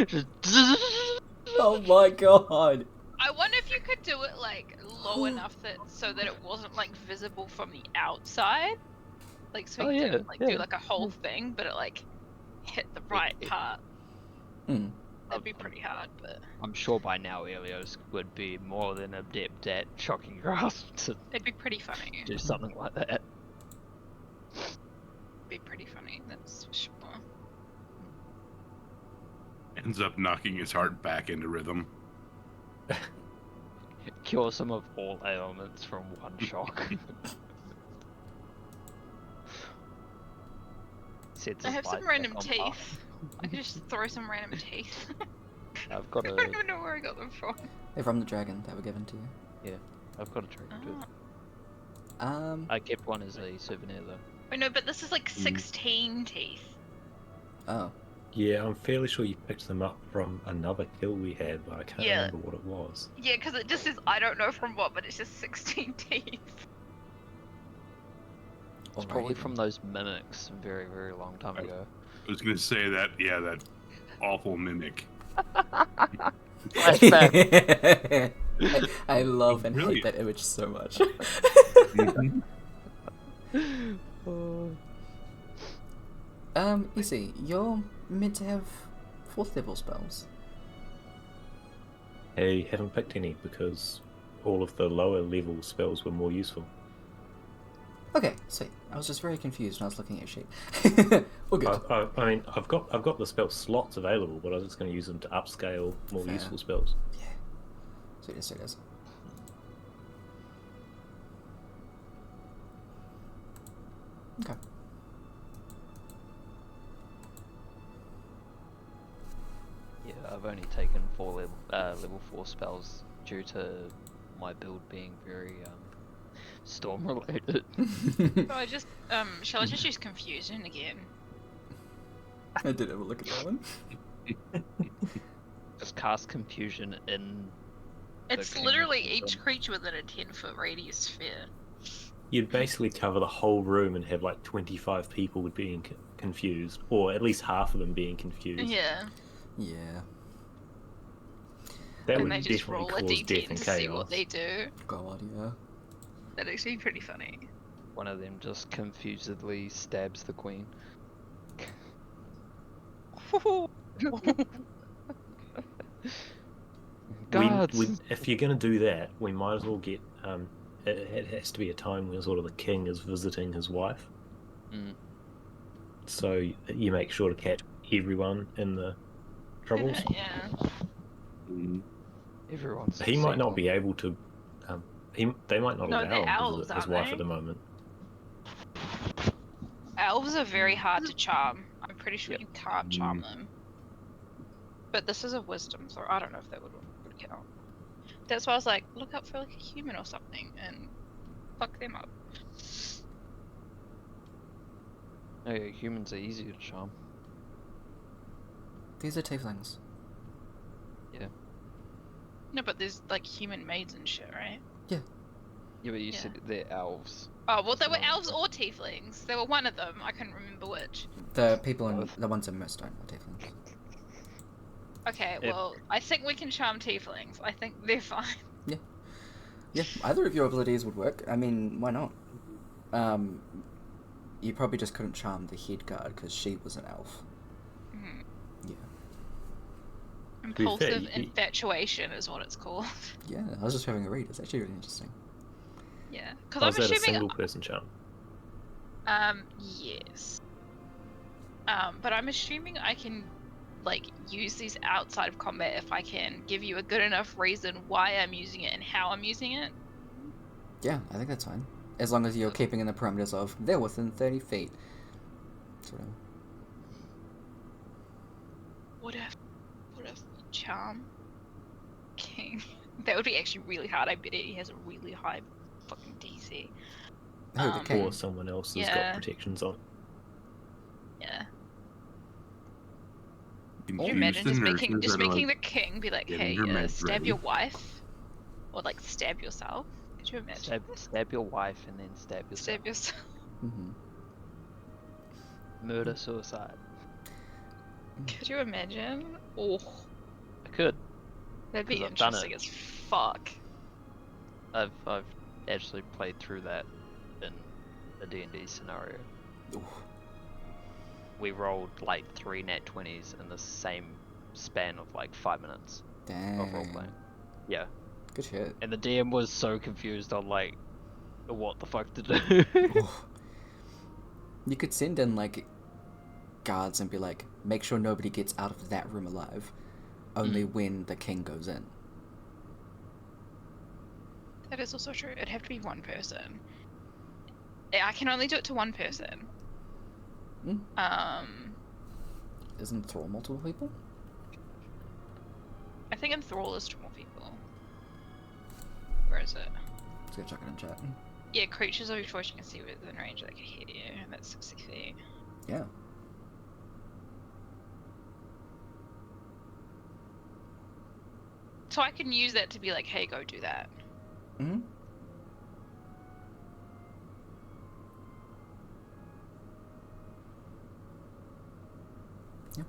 Just Oh my god. I wonder if you could do it like low enough so that it wasn't like visible from the outside. Like so Oh, you yeah, could like yeah. do like a whole thing, but it like hit the right part. Hmm. That'd be pretty hard, but I'm sure by now Ilios would be more than adept at shocking grasp to it'd be pretty funny. do something like that. It'd be pretty funny, that's for sure. Ends up knocking his heart back into rhythm. Cure some of all ailments from one shock. Sets I his have some light back random on teeth. path. I could just throw some random teeth. I've got I a don't even know where I got them from. They're from the dragon that were given to you. I've got a dragon tooth. Oh. I kept one as a souvenir though. Wait, no, but this is like 16 teeth. Oh. Yeah, I'm fairly sure you picked them up from another kill we had, but I can't Yeah. remember what it was. Yeah, because it just says, I don't know from what, but it's just 16 teeth. It's Alrighty probably then. from those mimics a very, very long time ago. I was gonna say that. Yeah, that awful mimic. Flashback. I love and hate Brilliant. that image so much. Mhm. You see, you're meant to have 4th level spells. I haven't picked any because all of the lower level spells were more useful. Okay, sweet. I was just very confused when I was looking at your sheet. All good. I mean, I've got the spell slots available, but I was just going to use them to upscale more Fair. useful spells. Yeah. Sweet as it is. Okay. Yeah, I've only taken level 4 spells due to my build being very storm related. So I just, shall I just use confusion again? I did have a look at that one. Just cast confusion in. It's Okay, literally no each problem. creature within a 10-foot radius sphere. You'd basically cover the whole room and have like 25 people being confused, or at least half of them being confused. Yeah, Yeah. That and would they just definitely roll a cause death d10 and to chaos. see what they do. God, yeah. That'd actually be pretty funny. One of them just confusedly stabs the queen. Guards! If you're going to do that, we might as well get. It has to be a time when sort of the king is visiting his wife. Mm. So you make sure to catch everyone in the troubles. Yeah. Mhm. Everyone's. He might not be able to. They might not No, allow they're him to elves, visit his aren't wife they? at the moment. Elves are very hard to charm. I'm pretty sure Yep. you can't charm them. But this is a wisdom, so I don't know if that would count. That's why I was like, look up for like a human or something and fuck them up. Oh, yeah, humans are easier to charm. These are tieflings. No, but there's like human maids and shit, right? Yeah, but you Yeah. said they're elves. Oh, well, they So were no, elves no. or tieflings. There were one of them. I couldn't remember which. The people in Both. the ones in Mistone are tieflings. Okay, Yep. well, I think we can charm tieflings. I think they're fine. Yeah, either of your abilities would work. I mean, why not? You probably just couldn't charm the head guard because she was an elf. Mhm. Yeah. be fair, Impulsive you- infatuation is what it's called. Yeah, I was just having a read. It's actually really interesting. Yeah, because Oh, I'm is that a assuming. single person charm? Yes. But I'm assuming I can, like, use these outside of combat if I can give you a good enough reason why I'm using it and how I'm using it. Yeah, I think that's fine. As long as you're keeping in the parameters of they're within 30 feet. Sort of. What if charm king? That would be actually really hard. I bet he has a really high fucking DC. Oh, the king. Or someone else has Yeah. got protections on. Yeah. Confuse Can you imagine the just nurses making that are, the like, king be like, getting hey, her meds stab ready. your wife, or like stab yourself? Could you imagine? Stab your wife and then stab yourself. Stab yourself. Mm-hmm. Murder suicide. Could you imagine? Oh, I could. that'd be 'Cause I've done interesting it. as fuck. I've actually played through that in a D&D scenario. Ooh. We rolled like 3 nat 20s in the same span of like 5 minutes of roleplaying. Dang. Yeah, Good shit. and the DM was so confused on like what the fuck to do. Ooh. You could send in, like, guards and be like, make sure nobody gets out of that room alive. Only when the king goes in. That is also true. It'd have to be one person. Yeah, I can only do it to one person. Isn't Thrall multiple people? I think Enthrall is to more people. Where is it? Let's go check it in chat. Yeah, creatures of your choice you can see within range that can hit you, and that's 60 feet. Yeah. So I can use that to be like, hey, go do that. Mm-hmm. Yeah.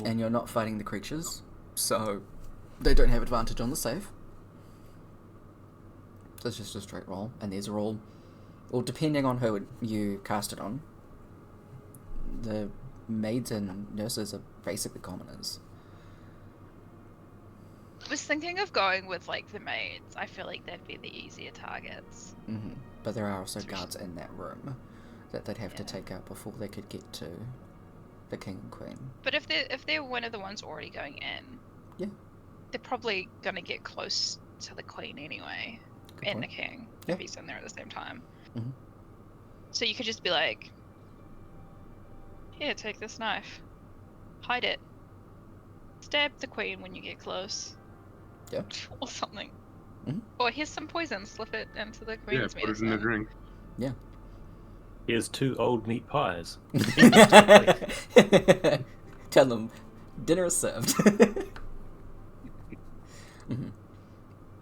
And you're not fighting the creatures, so they don't have advantage on the save. So it's just a straight roll, and these are all, well, depending on who you cast it on, the maids and nurses are basically commoners. I was thinking of going with like the maids. I feel like that'd be the easier targets. Mm-hmm. But there are also guards in that room that they'd have to take out before they could get to the king and queen. But if they're one of the ones already going in, Yeah. they're probably gonna get close to the queen anyway. Good And the point. king, Yeah. if he's in there at the same time. Mhm. So you could just be like, here, take this knife. Hide it. Stab the queen when you get close. Yeah. Or something. Mhm. Or here's some poison, slip it into the Yeah, queen's put it in the drink. Here's 2 old meat pies. Tell them, dinner is served. Mhm.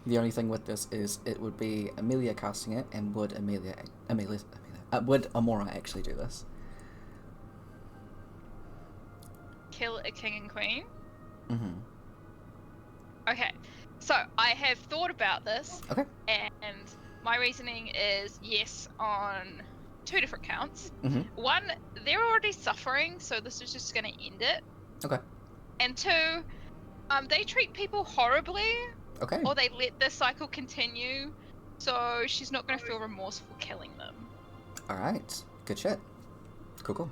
The only thing with this is it would be Amelia casting it, and would would Amora actually do this? Kill a king and queen? Mm-hmm. Okay, so I have thought about this. Okay. And my reasoning is yes on 2 different counts. Mm-hmm. One, they're already suffering, so this is just going to end it. Okay. And 2, they treat people horribly, Okay. or they let the cycle continue, so she's not going to feel remorseful killing them. All right. Good shit. Cool.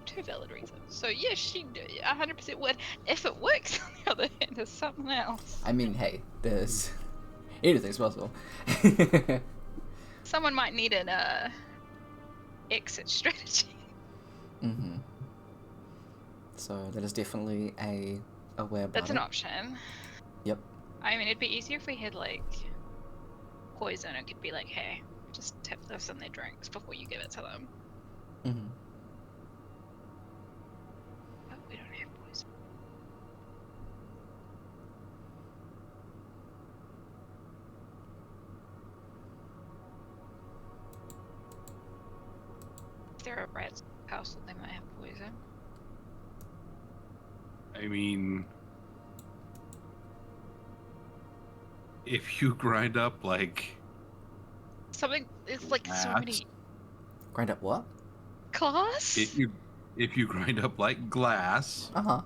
2 valid reasons. So yeah, she 100% would. If it works, on the other hand, is something else. I mean, hey, there's anything's possible. Someone might need an exit strategy. Mm-hmm. So that is definitely a way about That's an it. option. Yep. I mean, it'd be easier if we had like poison. It could be like, hey, just tip this in their drinks before you give it to them. Mm-hmm. But we don't have poison. If there are rats in the castle, they might have poison. I mean, if you grind up like Something. It's like so Rats? many Grind up what? glass. if you grind up like glass Uh-huh.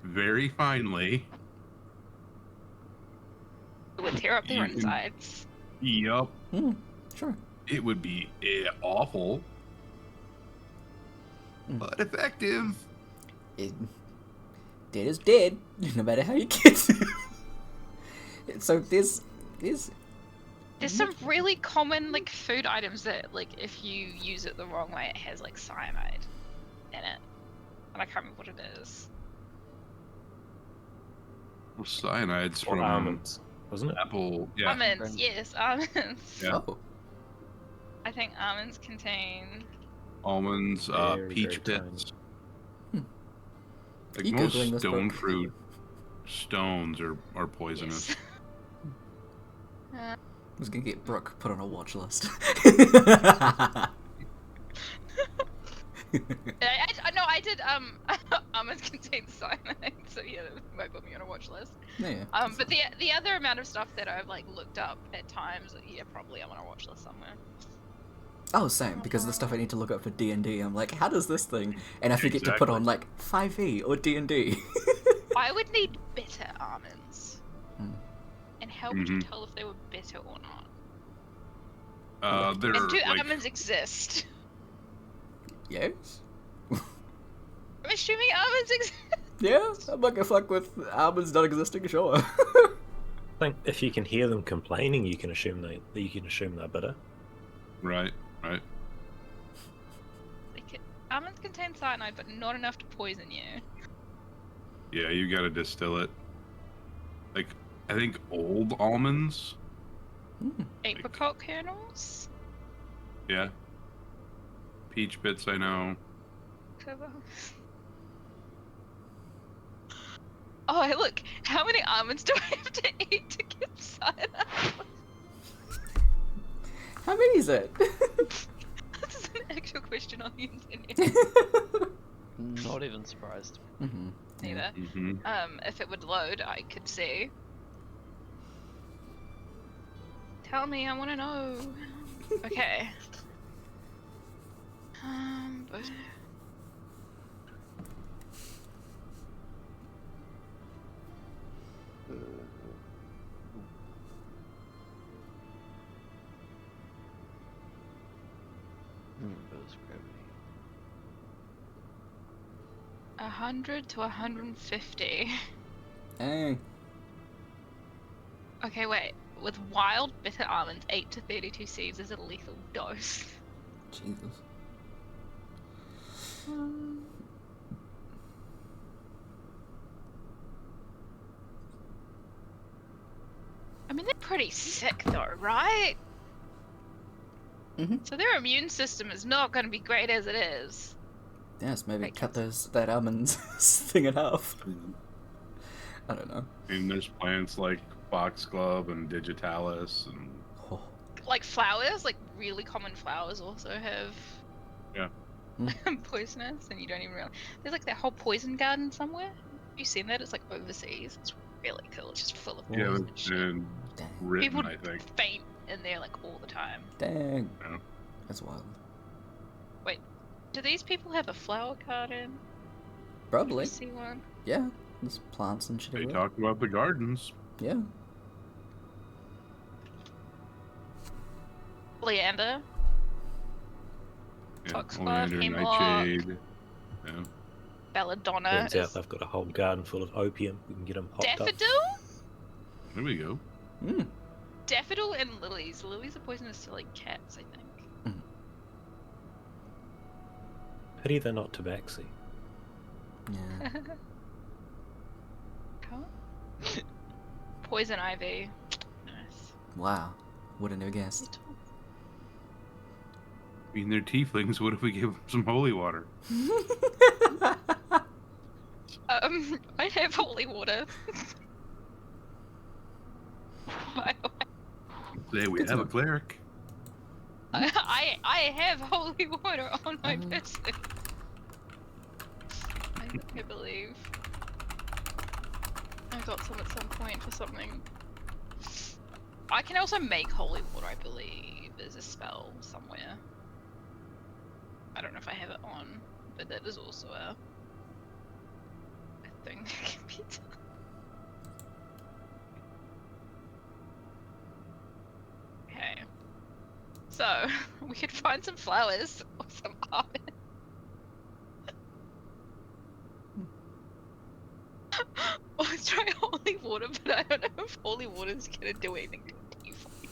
very finely, It would tear up their You can- insides. yup, Sure. it would be awful, Mm. but effective. Dead is dead, no matter how you get it. So there's There's some really common like food items that like if you use it the wrong way, it has like cyanide in it, and I can't remember what it is. Well, cyanide's Or from almonds, wasn't it? apple. Yeah, Almonds, Right. yes, almonds. Yeah. Oh. I think almonds contain. almonds, Very, peach very tiny. pits. Hmm. Like You most Googling this stone book? fruit stones are poisonous. Yes. I was gonna get Brooke put on a watch list. I did. Almonds contain cyanide, so yeah, that might put me on a watch list. Yeah. But the other amount of stuff that I've like looked up at times, yeah, probably I'm on a watch list somewhere. Oh, same, because the stuff I need to look up for D&D, I'm like, how does this thing? And I forget to put on, like, 5e or D&D. I would need bitter almonds. Hmm. And And how would you Mhm. tell if they were bitter or not? They're And do like almonds exist? Yes? I'm assuming almonds exist. Yeah, I'm not gonna fuck with almonds not existing, sure. I think if you can hear them complaining, you can assume they're bitter. right. Almonds contain cyanide, but not enough to poison you. Yeah, you gotta distill it. Like, I think old almonds. Apricot kernels? Yeah. Peach bits, I know. Clever. Oh, hey, look! How many almonds do I have to eat to get cyanide? How many is it? This is an actual question on the internet. Not even surprised. Mm-hmm. Neither. Mm-hmm. If it would load, I could see. Tell me, I want to know. Okay. But... Reverse gravity. 100 to 150. Hey. Okay, wait. With wild bitter almonds, 8 to 32 seeds is a lethal dose. Jesus. I mean, they're pretty sick though, right? Mm-hmm. So their immune system is not going to be great as it is. Yes, maybe Right, cut that almonds thing in half. I don't know. I mean, there's plants like foxglove and digitalis and Oh. Like flowers, like really common flowers also have poisonous, and you don't even realize. There's like that whole poison garden somewhere. Have you seen that? It's like overseas. It's really cool. It's just full of yeah, poison it's shit. been Dang. written, People I think. faint in there like all the time. Dang. Yeah. That's wild. Wait, do these people have a flower garden? Probably. I see one. Yeah. There's plants and shit They everywhere. talk about the gardens. Yeah. Oleander. Yeah, Foxglove, oleander, hemlock. nightshade. Yeah. Belladonna. Turns out Is they've got a whole garden full of opium. We can get them hopped up. daffodil? There we go. Mm. Daffodil and lilies. Lilies are poisonous to like cats, I think. Pity they're not tabaxi. Yeah. Poison ivy. Nice. Wow. Would have never guessed. I mean, they're tieflings. What if we give them some holy water? I have holy water. By the way. Say we Good have to a know. cleric. I have holy water on my Oh. person. I believe. I got some at some point for something. I can also make holy water, I believe. There's a spell somewhere. I don't know if I have it on, but that is also a thing that can be done. Okay. So, we could find some flowers or some almonds. Or let's try holy water, but I don't know if holy water is gonna do anything to tiefling.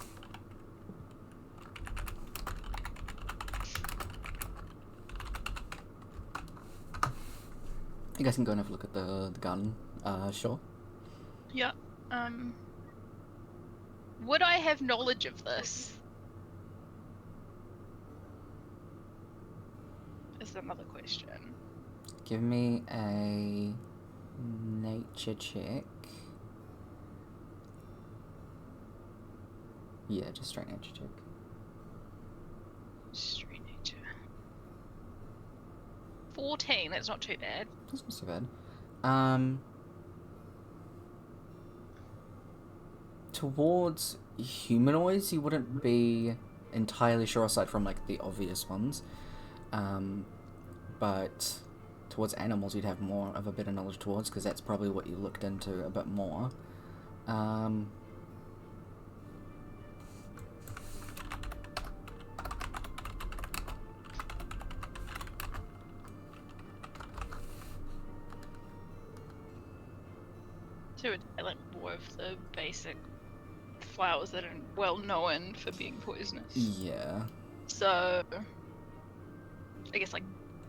You guys can go and have a look at the garden. Sure. Yeah. Would I have knowledge of this? Is another question. Give me a nature check. Yeah, just straight nature check. Straight nature. 14, that's not too bad. That's not so bad. Towards humanoids, you wouldn't be entirely sure aside from like the obvious ones. But towards animals, you'd have more of a better knowledge towards because that's probably what you looked into a bit more. So it's like more of the basic flowers that are well known for being poisonous. Yeah. So I guess like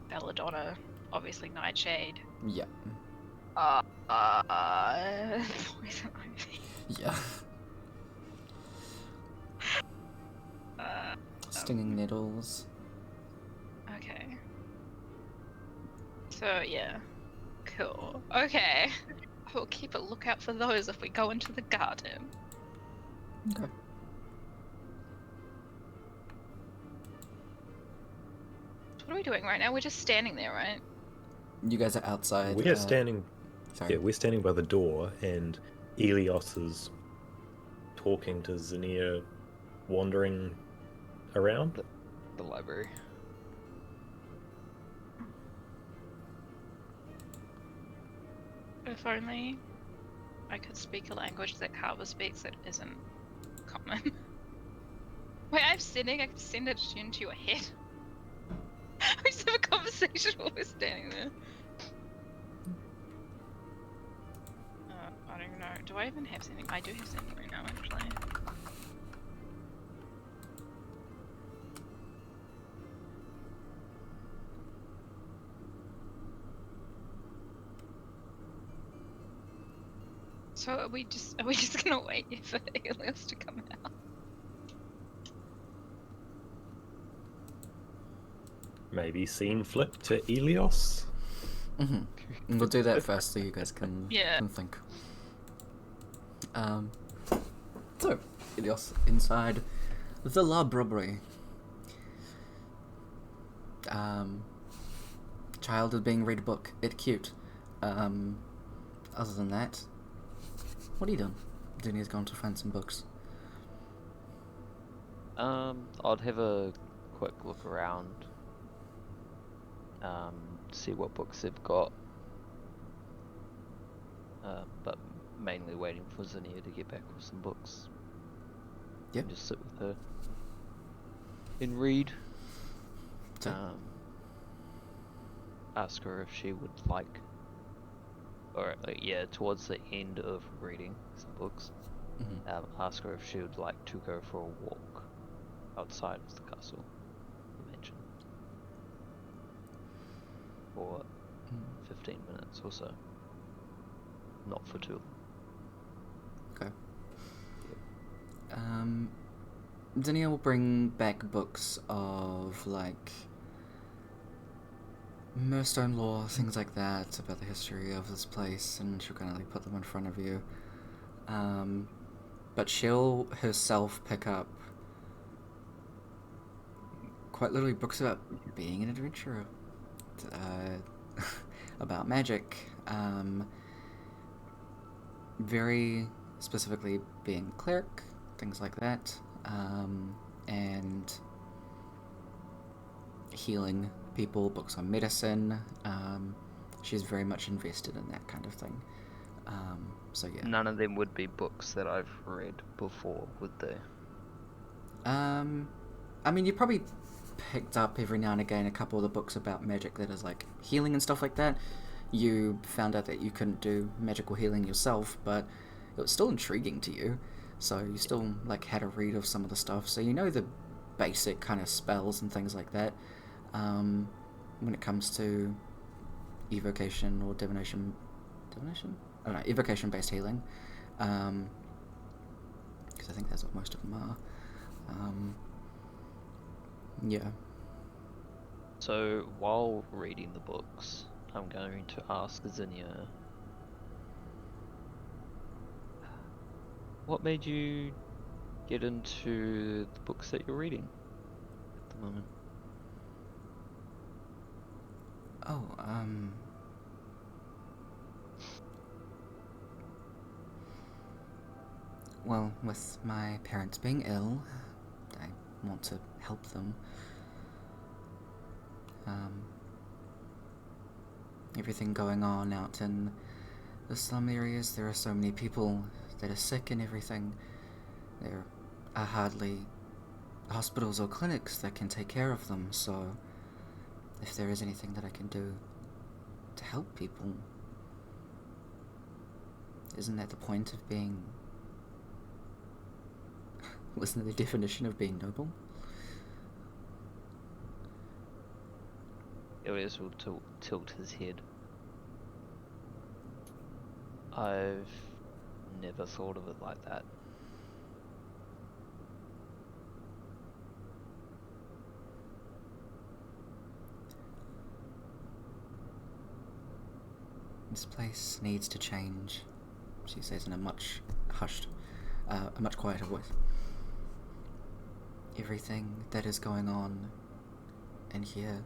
belladonna, obviously nightshade. Yeah. Poison ivy. Yeah. Uh, Stinging needles. okay. So yeah, cool. Okay, we'll keep a lookout for those if we go into the garden. Okay. What are we doing right now? We're just standing there, right? You guys are outside. We're standing. Sorry. Yeah, we're standing by the door, and Elios is talking to Zinnia, wandering around. The library. If only I could speak a language that Carver speaks that isn't common. Wait, I'm sending. I can send it into your head. We just have a conversation while we're standing there. I don't know. Do I even have sending? I do have sending right now, actually. So are we just gonna wait for Helios to come out? Maybe scene flip to Elios. Mm-hmm. We'll do that first so you guys can, Yeah. can think. So, Ilios inside the library. Child is being read a book. It's cute. Other than that, what are you doing? Zinnia's gone to find some books. I'd have a quick look around. See what books they've got. But mainly waiting for Zinnia to get back with some books. Yep. Just sit with her and read. So, Ask her if she would like, or towards the end of reading some books, mhm. ask her if she would like to go for a walk outside of the castle, you mentioned, for 15 minutes or so. Not for too long. Okay. Zinnia will bring back books of, like, Murstone lore, things like that, about the history of this place, and she'll kind of, like, put them in front of you. But she'll herself pick up quite literally books about being an adventurer, about magic, very specifically being a cleric, things like that, and healing people, books on medicine. She's very much invested in that kind of thing. So yeah. None of them would be books that I've read before, would they? I mean, you probably picked up every now and again a couple of the books about magic that is like healing and stuff like that. You found out that you couldn't do magical healing yourself, but it was still intriguing to you. So you still like had a read of some of the stuff, so you know the basic kind of spells and things like that. When it comes to evocation or divination? I don't know, evocation-based healing. Because I think that's what most of them are. Yeah. So while reading the books, I'm going to ask Zinnia, what made you get into the books that you're reading at the moment? Oh, well, with my parents being ill, I want to help them. Everything going on out in the slum areas, there are so many people that are sick and everything. There are hardly hospitals or clinics that can take care of them, so if there is anything that I can do to help people, Isn't that the point of being... Wasn't that the definition of being noble? Elias will tilt his head. I've never thought of it like that. This place needs to change, she says in a much a much quieter voice. Everything that is going on in here,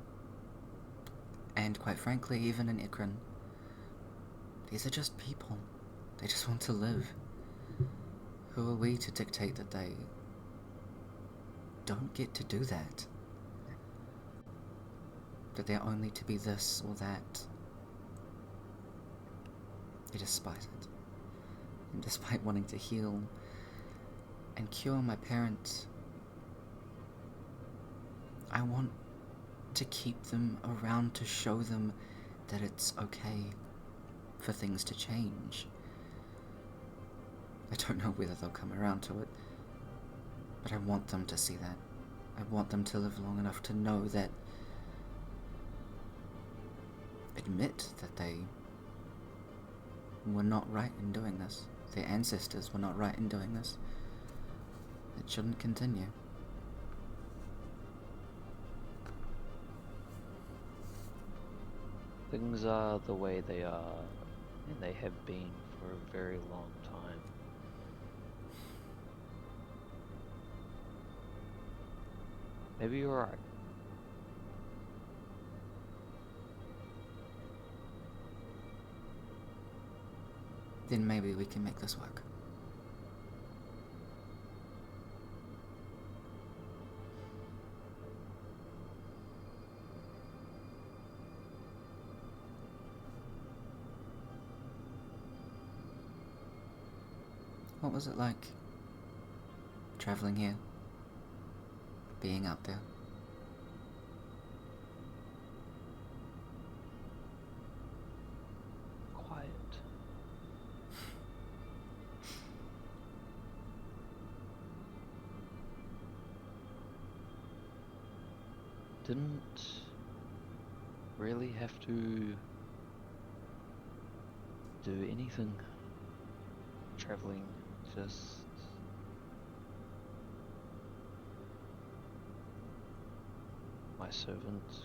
and quite frankly, even in Ikran, these are just people. They just want to live. Who are we to dictate that they don't get to do that? That they're only to be this or that? Despite it, and despite wanting to heal and cure my parents, I want to keep them around to show them that it's okay for things to change. I don't know whether they'll come around to it, but I want them to see that. I want them to live long enough to know that, admit that they were not right in doing this. Their ancestors were not right in doing this. It shouldn't continue. Things are the way they are, and they have been for a very long time. Maybe you're right. Then maybe we can make this work. What was it like, traveling here, being out there? Quiet. Didn't really have to do anything. Traveling, just my servants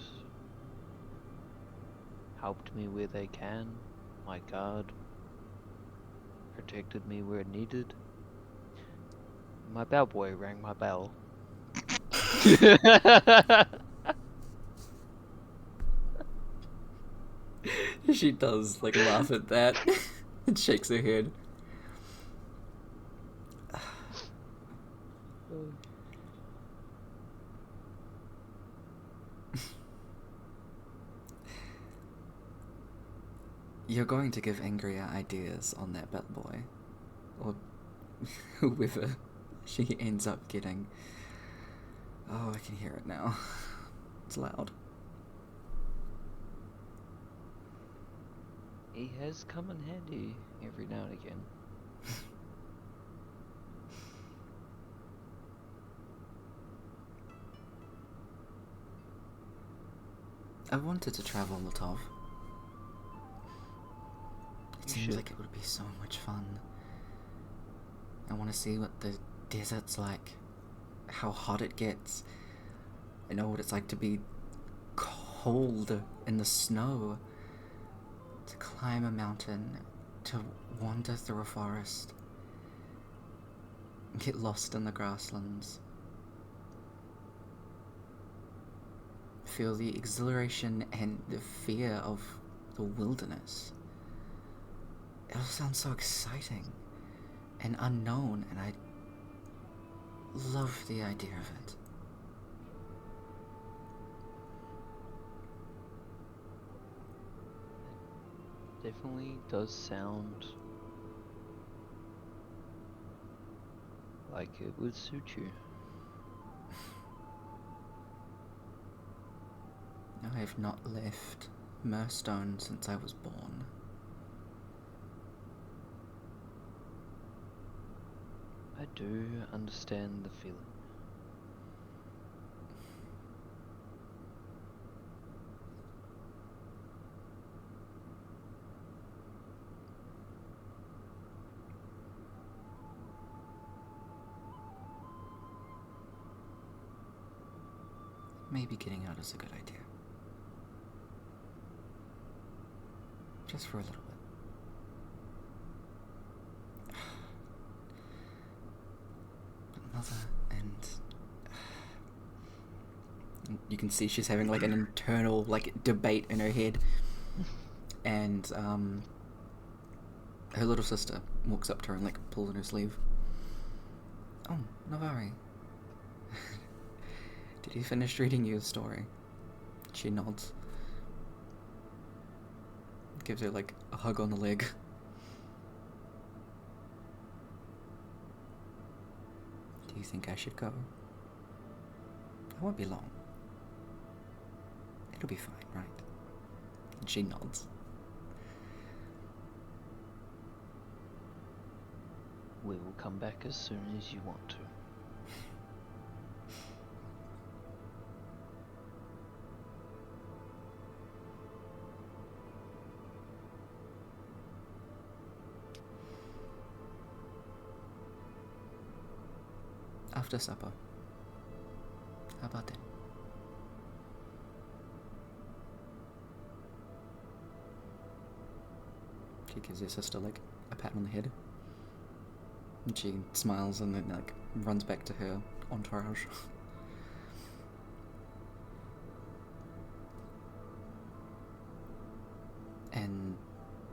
helped me where they can. My guard protected me where needed. My bellboy rang my bell. She does, like, laugh at that and shakes her head. You're going to give Angria ideas on that bellboy, or whoever she ends up getting. Oh, I can hear it now. It's loud. He has come in handy every now and again. I wanted to travel Latov. It seems like it would be so much fun. I want to see what the desert's like, how hot it gets. I know what it's like to be cold in the snow, to climb a mountain, to wander through a forest, get lost in the grasslands. Feel the exhilaration and the fear of the wilderness. It all sounds so exciting and unknown, and I love the idea of it. Definitely does sound like it would suit you. I have not left Murstone since I was born. do understand the feeling. Maybe getting out is a good idea. Just for a little bit. But Mother and you can see she's having like an internal like debate in her head, and her little sister walks up to her and like pulls on her sleeve. Oh, Navari. Did he finish reading you the story? She nods. Gives her like a hug on the leg. Do you think I should go? I won't be long. It'll be fine, right? And she nods. We will come back as soon as you want to. After supper. How about that? She gives her sister like a pat on the head. And she smiles and then like runs back to her entourage. And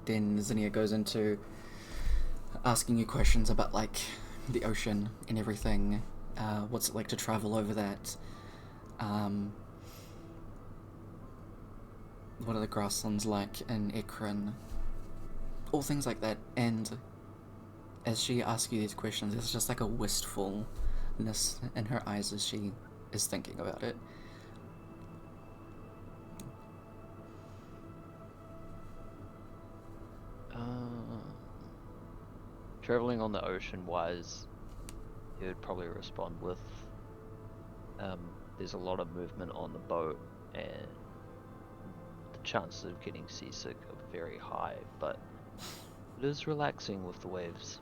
then Zinnia goes into asking you questions about like the ocean and everything. What's it like to travel over that? What are the grasslands like in Ekron? All things like that. And as she asks you these questions, there's just like a wistfulness in her eyes as she is thinking about it. Traveling on the ocean wise, he would probably respond with, there's a lot of movement on the boat and the chances of getting seasick are very high, but it is relaxing with the waves,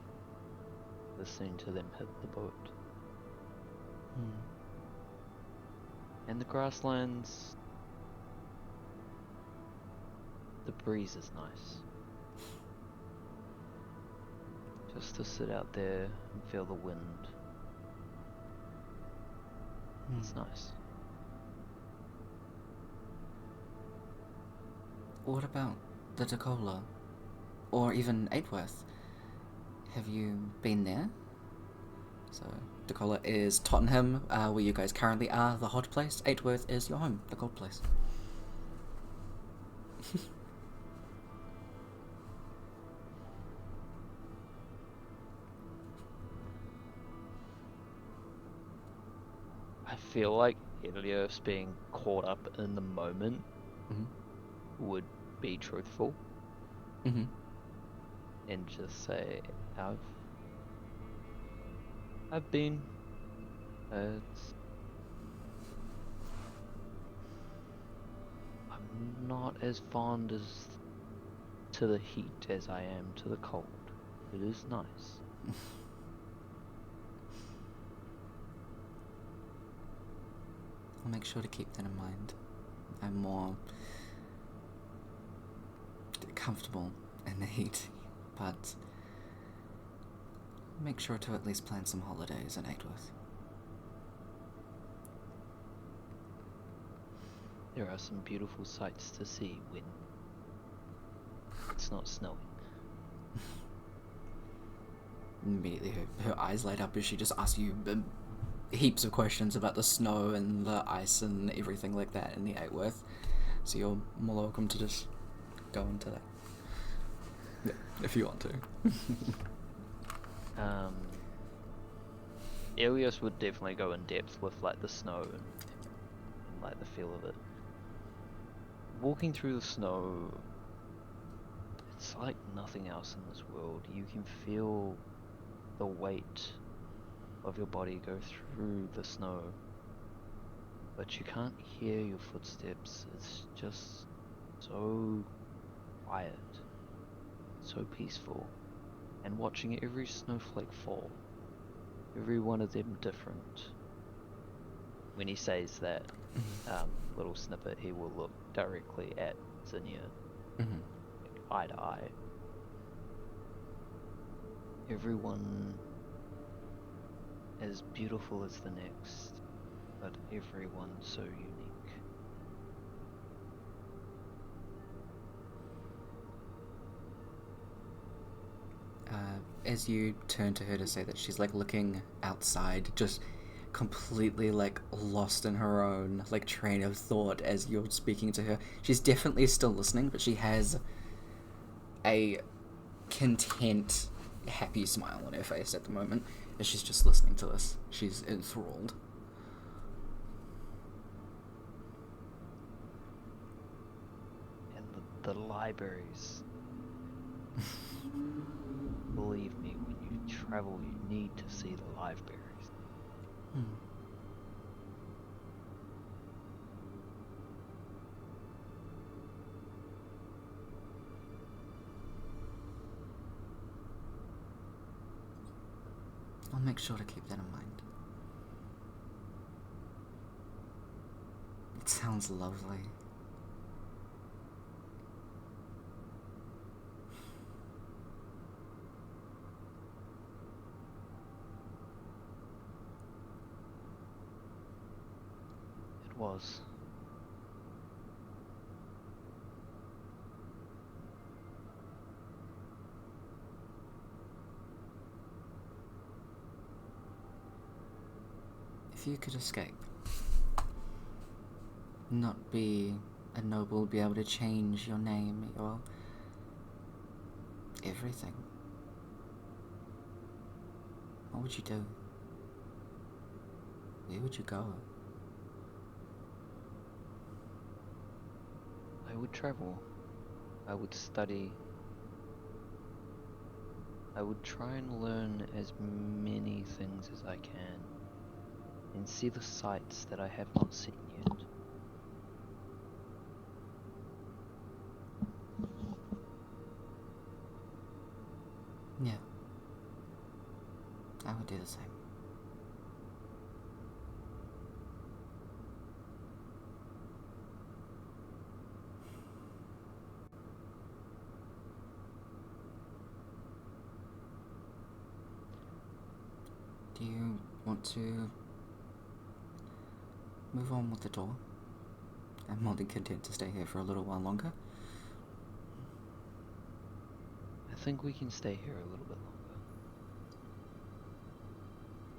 listening to them hit the boat. And the grasslands, the breeze is nice. Just to sit out there and feel the wind. It's nice. What about the Dacola? Or even Aidworth? Have you been there? So, Dacola is Tottenham, where you guys currently are, the hot place. Aidworth is your home, the cold place. I feel like Helios being caught up in the moment would be truthful and just say, I've been. I'm not as fond as to the heat as I am to the cold. It is nice. I'll make sure to keep that in mind. I'm more comfortable in the heat, but make sure to at least plan some holidays in Aidworth. There are some beautiful sights to see when it's not snowing. Immediately her eyes light up as she just asks you heaps of questions about the snow and the ice and everything like that in the Aidworth. So you're more welcome to just go into that. Yeah, if you want to. Elias would definitely go in depth with like the snow and like the feel of it. Walking through the snow, it's like nothing else in this world. You can feel the weight of your body go through the snow, but you can't hear your footsteps. It's just so quiet, so peaceful, and watching every snowflake fall, every one of them different. When he says that little snippet, he will look directly at Zinnia, Mm-hmm. eye to eye. Everyone as beautiful as the next, but everyone so unique. As you turn to her to say that, she's like looking outside, just completely like lost in her own like train of thought as you're speaking to her. She's definitely still listening, but she has a content, happy smile on her face at the moment as she's just listening to this. She's enthralled. And the libraries. Believe me, when you travel, you need to see the libraries. I'll make sure to keep that in mind. It sounds lovely. It was. If you could escape, not be a noble, be able to change your name, your everything, what would you do? Where would you go? I would travel. I would study. I would try and learn as many things as I can, and see the sights that I have not seen yet. Yeah. I would do the same. Do you want to move on with the tour? I'm more than content to stay here for a little while longer. I think we can stay here a little bit longer.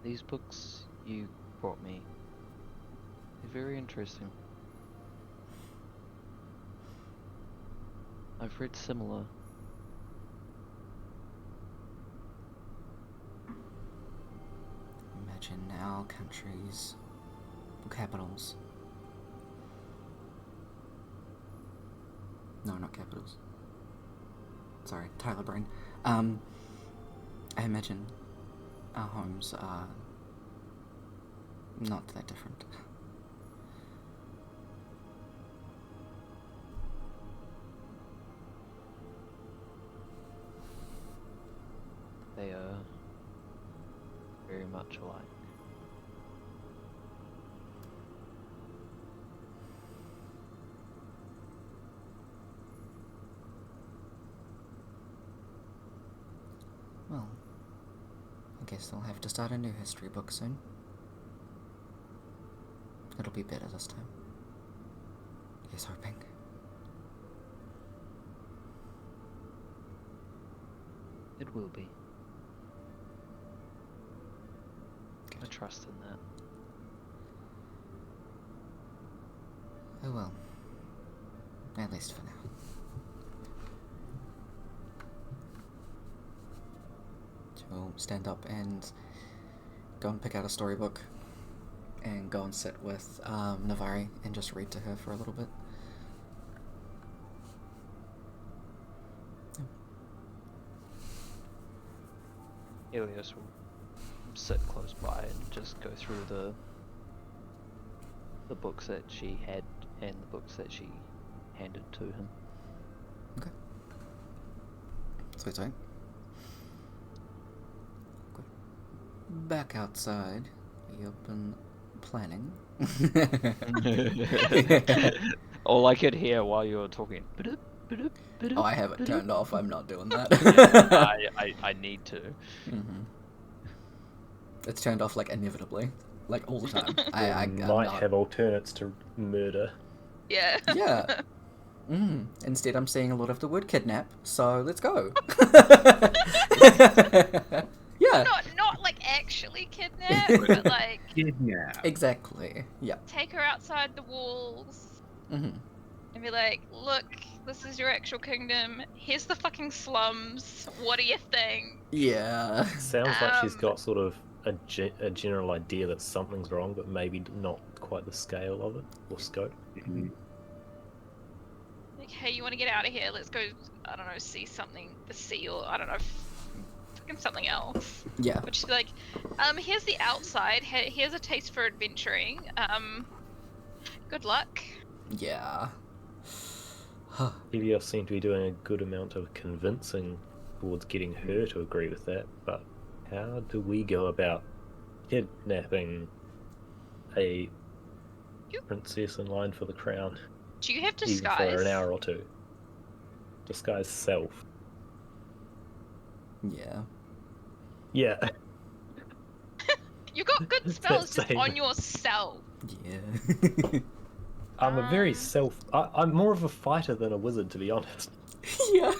These books you brought me, they're very interesting. I've read similar. Imagine our countries, capitals. No, not capitals. Sorry, Tyler Brain. I imagine our homes are not that different. They are very much alike. Well, I guess I'll have to start a new history book soon. It'll be better this time. Here's hoping. It will be. I trust in that. Oh well. At least for now. She'll stand up and go and pick out a storybook and go and sit with Navari and just read to her for a little bit. Elias will sit close by and just go through the books that she had and the books that she handed to him. Okay. Sweet. Good. Back outside, you been planning? All I could hear while you were talking. Oh, I have it turned off. I'm not doing that. I need to. Mm-hmm. It's turned off like inevitably, like all the time. We might have alternates to murder. Yeah. Yeah. Instead, I'm seeing a lot of the word kidnap, so let's go. Yeah. Not like actually kidnap, but like Kidnap. Exactly. Yeah. take her outside the walls Mm-hmm. and be like, look, this is your actual kingdom. Here's the fucking slums. What do you think? Yeah. Sounds like she's Um, got sort of a general idea that something's wrong, but maybe not quite the scale of it or scope. Mhm. Like, hey, you want to get out of here? Let's go, I don't know, see something, the sea, or I don't know, fucking something else. Yeah. Which is like, here's the outside. Here's a taste for adventuring. Good luck. Yeah. Helios seemed to be doing a good amount of convincing towards getting her to agree with that, but how do we go about kidnapping a princess in line for the crown? Do you have Even disguise? for an hour or two. Disguise self. Yeah. Yeah. You got good It's spells that just on same. yourself. Yeah. I'm a very I'm more of a fighter than a wizard, to be honest. Yeah.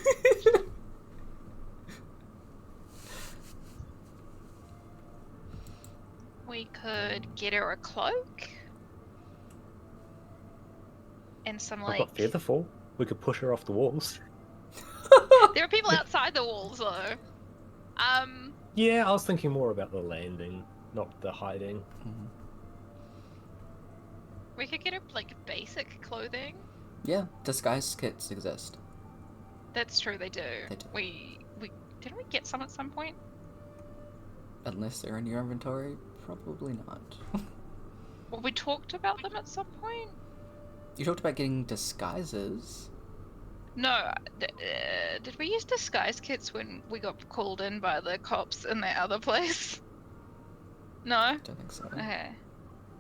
We could get her a cloak. And some I've like got Featherfall. We could push her off the walls. there are people outside the walls though. Yeah, I was thinking more about the landing, not the hiding. Mhm. We could get her like basic clothing. Yeah. Disguise kits exist. That's true, they do. They do. We didn't we get some at some point? Unless they're in your inventory, probably not. Well, we talked about them at some point. You talked about getting disguises. No, did we use disguise kits when we got called in by the cops in that other place? No? Don't think so. Okay.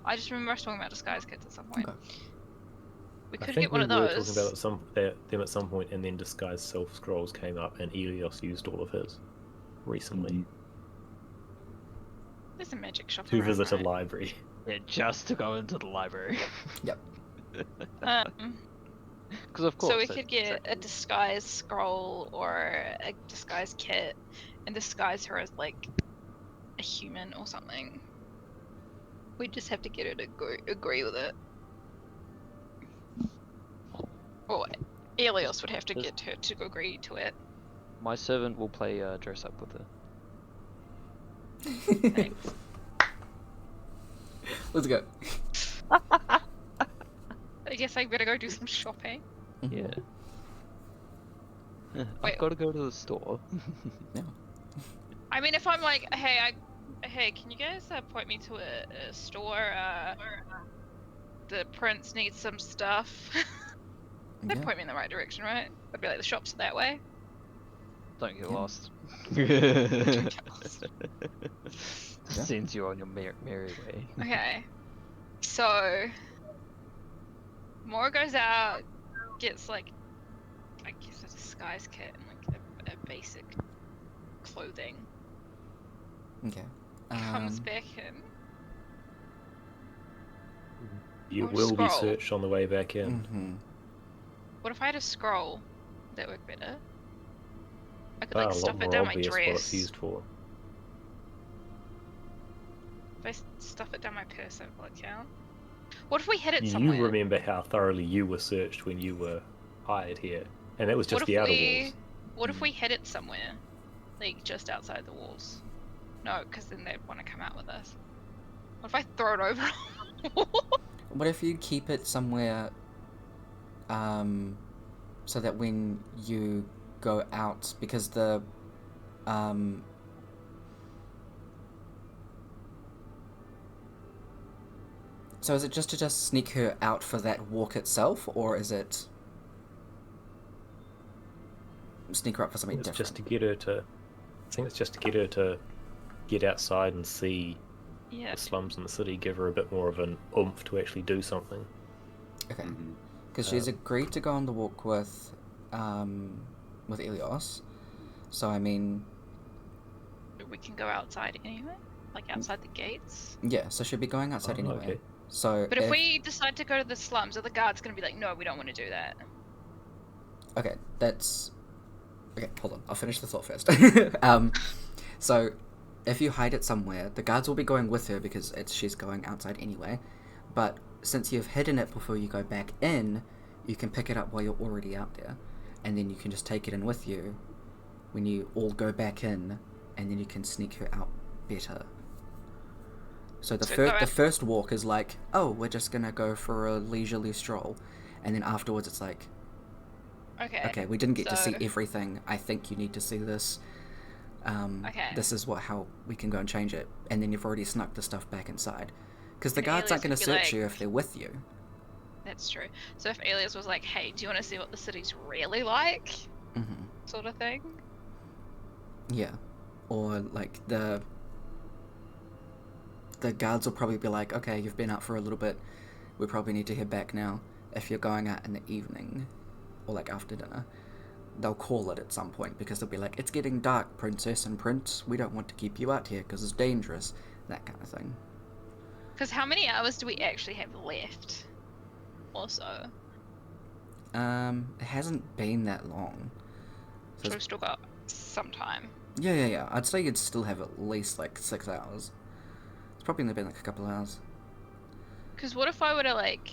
I just remember us talking about disguise kits at some point. Okay. We I could think get one we of were those. talking about them at some point, and then disguise self scrolls came up, and Elios used all of his recently There's a magic shop to around, visit a right? library. Yeah, just to go into the library. Yep. Because of course. So we could get a disguise scroll or a disguise kit and disguise her as like a human or something. We just have to get her to agree with it. Or Elios would have to get her to agree to it. My servant will play dress up with her. Thanks. Let's go. I guess I better go do some shopping. Yeah. Wait. I've got to go to the store. Yeah. I mean, if I'm like, hey, can you guys point me to a store? The prince needs some stuff. They'd Yeah. point me in the right direction, right? I'd be like, the shops are that way. Don't get Yeah. lost. Get lost. Sends you on your merry way. Okay. So, Mora goes out, gets like, I guess a disguise kit and like a basic clothing. Okay. Comes back in. You Or will be scroll. searched on the way back in. Mm-hmm. What if I had a scroll? Would that work better? I could Ah, like a stuff lot it more down my obvious what it's dress. used for. If I stuff it down my purse, that will count. What if we hid it You somewhere? remember how thoroughly you were searched when you were hired here, and that was just What the if outer we- walls. What if we hid it somewhere? Like just outside the walls? No, because then they'd want to come out with us. What if I throw it over a wall? What if you keep it somewhere, so that when you go out, because the So is it just to sneak her out for that walk itself, or is it sneak her up for something It's different? just to get her to. I think it's just to get her to get outside and see Yeah. the slums in the city, give her a bit more of an oomph to actually do something. Okay. Mhm. Because she's agreed to go on the walk with Elios. So I mean, We can go outside anyway, like outside the gates. yeah. So she'll be going outside anyway. Okay. So But if we decide to go to the slums, are the guards going to be like, no, we don't want to do that? okay, that's okay. Hold on, I'll finish the thought first. So if you hide it somewhere, the guards will be going with her because she's going outside anyway. But since you've hidden it before you go back in, you can pick it up while you're already out there, and then you can just take it in with you when you all go back in, and then you can sneak her out better. So the first walk is like, oh, we're just gonna go for a leisurely stroll, and then afterwards it's like, okay, we didn't get to see everything. I think you need to see this. Okay. This is how we can go and change it, and then you've already snuck the stuff back inside, because the And guards aren't Elias going to would be search you like- if they're with you. That's true. So if Elias was like, hey, do you want to see what the city's really like? Hmm. Sort of thing. Yeah, or like the guards will probably be like, okay, you've been out for a little bit, we probably need to head back now. If you're going out in the evening, or like after dinner, they'll call it at some point, because they'll be like, it's getting dark, princess and prince, we don't want to keep you out here because it's dangerous, that kind of thing. Because how many hours do we actually have left? Also, It hasn't been that long. so we've still got some time. Yeah. I'd say you'd still have at least like 6 hours. It's probably only been like a couple hours. Because what if I were to like,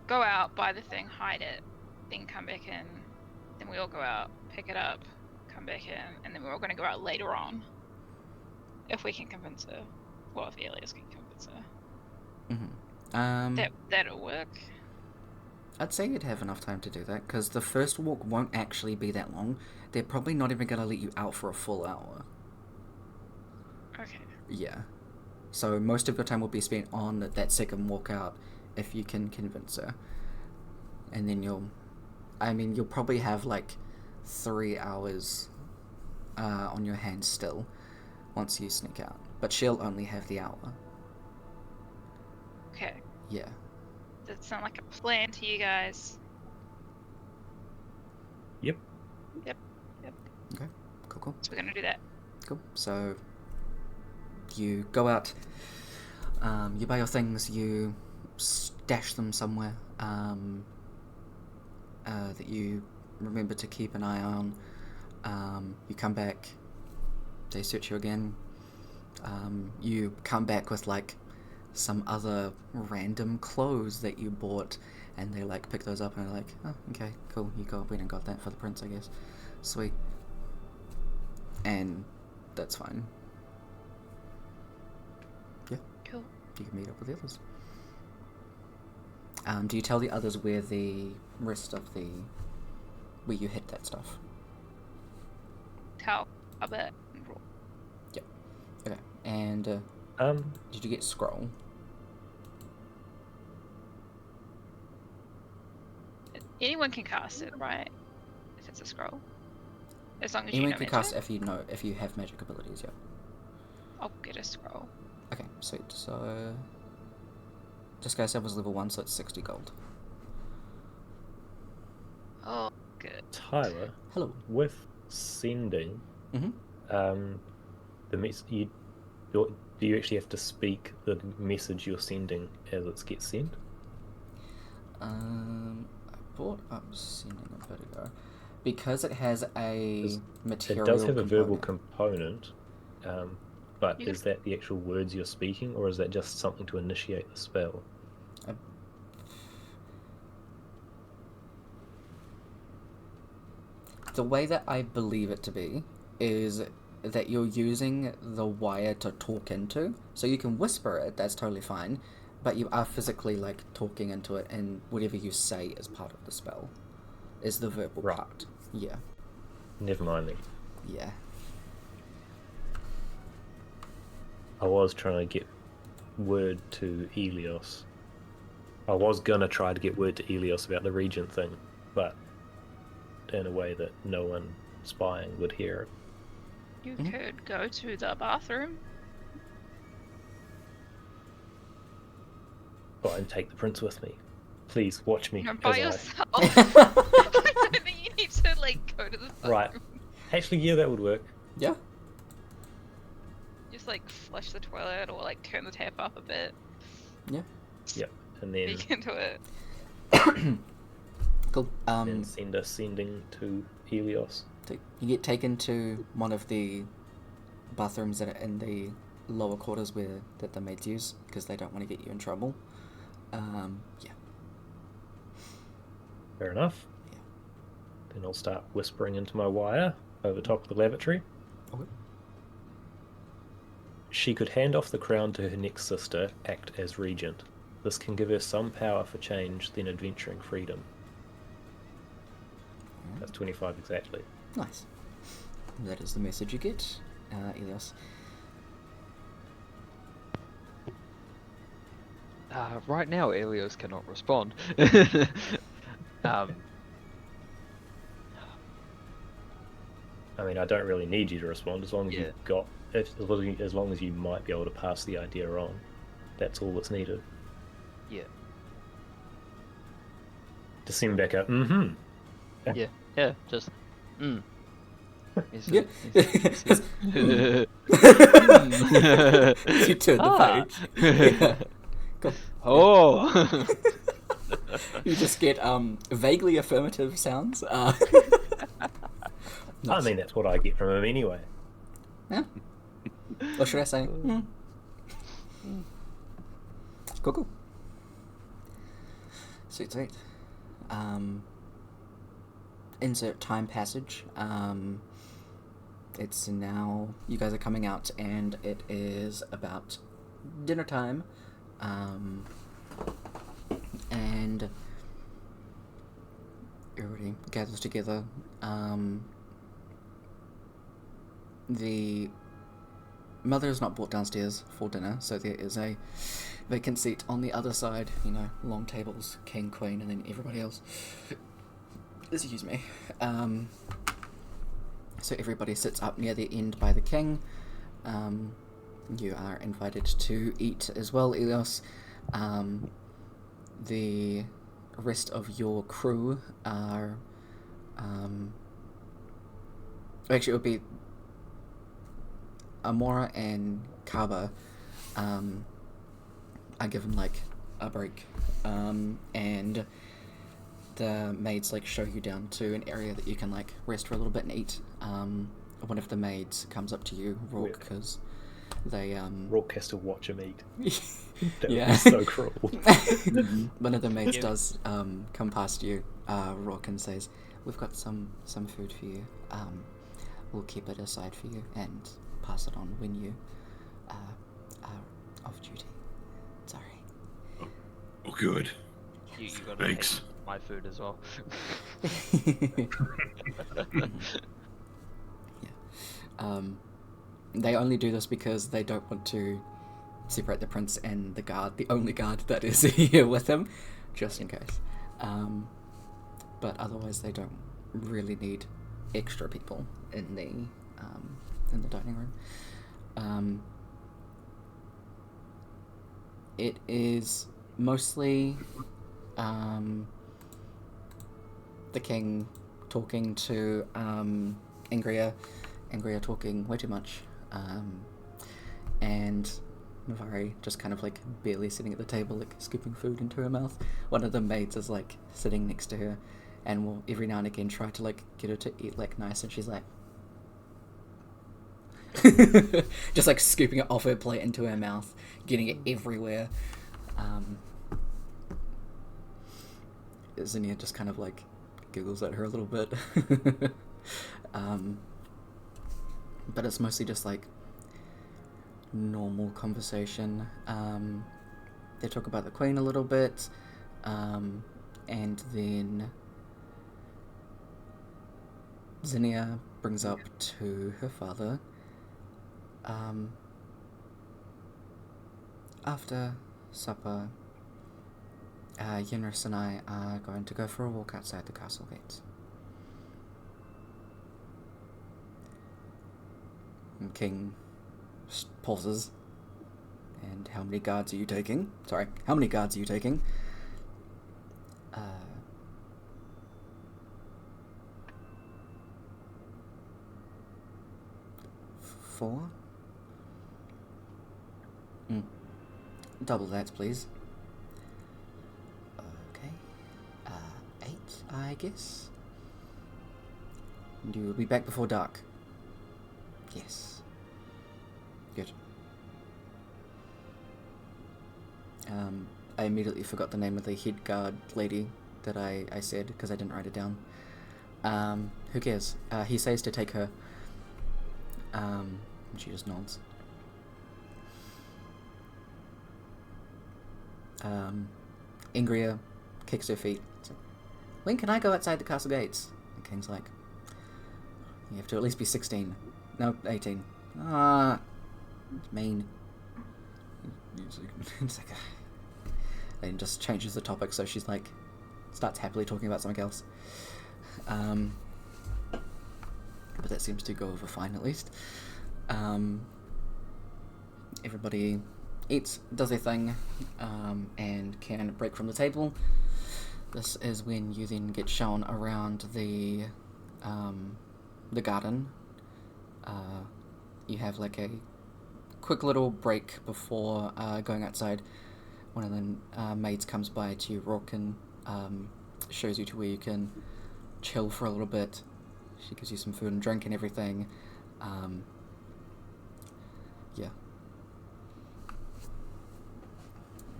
go out, buy the thing, hide it, then come back in, then we all go out, pick it up, come back in, and then we're all going to go out later on. If we can convince her. Well, if Elias can convince her. Mm-hmm. That'll work. I'd say you'd have enough time to do that, because the first walk won't actually be that long. They're probably not even going to let you out for a full hour. Okay. Yeah. So most of your time will be spent on that second walk out, if you can convince her. And then you'll probably have like 3 hours on your hands still, once you sneak out. But she'll only have the hour. Okay. Yeah. Does it sound like a plan to you guys? Yep. Okay. Cool. So we're gonna do that. Cool. So you go out, you buy your things, you stash them somewhere that you remember to keep an eye on. You come back, they search you again. You come back with like some other random clothes that you bought, and they like pick those up and they're like, oh, okay, cool, went and got that for the prince, I guess. Sweet. And that's fine. Yeah. Cool. You can meet up with the others. Do you tell the others where the rest of where you hid that stuff? Tell a bit. Yep. Okay. And did you get scroll? Anyone can cast it, right? If it's a scroll. As long as Anyone you know can magic. cast if you have magic abilities. Yep. I'll get a scroll. Okay. Sweet. So Disguise Self was level 1, so it's 60 gold. Oh, good. Tyler, Hello. with sending, Mm-hmm. do you actually have to speak the message you're sending as it gets sent? I brought up sending a bit ago. Because it has a It material does have a verbal component. component, but You is that the actual words you're speaking, or is that just something to initiate the spell? The way that I believe it to be is that you're using the wire to talk into. So you can whisper it, that's totally fine, but you are physically like talking into it, and whatever you say is part of the spell. Is the verbal Right. part. Yeah. Never mind then. Yeah. I was trying to get word to Elios. I was gonna try to get word to Elios about the Regent thing, but in a way that no one spying would hear it. You could go to the bathroom. Oh, and take the prince with me. Please watch me. No, by as I- yourself. I don't think you need to like go to the bathroom. Right. Actually, yeah, that would work. Yeah. Just like flush the toilet or like turn the tap up a bit. Yeah. Yep. And then, Peek into it. Cool. then send us sending to Helios. You get taken to one of the bathrooms that are in the lower quarters that the maids use because they don't want to get you in trouble. Yeah. Fair enough. Yeah. Then I'll start whispering into my wire over top of the lavatory. Okay. She could hand off the crown to her next sister, act as regent. This can give her some power for change, then adventuring freedom. That's 25 exactly. Nice. That is the message you get, Elios. Right now, Elios cannot respond. I mean, I don't really need you to respond as long as Yeah. you've got, as long as you might be able to pass the idea on. That's all that's needed. Yeah. To send back a Yeah, just. Yes, Yeah. yes. You turned the page. Yeah. Cool. Oh! You just get vaguely affirmative sounds. I Nice. mean, that's what I get from him anyway. Yeah. Or should I say? Cool, cool. Sweet, sweet. Insert time passage. It's now, you guys are coming out and it is about dinner time. And everybody gathers together. The mother is not brought downstairs for dinner, so there is a vacant seat on the other side, you know, long tables, king, queen, and then everybody else. Excuse me. So everybody sits up near the end by the king. You are invited to eat as well, Elios. The rest of your crew are... actually, it would be Amora and Kaba are given like a break, and the maids like show you down to an area that you can like rest for a little bit and eat. One of the maids comes up to you, Rourke, because they Rourke has to watch him eat. That yeah, would be so cruel. One of the maids does come past you, Rourke, and says, "We've got some food for you. We'll keep it aside for you and pass it on when you are off duty." Sorry. Oh, good. You gotta Thanks. take my food as well. Yeah. They only do this because they don't want to separate the prince and the guard, the only guard that is here with him, just in case. But otherwise, they don't really need extra people in the dining room. It is mostly the king talking to Angria talking way too much, and Navari just kind of like barely sitting at the table, like scooping food into her mouth. One of the maids is like sitting next to her and will every now and again try to like get her to eat like nice, and she's like just like scooping it off her plate into her mouth, getting it everywhere. Zinnia just kind of like giggles at her a little bit. But it's mostly just like normal conversation. They talk about the queen a little bit, and then Zinnia brings up to her father, after supper, Yenris and I are going to go for a walk outside the castle gates. And King pauses. And how many guards are you taking? Sorry, how many guards are you taking? 4? Double that, please. Okay. 8, I guess. And you will be back before dark. Yes. Good. I immediately forgot the name of the head guard lady that I said because I didn't write it down. Who cares? He says to take her. She just nods. Ingria kicks her feet. So, when can I go outside the castle gates? And King's like, you have to at least be 16. No, 18. Mean. It's like, then just changes the topic, so she's like, starts happily talking about something else. But that seems to go over fine, at least. Everybody eats, does their thing, and can break from the table. This is when you then get shown around the garden. You have like a quick little break before going outside. One of the maids comes by to Rourke and shows you to where you can chill for a little bit. She gives you some food and drink and everything. Yeah.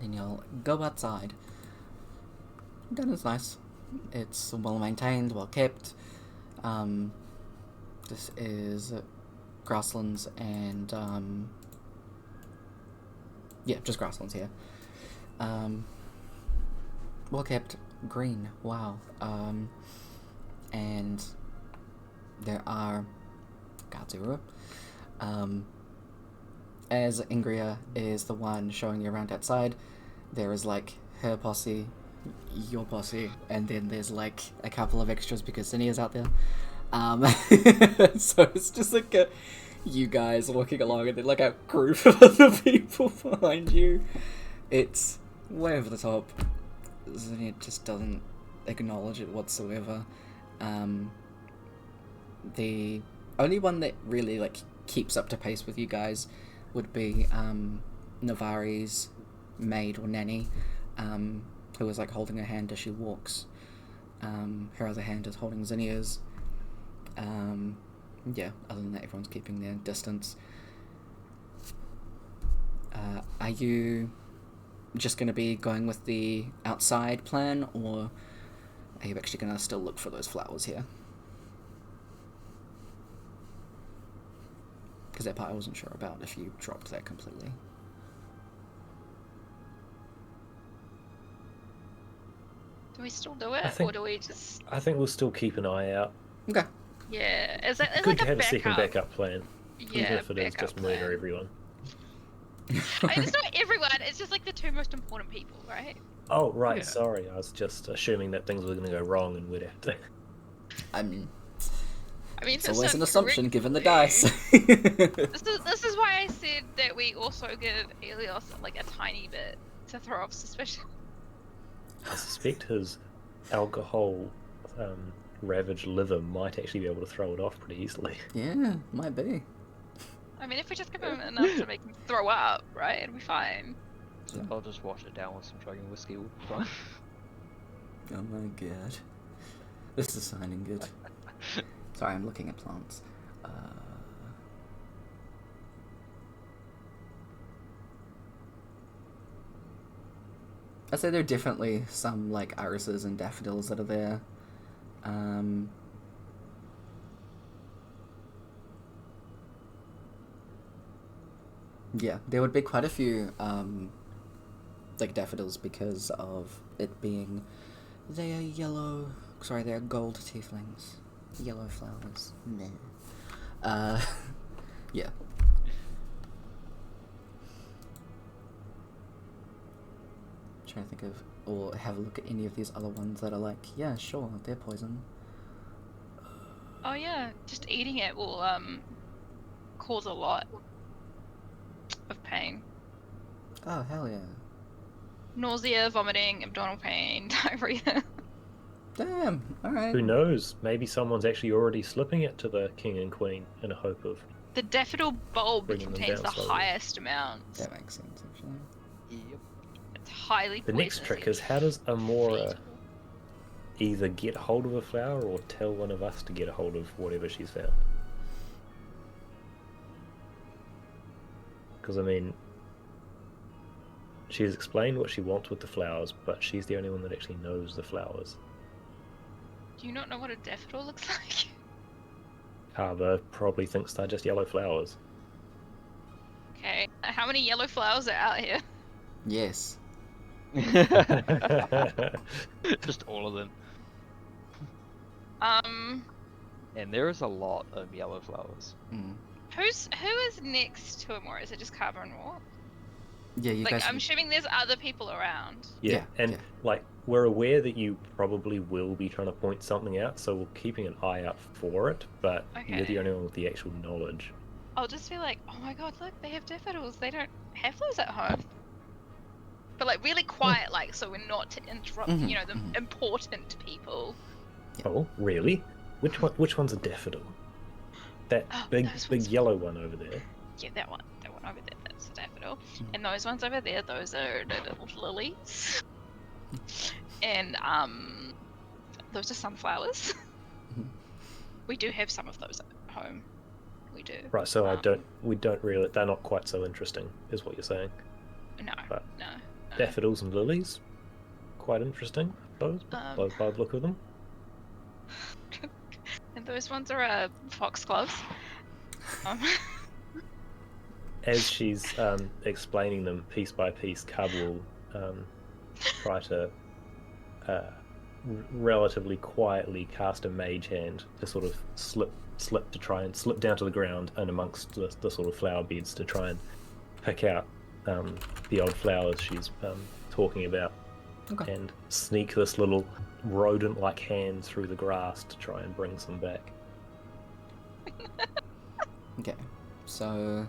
Then you'll go outside. Garden's nice. It's well maintained, well kept. This is grasslands and yeah, just grasslands here. Well kept, green. Wow. And there are guards everywhere. As Ingria is the one showing you around outside, there is like her posse, your posse, and then there's like a couple of extras because Zinnia's out there. So it's just like you guys walking along and then like a group of other people behind you. It's way over the top. Zinnia just doesn't acknowledge it whatsoever. The only one that really like keeps up to pace with you guys would be Navari's maid or nanny, who is like holding her hand as she walks. Her other hand is holding Zinnia's. Yeah, other than that, everyone's keeping their distance. Are you just going to be going with the outside plan, or are you actually going to still look for those flowers here? Because that part I wasn't sure about, if you dropped that completely. Do we still do it, or do we just? I think we'll still keep an eye out. Okay. Yeah, it's Good like to a have a backup. second backup plan, Yeah, even if it is backup just plan. murder everyone. I mean, it's not everyone. It's just like the two most important people, right? Oh, right, Yeah. sorry. I was just assuming that things were going to go wrong and we'd have to... I mean, It's always an so assumption given the correctly. dice. This is why I said that we also give Elios like a tiny bit to throw off suspicion. I suspect his alcohol ravaged liver might actually be able to throw it off pretty easily. Yeah, might be. I mean, if we just give him enough to make him throw up, right, it'll be fine. So I'll just wash it down with some chugging whiskey. We'll be fine. Oh my god. This is sounding good. Sorry, I'm looking at plants. I'd say there are definitely some like irises and daffodils that are there. Yeah, there would be quite a few like daffodils because of it being they are yellow. Sorry, they are gold tieflings. Yellow flowers. No. Yeah. trying to think of, or have a look at any of these other ones that are like, yeah, sure, they're poison. Oh yeah, just eating it will cause a lot of pain. Oh, hell yeah. Nausea, vomiting, abdominal pain, diarrhea. Damn, alright. Who knows? Maybe someone's actually already slipping it to the king and queen in a hope of. The daffodil bulb Bringing them contains down the slowly. highest amount. That makes sense, actually. Yep. It's highly The next poisonous, trick it's is, how does Amora fatal. either get hold of a flower or tell one of us to get a hold of whatever she's found? Because, I mean, she's explained what she wants with the flowers, but she's the only one that actually knows the flowers. Do you not know what a daffodil looks like? Carver probably thinks they're just yellow flowers. Okay, how many yellow flowers are out here? Yes. Just all of them. And there is a lot of yellow flowers. Mm. Who is next to Amora? Is it just Carver and Rourke? Yeah, you Like, guys... I'm assuming there's other people around. Yeah, and yeah. like, we're aware that you probably will be trying to point something out, so we're keeping an eye out for it, but you're Okay. the only one with the actual knowledge. I'll just be like, oh my god, look, they have daffodils. They don't have those at home. But like really quiet, like, so we're not to interrupt, Mhm, you know, the mhm. important people. Oh, really? Which one's a daffodil? That Oh, big those ones. yellow one over there. Yeah, that one over there, that's a daffodil. Mhm. And those ones over there, those are the little lilies. And those are sunflowers. Mhm. We do have some of those at home. We do. Right, so we don't really, they're not quite so interesting, is what you're saying. No, But no. daffodils and lilies, quite interesting, I suppose, by the look of them. And those ones are foxgloves. As she's explaining them piece by piece, Cub will try to relatively quietly cast a mage hand to sort of slip down to the ground and amongst the sort of flower beds to try and pick out the odd flowers she's talking about, Okay. and sneak this little rodent-like hand through the grass to try and bring some back. Okay, so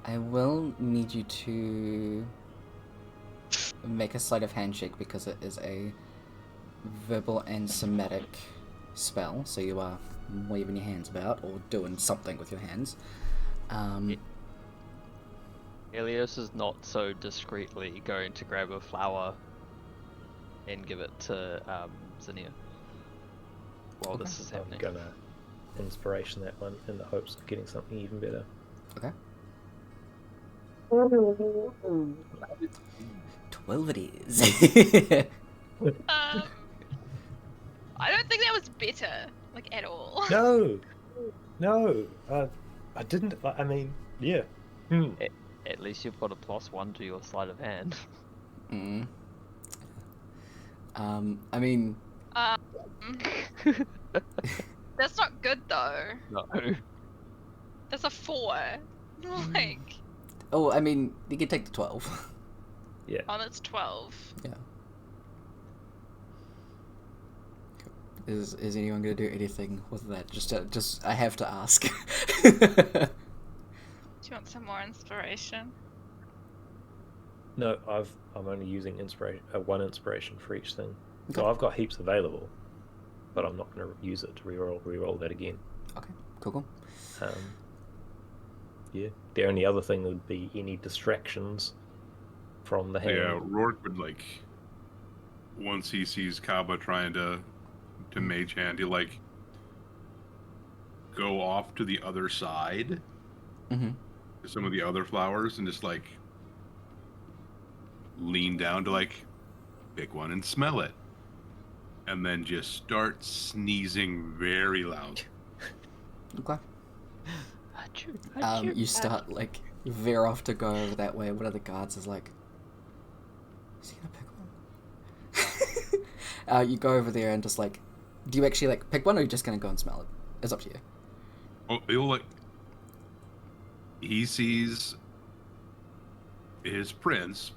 I will need you to make a sleight of hand check because it is a verbal and somatic spell, so you are waving your hands about or doing something with your hands. Elios is not so discreetly going to grab a flower and give it to Zinnia while this is I'm happening. gonna inspiration that one in the hopes of getting something even better. Okay. 12 it is. I don't think that was better, like, at all. No, I didn't. I mean, yeah. At least you've got a +1 to your sleight of hand. Mm. I mean, That's not good though. No. That's a 4. Like, oh, I mean, you can take the 12. Yeah. oh, that's 12. Yeah. Is anyone gonna do anything with that? Just I have to ask. Do you want some more inspiration? No, I'm only using one inspiration for each thing. Okay. So I've got heaps available, but I'm not going to use it to reroll that again. Okay, cool. Yeah. The only other thing would be any distractions from the hand. Yeah, Rourke would, like, once he sees Kaba trying to mage hand, he'll, like, go off to the other side Mm-hmm. to some of the other flowers and just, like, lean down to, like, pick one and smell it. And then just start sneezing very loud. Okay. Achoo. You start, like, veer off to go over that way. One of the guards is like, is he gonna pick one? You go over there and just, like, do you actually, like, pick one or are you just gonna go and smell it? It's up to you. Oh, he'll, like, he sees his prince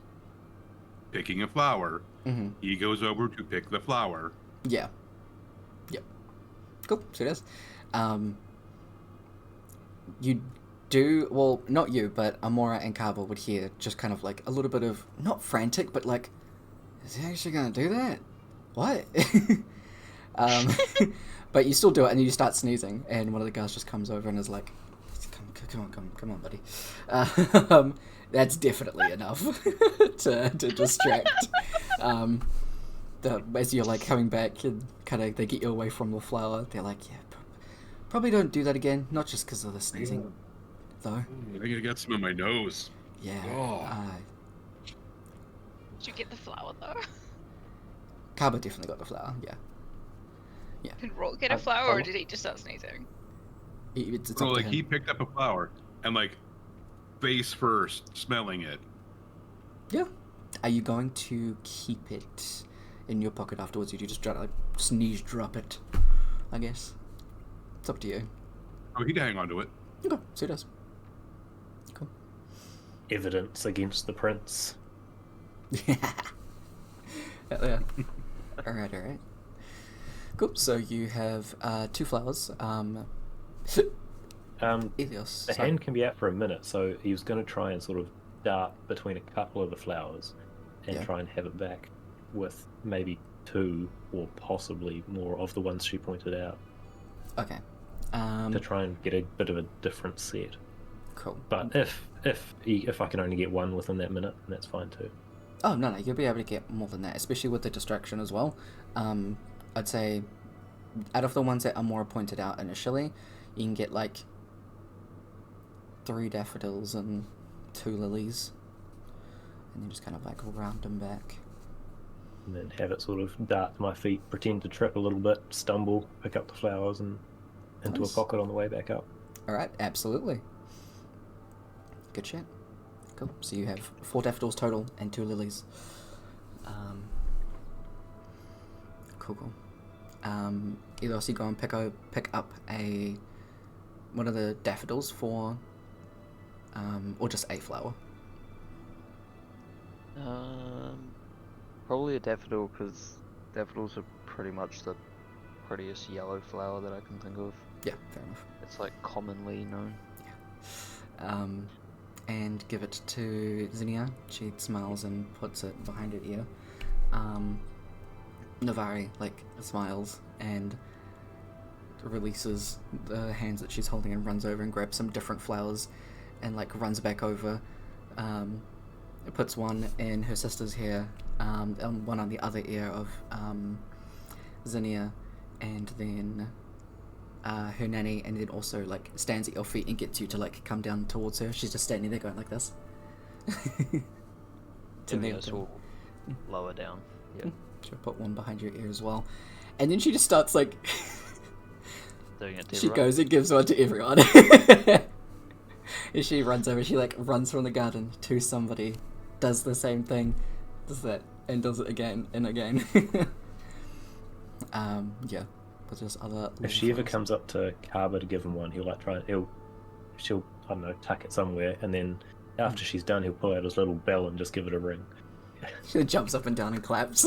picking a flower. Mm-hmm. He goes over to pick the flower. Yeah. Yep. Cool. So it is. You do, well, not you, but Amora and Kaba would hear just kind of like a little bit of, not frantic, but like, is he actually gonna do that? What? um, but you still do it, and you start sneezing, and one of the guys just comes over and is like, come on, buddy. That's definitely enough to distract. As you're like coming back and kind of they get you away from the flower, they're like, yeah, probably don't do that again. Not just because of the sneezing, though. I think I got some in my nose. Yeah. Oh. Did you get the flower though? Kaba definitely got the flower. Yeah. Did Rourke get a flower, or did he just start sneezing? It's No, up to like him. he picked up a flower and like face first, smelling it. Yeah. Are you going to keep it in your pocket afterwards? Or do you just try to like sneeze drop it? I guess. It's up to you. Oh, he'd hang on to it. Okay, so it does. Cool. Evidence against the prince. Yeah. Alright. Cool, so you have 2 flowers. Ilios. The hand can be out for a minute, so he was going to try and sort of dart between a couple of the flowers and try and have it back with maybe 2 or possibly more of the ones she pointed out. Okay. To try and get a bit of a different set. Cool. But if I can only get 1 within that minute, then that's fine too. Oh, no, you'll be able to get more than that, especially with the distraction as well. I'd say out of the ones that Amora pointed out initially, you can get like 3 daffodils and 2 lilies. And then just kind of like round them back. And then have it sort of dart to my feet, pretend to trip a little bit, stumble, pick up the flowers and into Nice. a pocket on the way back up. Alright, absolutely. Good shit. Cool. So you have 4 daffodils total and 2 lilies. Cool. Either else you go and pick up one of the daffodils for, or just a flower. Probably a daffodil, because daffodils are pretty much the prettiest yellow flower that I can think of. Yeah, fair enough. It's like commonly known. And give it to Zinnia. She smiles and puts it behind her ear. Navari smiles and releases the hands that she's holding and runs over and grabs some different flowers and runs back over. Puts one in her sister's hair, and one on the other ear of Zinnia, and then her nanny, and then also stands at your feet and gets you to come down towards her. She's just standing there going like this. Ilios will lower down. Yeah. She'll put one behind your ear as well, and then she just starts Doing it to she everyone. goes and gives one to everyone. And she runs over. She runs from the garden to somebody, does the same thing, does that, and does it again and again. Yeah. But there's other. If she ever comes up to Kaba to give him one, she'll I don't know, tuck it somewhere, and then after she's done, he'll pull out his little bell and just give it a ring. She jumps up and down and claps.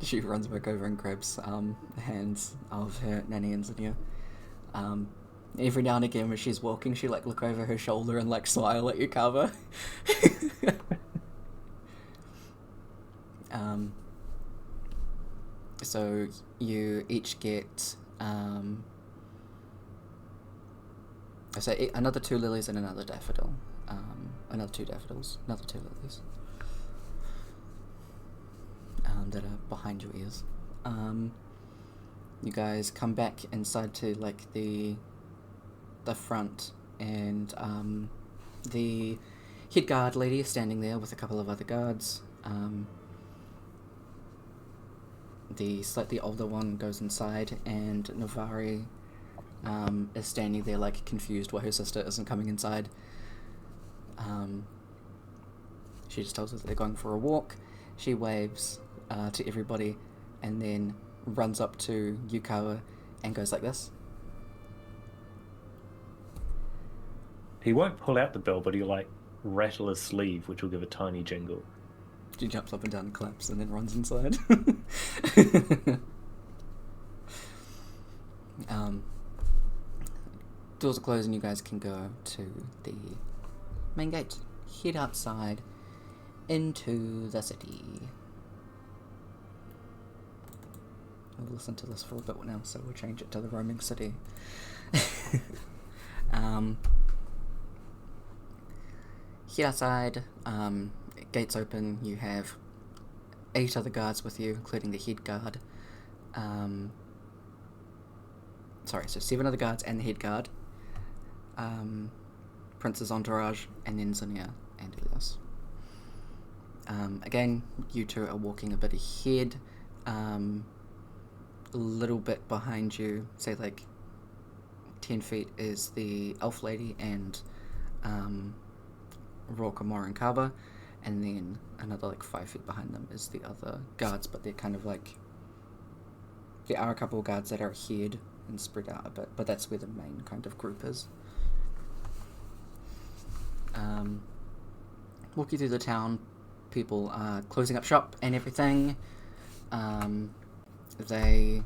She runs back over and grabs the hands of her nanny and Zinnia. Every now and again when she's walking, she look over her shoulder and smile at you, Kava. So you each get another 2 lilies and another daffodil. Another 2 daffodils, another 2 lilies. That are behind your ears. You guys come back inside to the front, and the head guard lady is standing there with a couple of other guards. The slightly older one goes inside, and Navari is standing there confused why her sister isn't coming inside. She just tells us that they're going for a walk. She waves to everybody, and then runs up to Yukawa and goes like this. He won't pull out the bell, but he'll like rattle his sleeve, which will give a tiny jingle. She jumps up and down and claps and then runs inside. Doors are closed and you guys can go to the main gate. Head outside into the city. We'll listen to this for a bit now, so we'll change it to the roaming city. Head outside, gates open, you have 8 other guards with you, including the head guard. So 7 other guards and the head guard. Prince's entourage, and then Zinnia and Elias. Again, you two are walking a bit ahead. A little bit behind you, say like 10 feet, is the elf lady and Rokamor and Kaba, and then another like 5 feet behind them is the other guards, but they're kind of like, there are a couple of guards that are ahead and spread out a bit, but that's where the main kind of group is. Walking through the town, people are closing up shop and everything. A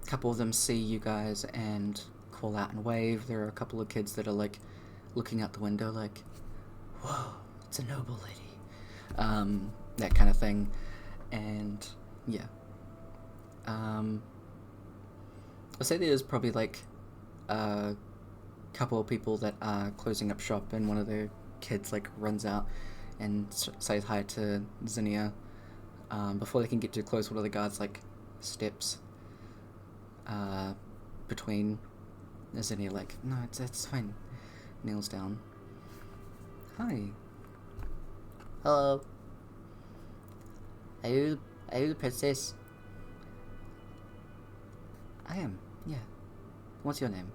couple of them see you guys and call out and wave. There are a couple of kids that are like looking out the window like, whoa, it's a noble lady. That kind of thing. And yeah. I'll say there's probably like a couple of people that are closing up shop, and one of their kids like runs out and says hi to Zinnia. Before they can get too close, one of the guards like steps between Zinnia, like, no, it's fine. Kneels down. Hi. Hello. Are you the princess? I am, yeah. What's your name?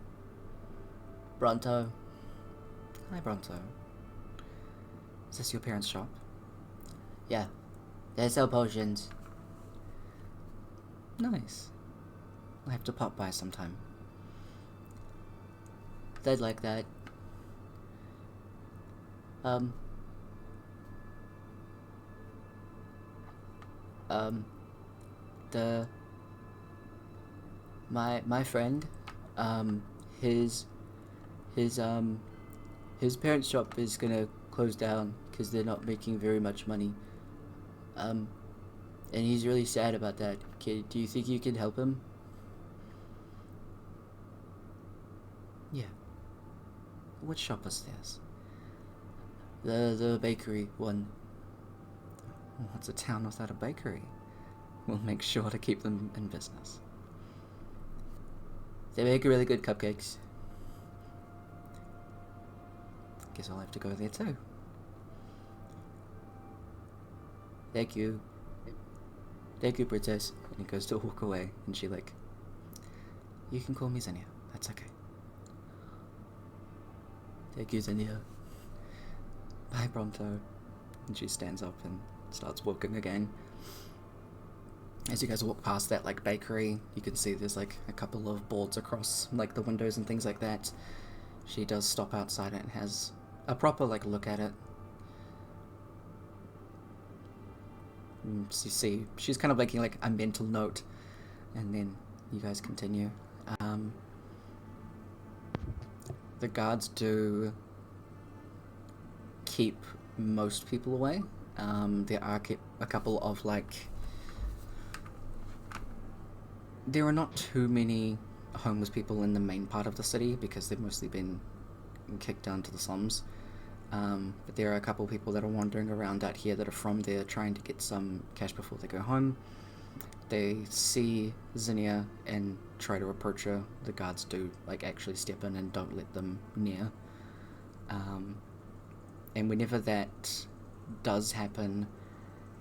Bronto. Hi, Bronto. Is this your parents' shop? Yeah. They sell potions. Nice. I'll have to pop by sometime. They'd like that. My friend, his parents' shop is gonna close down because they're not making very much money. And he's really sad about that. Do you think you can help him? Yeah. What shop is this? The bakery one. What's a town without a bakery? We'll make sure to keep them in business. They make really good cupcakes. Guess I'll have to go there too. Thank you. Thank you, princess. And he goes to walk away, and she like, you can call me Zinnia. That's okay. Thank you, Zinnia. Bye, Bronto. And she stands up and starts walking again. As you guys walk past that like bakery, you can see there's like a couple of boards across like the windows and things like that. She does stop outside it and has a proper like look at it. And you see she's kind of making like a mental note, and then you guys continue. The guards do keep most people away. There are a couple of like, there are not too many homeless people in the main part of the city because they've mostly been kicked down to the slums. But there are a couple of people that are wandering around out here that are from there trying to get some cash before they go home. They see Zinnia and try to approach her. The guards do like actually step in and don't let them near. And whenever that does happen,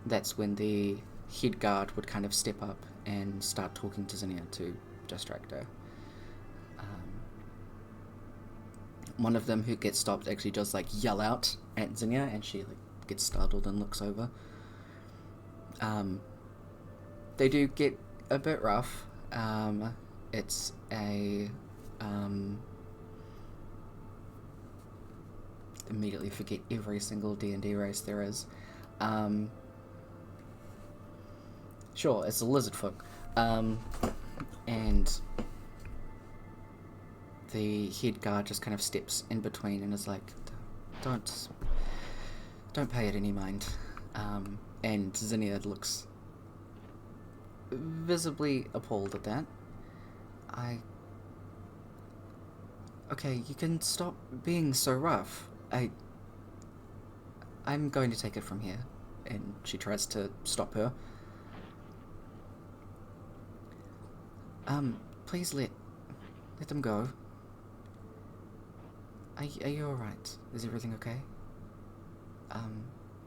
that's when the head guard would kind of step up and start talking to Zinnia to distract her. One of them who gets stopped actually does like yell out at Zinnia, and she like gets startled and looks over. They do get a bit rough. It's a immediately forget every single D&D race there is. Sure, it's a lizard folk. And the head guard just kind of steps in between and is like, don't pay it any mind. And Zinnia looks visibly appalled at that. Okay, you can stop being so rough. I'm going to take it from here. And she tries to stop her. Please let them go. Are you alright? Is everything okay?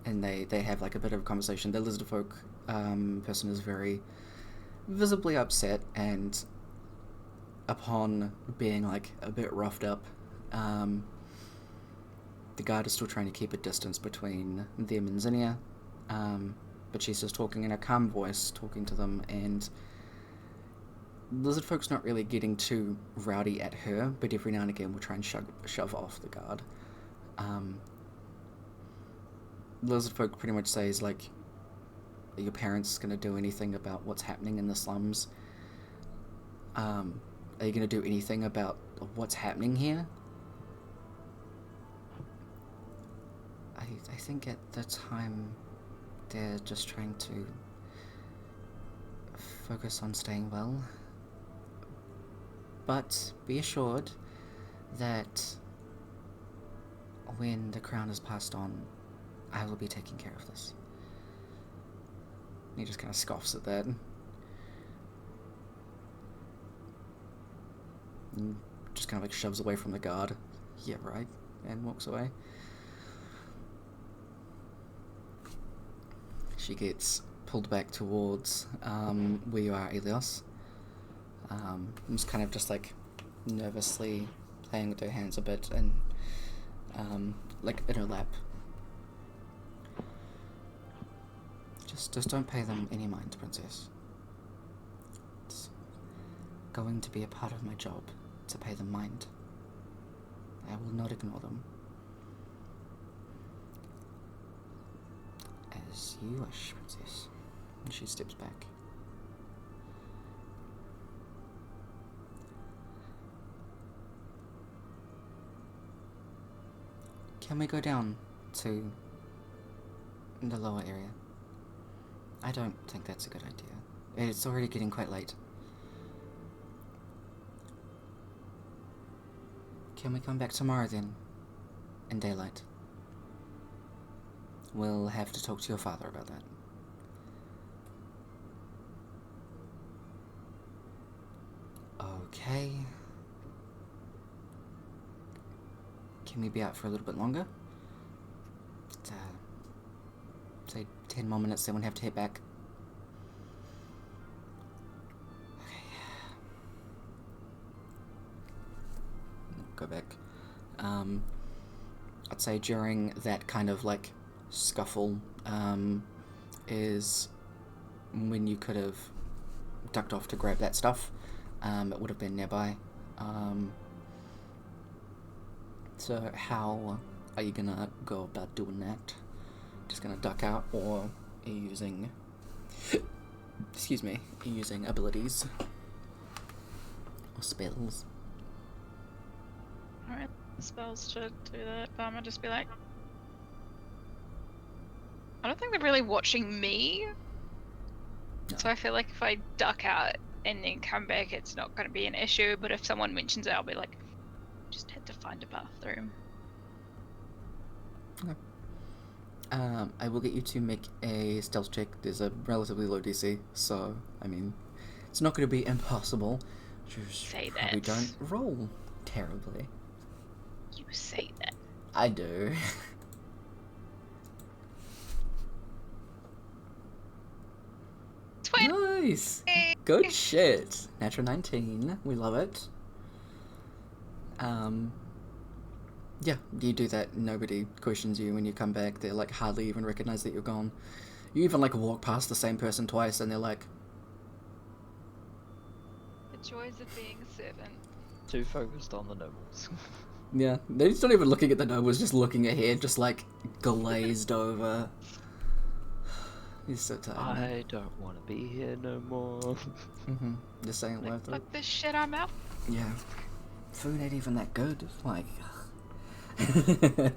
And they have like a bit of a conversation. The lizard folk person is very visibly upset, and upon being like a bit roughed up, the guard is still trying to keep a distance between them and Zinnia, but she's just talking in a calm voice, talking to them, and lizard folk's not really getting too rowdy at her, but every now and again will try and shove off the guard. Lizard folk pretty much says, like, are your parents going to do anything about what's happening in the slums? Are you going to do anything about what's happening here? I think at the time they're just trying to focus on staying well. But be assured that when the crown is passed on, I will be taking care of this. He just kind of scoffs at that. And just kind of like shoves away from the guard. Yeah, right. And walks away. She gets pulled back towards where you are, Elios. Just kind of just like nervously playing with her hands a bit and like in her lap. Just don't pay them any mind, Princess. It's going to be a part of my job to pay them mind. I will not ignore them. As you wish, Princess. And she steps back. Can we go down to the lower area? I don't think that's a good idea. It's already getting quite late. Can we come back tomorrow then? In daylight? We'll have to talk to your father about that. Okay. Can we be out for a little bit longer? Say 10 more minutes, then we'll have to head back. Okay. Go back. I'd say during that kind of like scuffle is when you could have ducked off to grab that stuff. It would have been nearby. So how are you gonna go about doing that? Just gonna duck out, or are you using excuse me, are you using abilities or spells? Alright, spells to do that, but I'm gonna just be like, I don't think they're really watching me. No. So I feel like if I duck out and then come back, it's not going to be an issue. But if someone mentions it, I'll be like, just had to find a bathroom. Okay. I will get you to make a stealth check. There's a relatively low DC, so, I mean, it's not going to be impossible. Just Say probably that. don't roll terribly. You say that. I do. Nice! Good shit! Natural 19. We love it. Yeah, you do that. Nobody questions you when you come back. They like hardly even recognize that you're gone. You even like walk past the same person twice and they're like, The joys of being a servant. Too focused on the nibbles. Yeah, he's not even looking at the nobles, just looking ahead, just like glazed over. He's so tired. I don't want to be here no more. Just saying life through. Fuck this shit, I'm out. Yeah. Food ain't even that good. Like. Okay.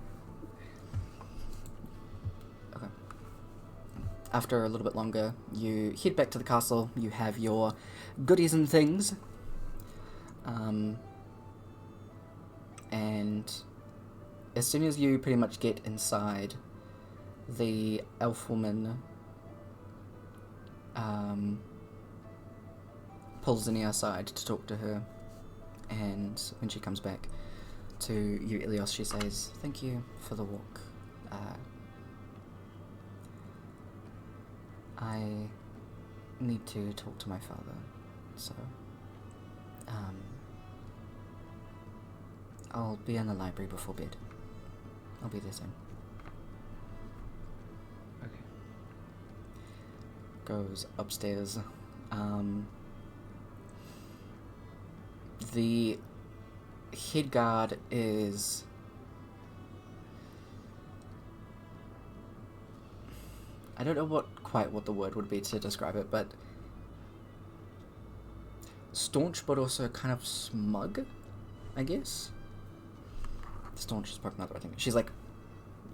After a little bit longer, you head back to the castle. You have your goodies and things. And as soon as you pretty much get inside, the elf woman pulls Zinnia aside to talk to her, and when she comes back to you, Ilios, she says, "Thank you for the walk. I need to talk to my father, so I'll be in the library before bed. I'll be there soon." Okay. Goes upstairs. The head guard is... I don't know quite what the word would be to describe it, but staunch but also kind of smug, I guess. Staunch is probably not the right thing. She's like,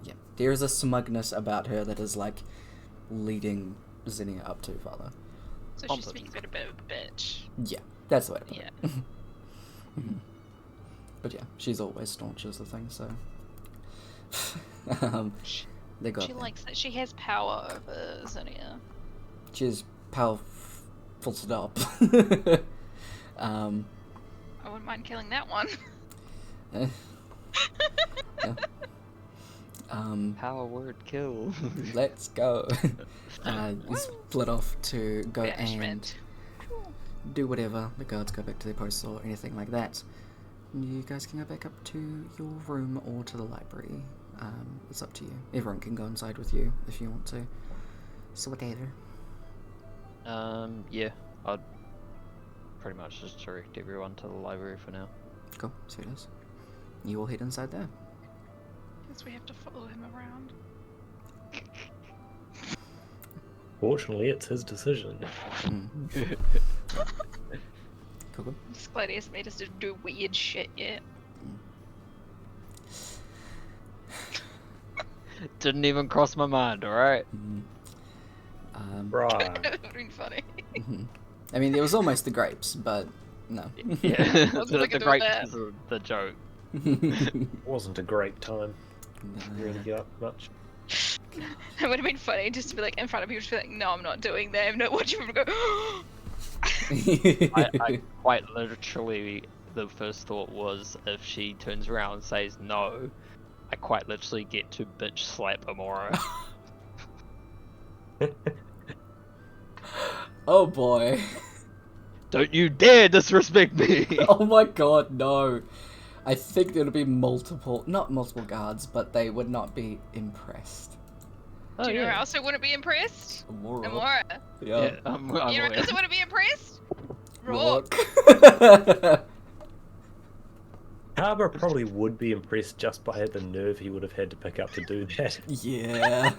yeah, there is a smugness about her that is like leading Zinnia up to father. So she speaks a bit of a bitch. Yeah, that's the way to put Yeah. it. But yeah, she's always staunch is the thing, so... they got She there. likes that she has power over Zinnia. She's powerful, full stop. I wouldn't mind killing that one. Yeah. Power word kill. Let's go. You split off to go Banishment. and do whatever. The guards go back to their posts or anything like that. You guys can go back up to your room or to the library. It's up to you. Everyone can go inside with you if you want to. So whatever. Yeah, I'd pretty much just direct everyone to the library for now. Cool, so it is. You all head inside there. Guess we have to follow him around. Fortunately, it's his decision. Cool. I'm just glad he hasn't made us do weird shit yet. Didn't even cross my mind, alright? Right. That would have been funny. I mean, there was almost the grapes, but no. Yeah, Wasn't the looking to do great that. is the joke. Wasn't a great time. Didn't really get up much. It would have been funny just to be like in front of people, just be like, "No, I'm not doing that." I'm not watching people go. I quite literally, the first thought was if she turns around and says no, I quite literally get to bitch slap Amora. Oh boy. Don't you dare disrespect me! Oh my god, no. I think there'll be not multiple guards, but they would not be impressed. Do you know who else I wouldn't be impressed? Amora. Amora. Yeah. I'm You know who aware. else I wouldn't be impressed? Rook. Harbour probably would be impressed just by the nerve he would have had to pick up to do that. Yeah.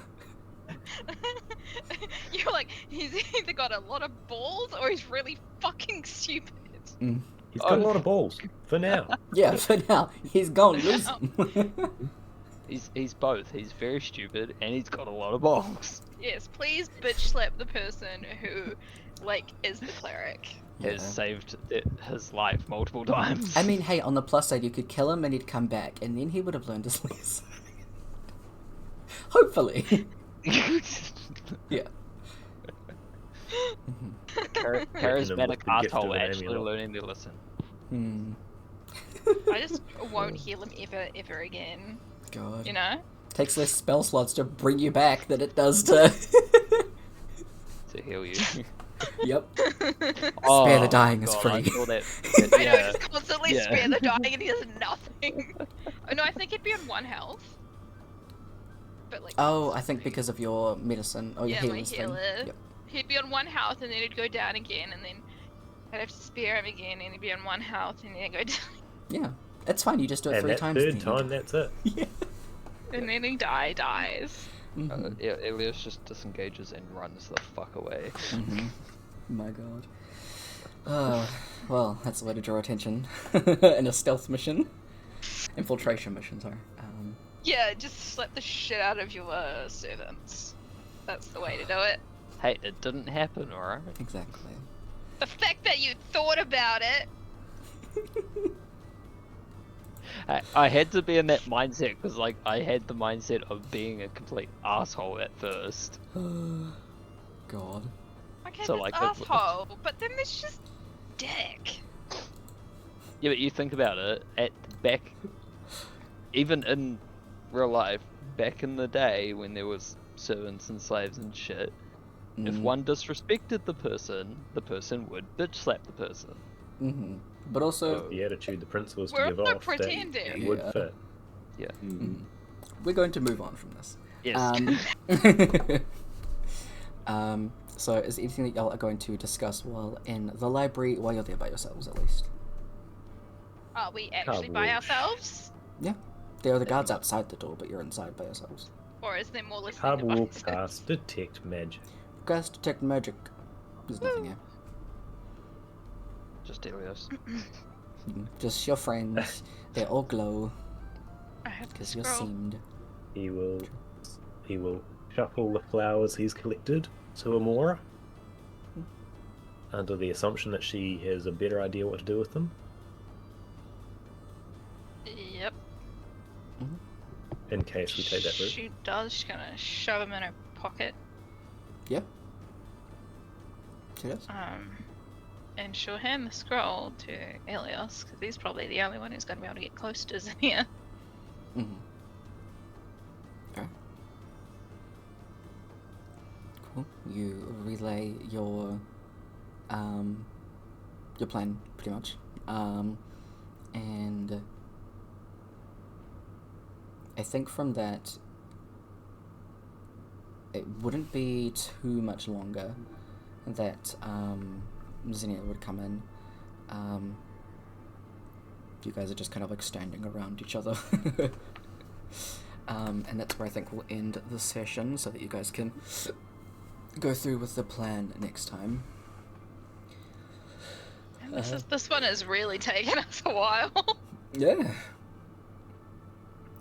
You're like, he's either got a lot of balls or he's really fucking stupid. He's got a lot of balls, for now. Yeah, for now. He's gone lose them. He's both. He's very stupid and he's got a lot of balls. Yes, please bitch slap the person who, like, is the cleric. Has saved his life multiple times. I mean, hey, on the plus side, you could kill him and he'd come back, and then he would have learned his lesson. Hopefully. Yeah. Charismatic the gift of asshole an actually amulet. learning to listen. I just won't heal him ever again. God. You know? Takes less spell slots to bring you back than it does to... To heal you. Yep. Oh, Spare the dying is God, free. I saw that. I know, Yeah. he's constantly Yeah. spare the dying and he does nothing. Oh no, I think he'd be on 1 health. But like, Oh, I think because of your medicine, or your yeah, my healer's thing. healer. Yep. He'd be on 1 health and then he'd go down again and then I'd have to spare him again and he'd be on 1 health and then go down. Yeah. It's fine, you just do it And 3 that times. third then you time, die. that's it. Yeah. And then he dies. Mhm. Elias just disengages and runs the fuck away. Mhm. My god. Well, that's the way to draw attention in a stealth mission. Infiltration mission, sorry. Yeah, just slap the shit out of your servants. That's the way to do it. Hey, it didn't happen, alright? Exactly. The fact that you thought about it. I had to be in that mindset because, like, I had the mindset of being a complete asshole at first. God. Okay, So, that's like, asshole, but then there's just dick. Yeah, but you think about it, even in real life, back in the day when there was servants and slaves and shit, if one disrespected the person would bitch slap the person. Mm-hmm. But also, The attitude the prince was to We're give not off, pretending. that would Yeah. fit. Yeah. Mhm. we're going to move on from this. Yes. So is there anything that y'all are going to discuss while in the library, while you're there by yourselves at least? Are we actually Can't by wish. ourselves? Yeah. There are the guards outside the door, but you're inside by yourselves. Or is there more listening Hard walk devices? past, detect magic. Guys, detect magic. There's nothing here. Just Elias. Just your friends. They all glow I have to because you're scroll. seamed. He will shuffle the flowers he's collected to Amora, under the assumption that she has a better idea what to do with them. Yep. In case we take that route. She does. She's gonna shove him in her pocket. Yeah. She does. And she'll hand the scroll to Elias, because he's probably the only one who's gonna be able to get close to Zinnia. Mm-hmm. Okay. Cool. You relay your plan pretty much. And I think from that it wouldn't be too much longer that Zinnia would come in. You guys are just kind of like standing around each other. And that's where I think we'll end the session so that you guys can go through with the plan next time. And this one has really taken us a while. Yeah.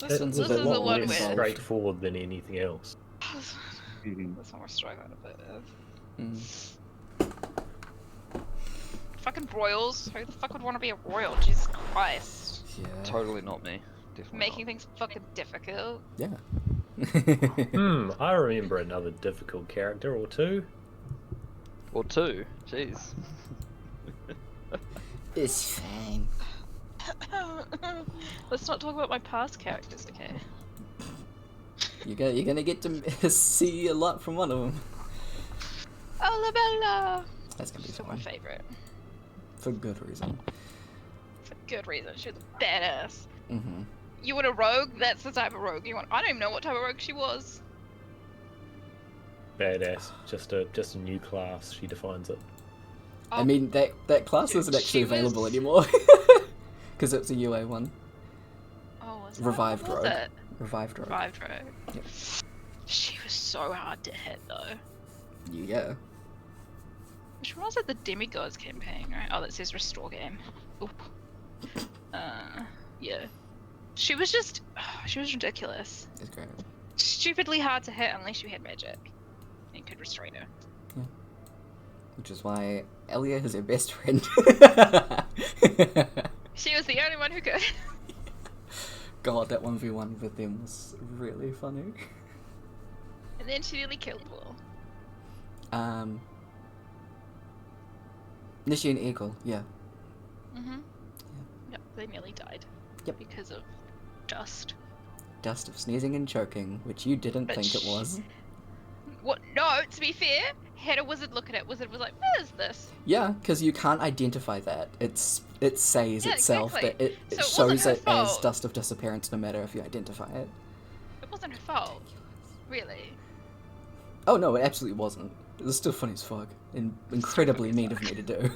This It is was a the lot one less where straightforward than anything else. Mhm. this one we're struggling a bit with. Mm. Fucking royals. Who the fuck would want to be a royal? Jesus Christ. Yeah. Totally not me. Definitely Making things fucking difficult. Yeah. I remember another difficult character or two. Or two. Jeez. It's fine. Let's not talk about my past characters, okay? You're gonna get to see a lot from one of them. Olabella! That's gonna be She's my fun. favorite. For good reason. For good reason. She was a badass. Mm-hmm. You want a rogue? That's the type of rogue you want. I don't even know what type of rogue she was. Badass. Just a new class, she defines it. I mean, that class dude, isn't actually she available was- anymore. Because it's a UA one. Oh, was it? Revived What was rogue. it? Revived rogue. Revived rogue. Yep. She was so hard to hit though. Yeah. Which one was it? The Demigods campaign, right? Oh, that says restore game. Oop. Yeah. She was ridiculous. It's great. Stupidly hard to hit unless you had magic. And could restrain her. Which is why Elia is her best friend. She was the only one who could. God, that 1v1 with them was really funny. And then she nearly killed Will. Nishi and Eagle, yeah. Mm-hmm. Yep, they nearly died. Yep. Because of dust. Dust of sneezing and choking, which you didn't But think it was. What? No, to be fair, had a wizard look at it. Wizard was like, what is this? Yeah, because you can't identify that. It says Yeah, itself exactly. that it So it wasn't shows her it as fault. dust of disappearance no matter if you identify it. It wasn't her fault. Really. Oh no, it absolutely wasn't. It was still funny as fuck. And incredibly funny mean as of me to do.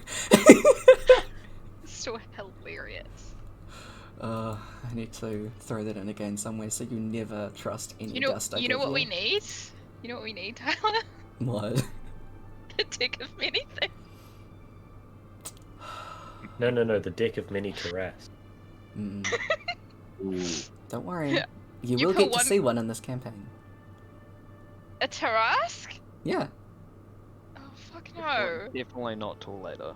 It's still hilarious. I need to throw that in again somewhere so you never trust any dust I You know give what we need? You know what we need, Tyler? What? The deck of many things. No, the deck of many Taras. Ooh. Don't worry. Yeah. You You will put get to one- see one in this campaign. A Tarask? Yeah. Oh fuck no! Definitely not till later.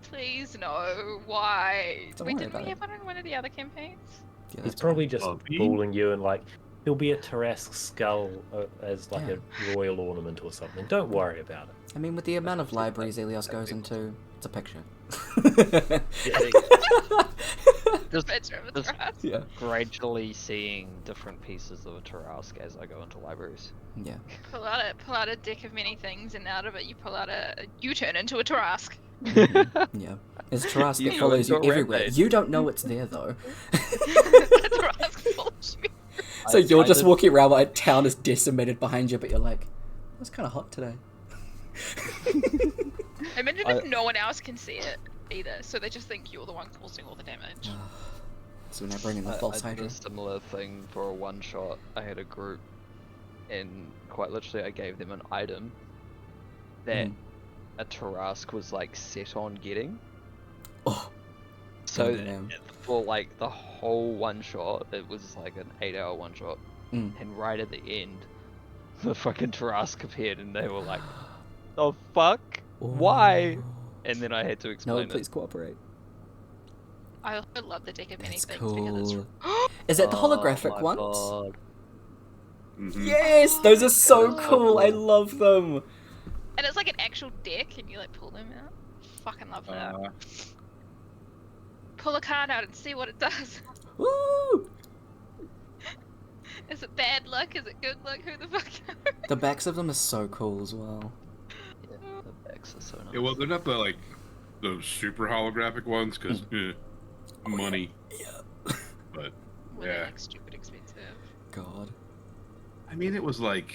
Please no. Why? Don't Wait, worry didn't about we it. have one in one of the other campaigns? Yeah, He's that's probably fine. just Oh, me? fooling you and like, there'll be a Tarask skull as like Yeah. a royal ornament or something. Don't worry about it. I mean, with the amount of libraries Elios goes into, it's a picture. Yeah. Just, Picture of a just Tarask. Yeah. gradually seeing different pieces of a Tarask as I go into libraries. Yeah. Pull out a deck of many things, and out of it you pull out you turn into a Tarask. Yeah. There's Taras You that go follows into you a everywhere. rampage. You don't know it's there though. A Tarask follows you. So you're just did- walking around while a town is decimated behind you, but you're like, it's kind of hot today. Imagine if no one else can see it either, so they just think you're the one causing all the damage. So when I bring in the false I did Hydra. a similar thing for a one shot. I had a group, and quite literally, I gave them an item that a Tarask was like set on getting. Oh. So Goddamn. for like the whole one shot, it was like an 8-hour one shot, Mm. and right at the end, the fucking Tarask appeared, and they were like, "The fuck? Why?" Ooh. And then I had to No, explain please cooperate. I also love the deck of many That's things because cool. it's Is it the Oh holographic my ones? God. Mhm. Yes, those are so Oh, cool. I cool. love them. and it's like an actual deck, and you like pull them out. Fucking love that. Pull a card out and see what it does. Woo! Is it bad luck? Is it good luck? Who the fuck knows? The backs of them are so cool as well. Yeah, the backs are so nice. Yeah, well, they're not the super holographic ones because money. Yeah. But Were they yeah, like stupid expensive? God. I mean, it was like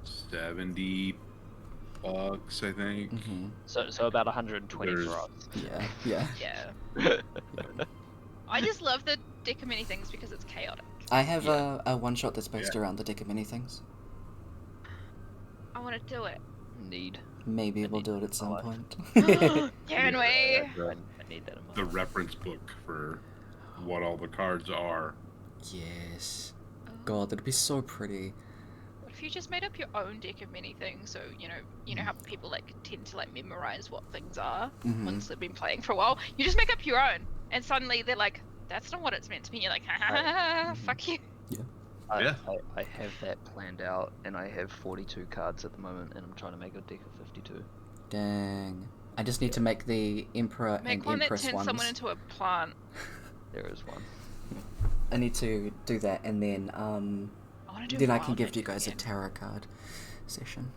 $70, I think. Hmm. So about 120 There's- for us. Yeah. Yeah. Yeah. I just love the deck of many things because it's chaotic. I have a one shot that's based Yeah. around the deck of many things. I want to do it. Need. Maybe I we'll need do it at some life. point. Can we? The, I need that in my the life. reference book for what all the cards are. Yes. God, that'd be so pretty. What if you just made up your own deck of many things? So you know how people like tend to like memorize what things are Mhm. once they've been playing for a while. You just make up your own, and suddenly they're like, "That's not what it's meant to be." You're like, "Ha ha ha, ha, fuck you." Yeah. I have that planned out, and I have 42 cards at the moment, and I'm trying to make a deck of 52. Dang. I just need to make the Emperor Make and one that Empress turns ones. someone into a plant. There is one. I need to do that, and then I want to do. then I can wild give you magic guys a again. tarot card session.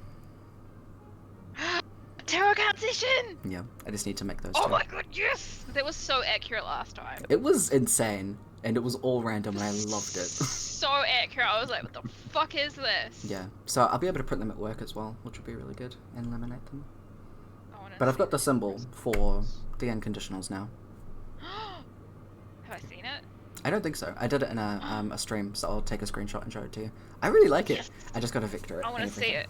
Tarot card session. Yeah, I just need to make those. Oh two. my god, yes! That was so accurate last time. It was insane, and it was all random, and I loved it. So accurate. I was like, what the fuck is this? Yeah, so I'll be able to print them at work as well, which will be really good, and laminate them. I wanna But I've see got the this. symbol for the unconditionals now. Have I seen it? I don't think so. I did it in a stream, so I'll take a screenshot and show it to you. I really like it. Yes. I just got to victor it. I want and to see everything. it.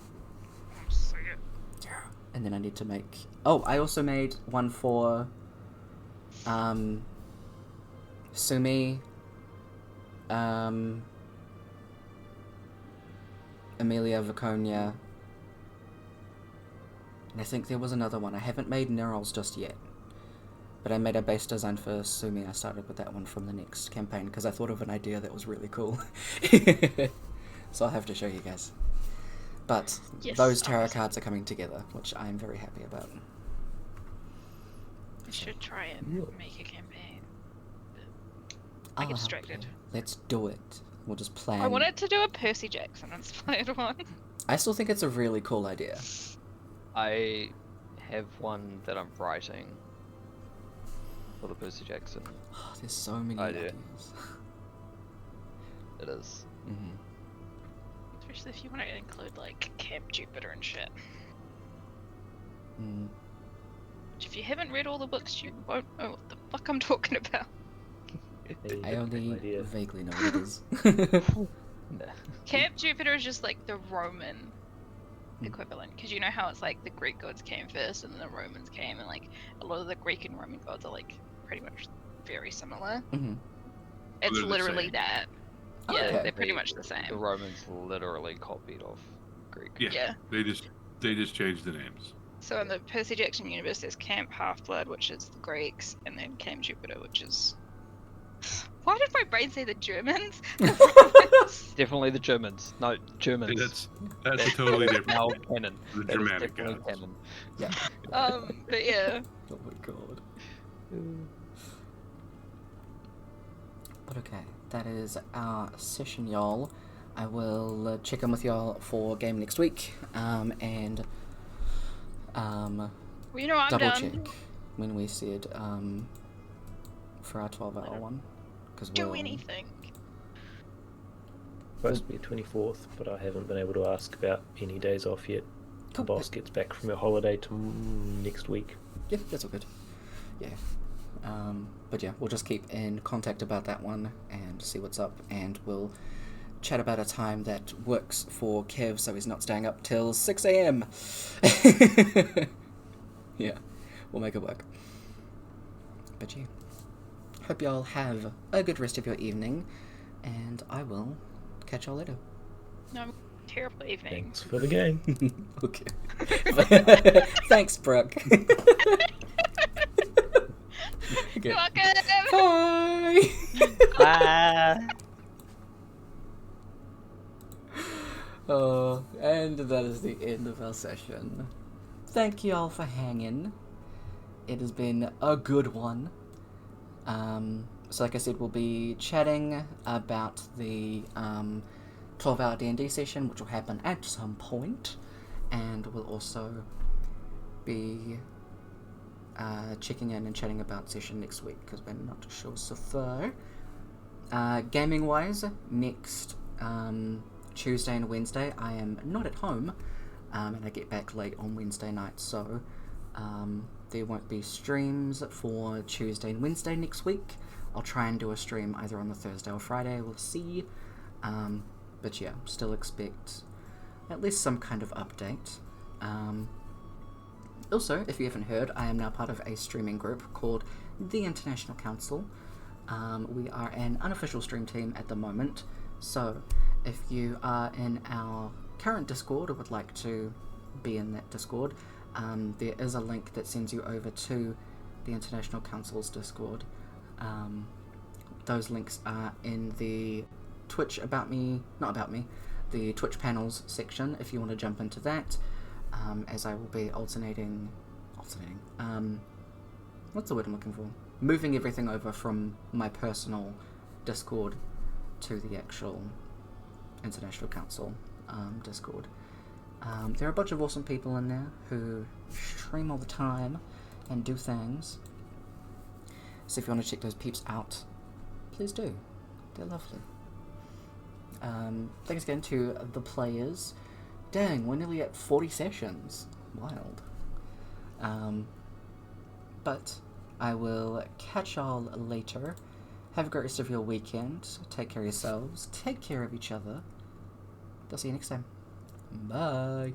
I want to see it. Yeah. And then I need to make. Oh, I also made one for Sumi, Amelia Viconia, and I think there was another one. I haven't made Nerals just yet, but I made a base design for Sumi. I started with that one from the next campaign because I thought of an idea that was really cool. So I'll have to show you guys. But Yes, those tarot awesome. cards are coming together, which I'm very happy about. I should try and make a campaign. I I'll get help distracted. you. Let's do it. We'll just plan. I wanted to do a Percy Jackson inspired one. I still think it's a really cool idea. I have one that I'm writing for the Percy Jackson. There's so many Idea. ideas. It is. Mm-hmm. Especially if you want to include like Camp Jupiter and shit. Mm. Which, if you haven't read all the books, you won't know what the fuck I'm talking about. Yeah, I only idea. vaguely know what it is. Camp Jupiter is just like the Roman Hmm. equivalent, because you know how it's like the Greek gods came first and then the Romans came, and like a lot of the Greek and Roman gods are like pretty much very similar. Mhm. It's they're the literally same. that. Yeah, Okay. they're pretty much the same. The Romans literally copied off Greek. Yeah. Yeah. They just changed the names. So in the Percy Jackson universe, there's Camp Half-Blood, which is the Greeks, and then Camp Jupiter, which is... Why did my brain say the Germans? Definitely the Germans. No, Germans. That's a totally different. Now canon. The That is Germanic definitely gods. canon. Yeah. But yeah. Oh my god. But okay, that is our session, y'all. I will check in with y'all for game next week, and Well, you know, I'm double done. check when we said for our 12-hour one, because Do anything. Supposed to be 24th, but I haven't been able to ask about any days off yet. The Cool. boss gets back from her holiday next week. Yeah, that's all good. Yeah. But yeah, we'll just keep in contact about that one and see what's up, and we'll chat about a time that works for Kev so he's not staying up till 6 a.m. Yeah, we'll make it work. But yeah, hope y'all have a good rest of your evening, and I will catch y'all later. No, terrible evening. Thanks for the game. Okay. Thanks, Brooke. Okay. You're welcome. Bye. Ah. Oh, and that is the end of our session. Thank you all for hanging. It has been a good one. So like I said, we'll be chatting about the 12-hour D&D session, which will happen at some point, and we'll also be checking in and chatting about session next week, because we're not sure so far. Gaming wise, next Tuesday and Wednesday I am not at home, and I get back late on Wednesday night, so there won't be streams for Tuesday and Wednesday next week. I'll try and do a stream either on the Thursday or Friday, we'll see. But yeah, still expect at least some kind of update. Also, if you haven't heard, I am now part of a streaming group called the International Council. We are an unofficial stream team at the moment, so if you are in our current Discord or would like to be in that Discord, there is a link that sends you over to the International Council's Discord. Those links are in the Twitch the Twitch panels section if you want to jump into that, as I will be alternating, what's the word I'm looking for? Moving everything over from my personal Discord to the actual International Council Discord. There are a bunch of awesome people in there who stream all the time and do things. So if you want to check those peeps out, please do. They're lovely. Thanks again to the players. Dang, we're nearly at 40 sessions. Wild. But I will catch y'all later. Have a great rest of your weekend. Take care of yourselves. Take care of each other. I'll see you next time. Bye.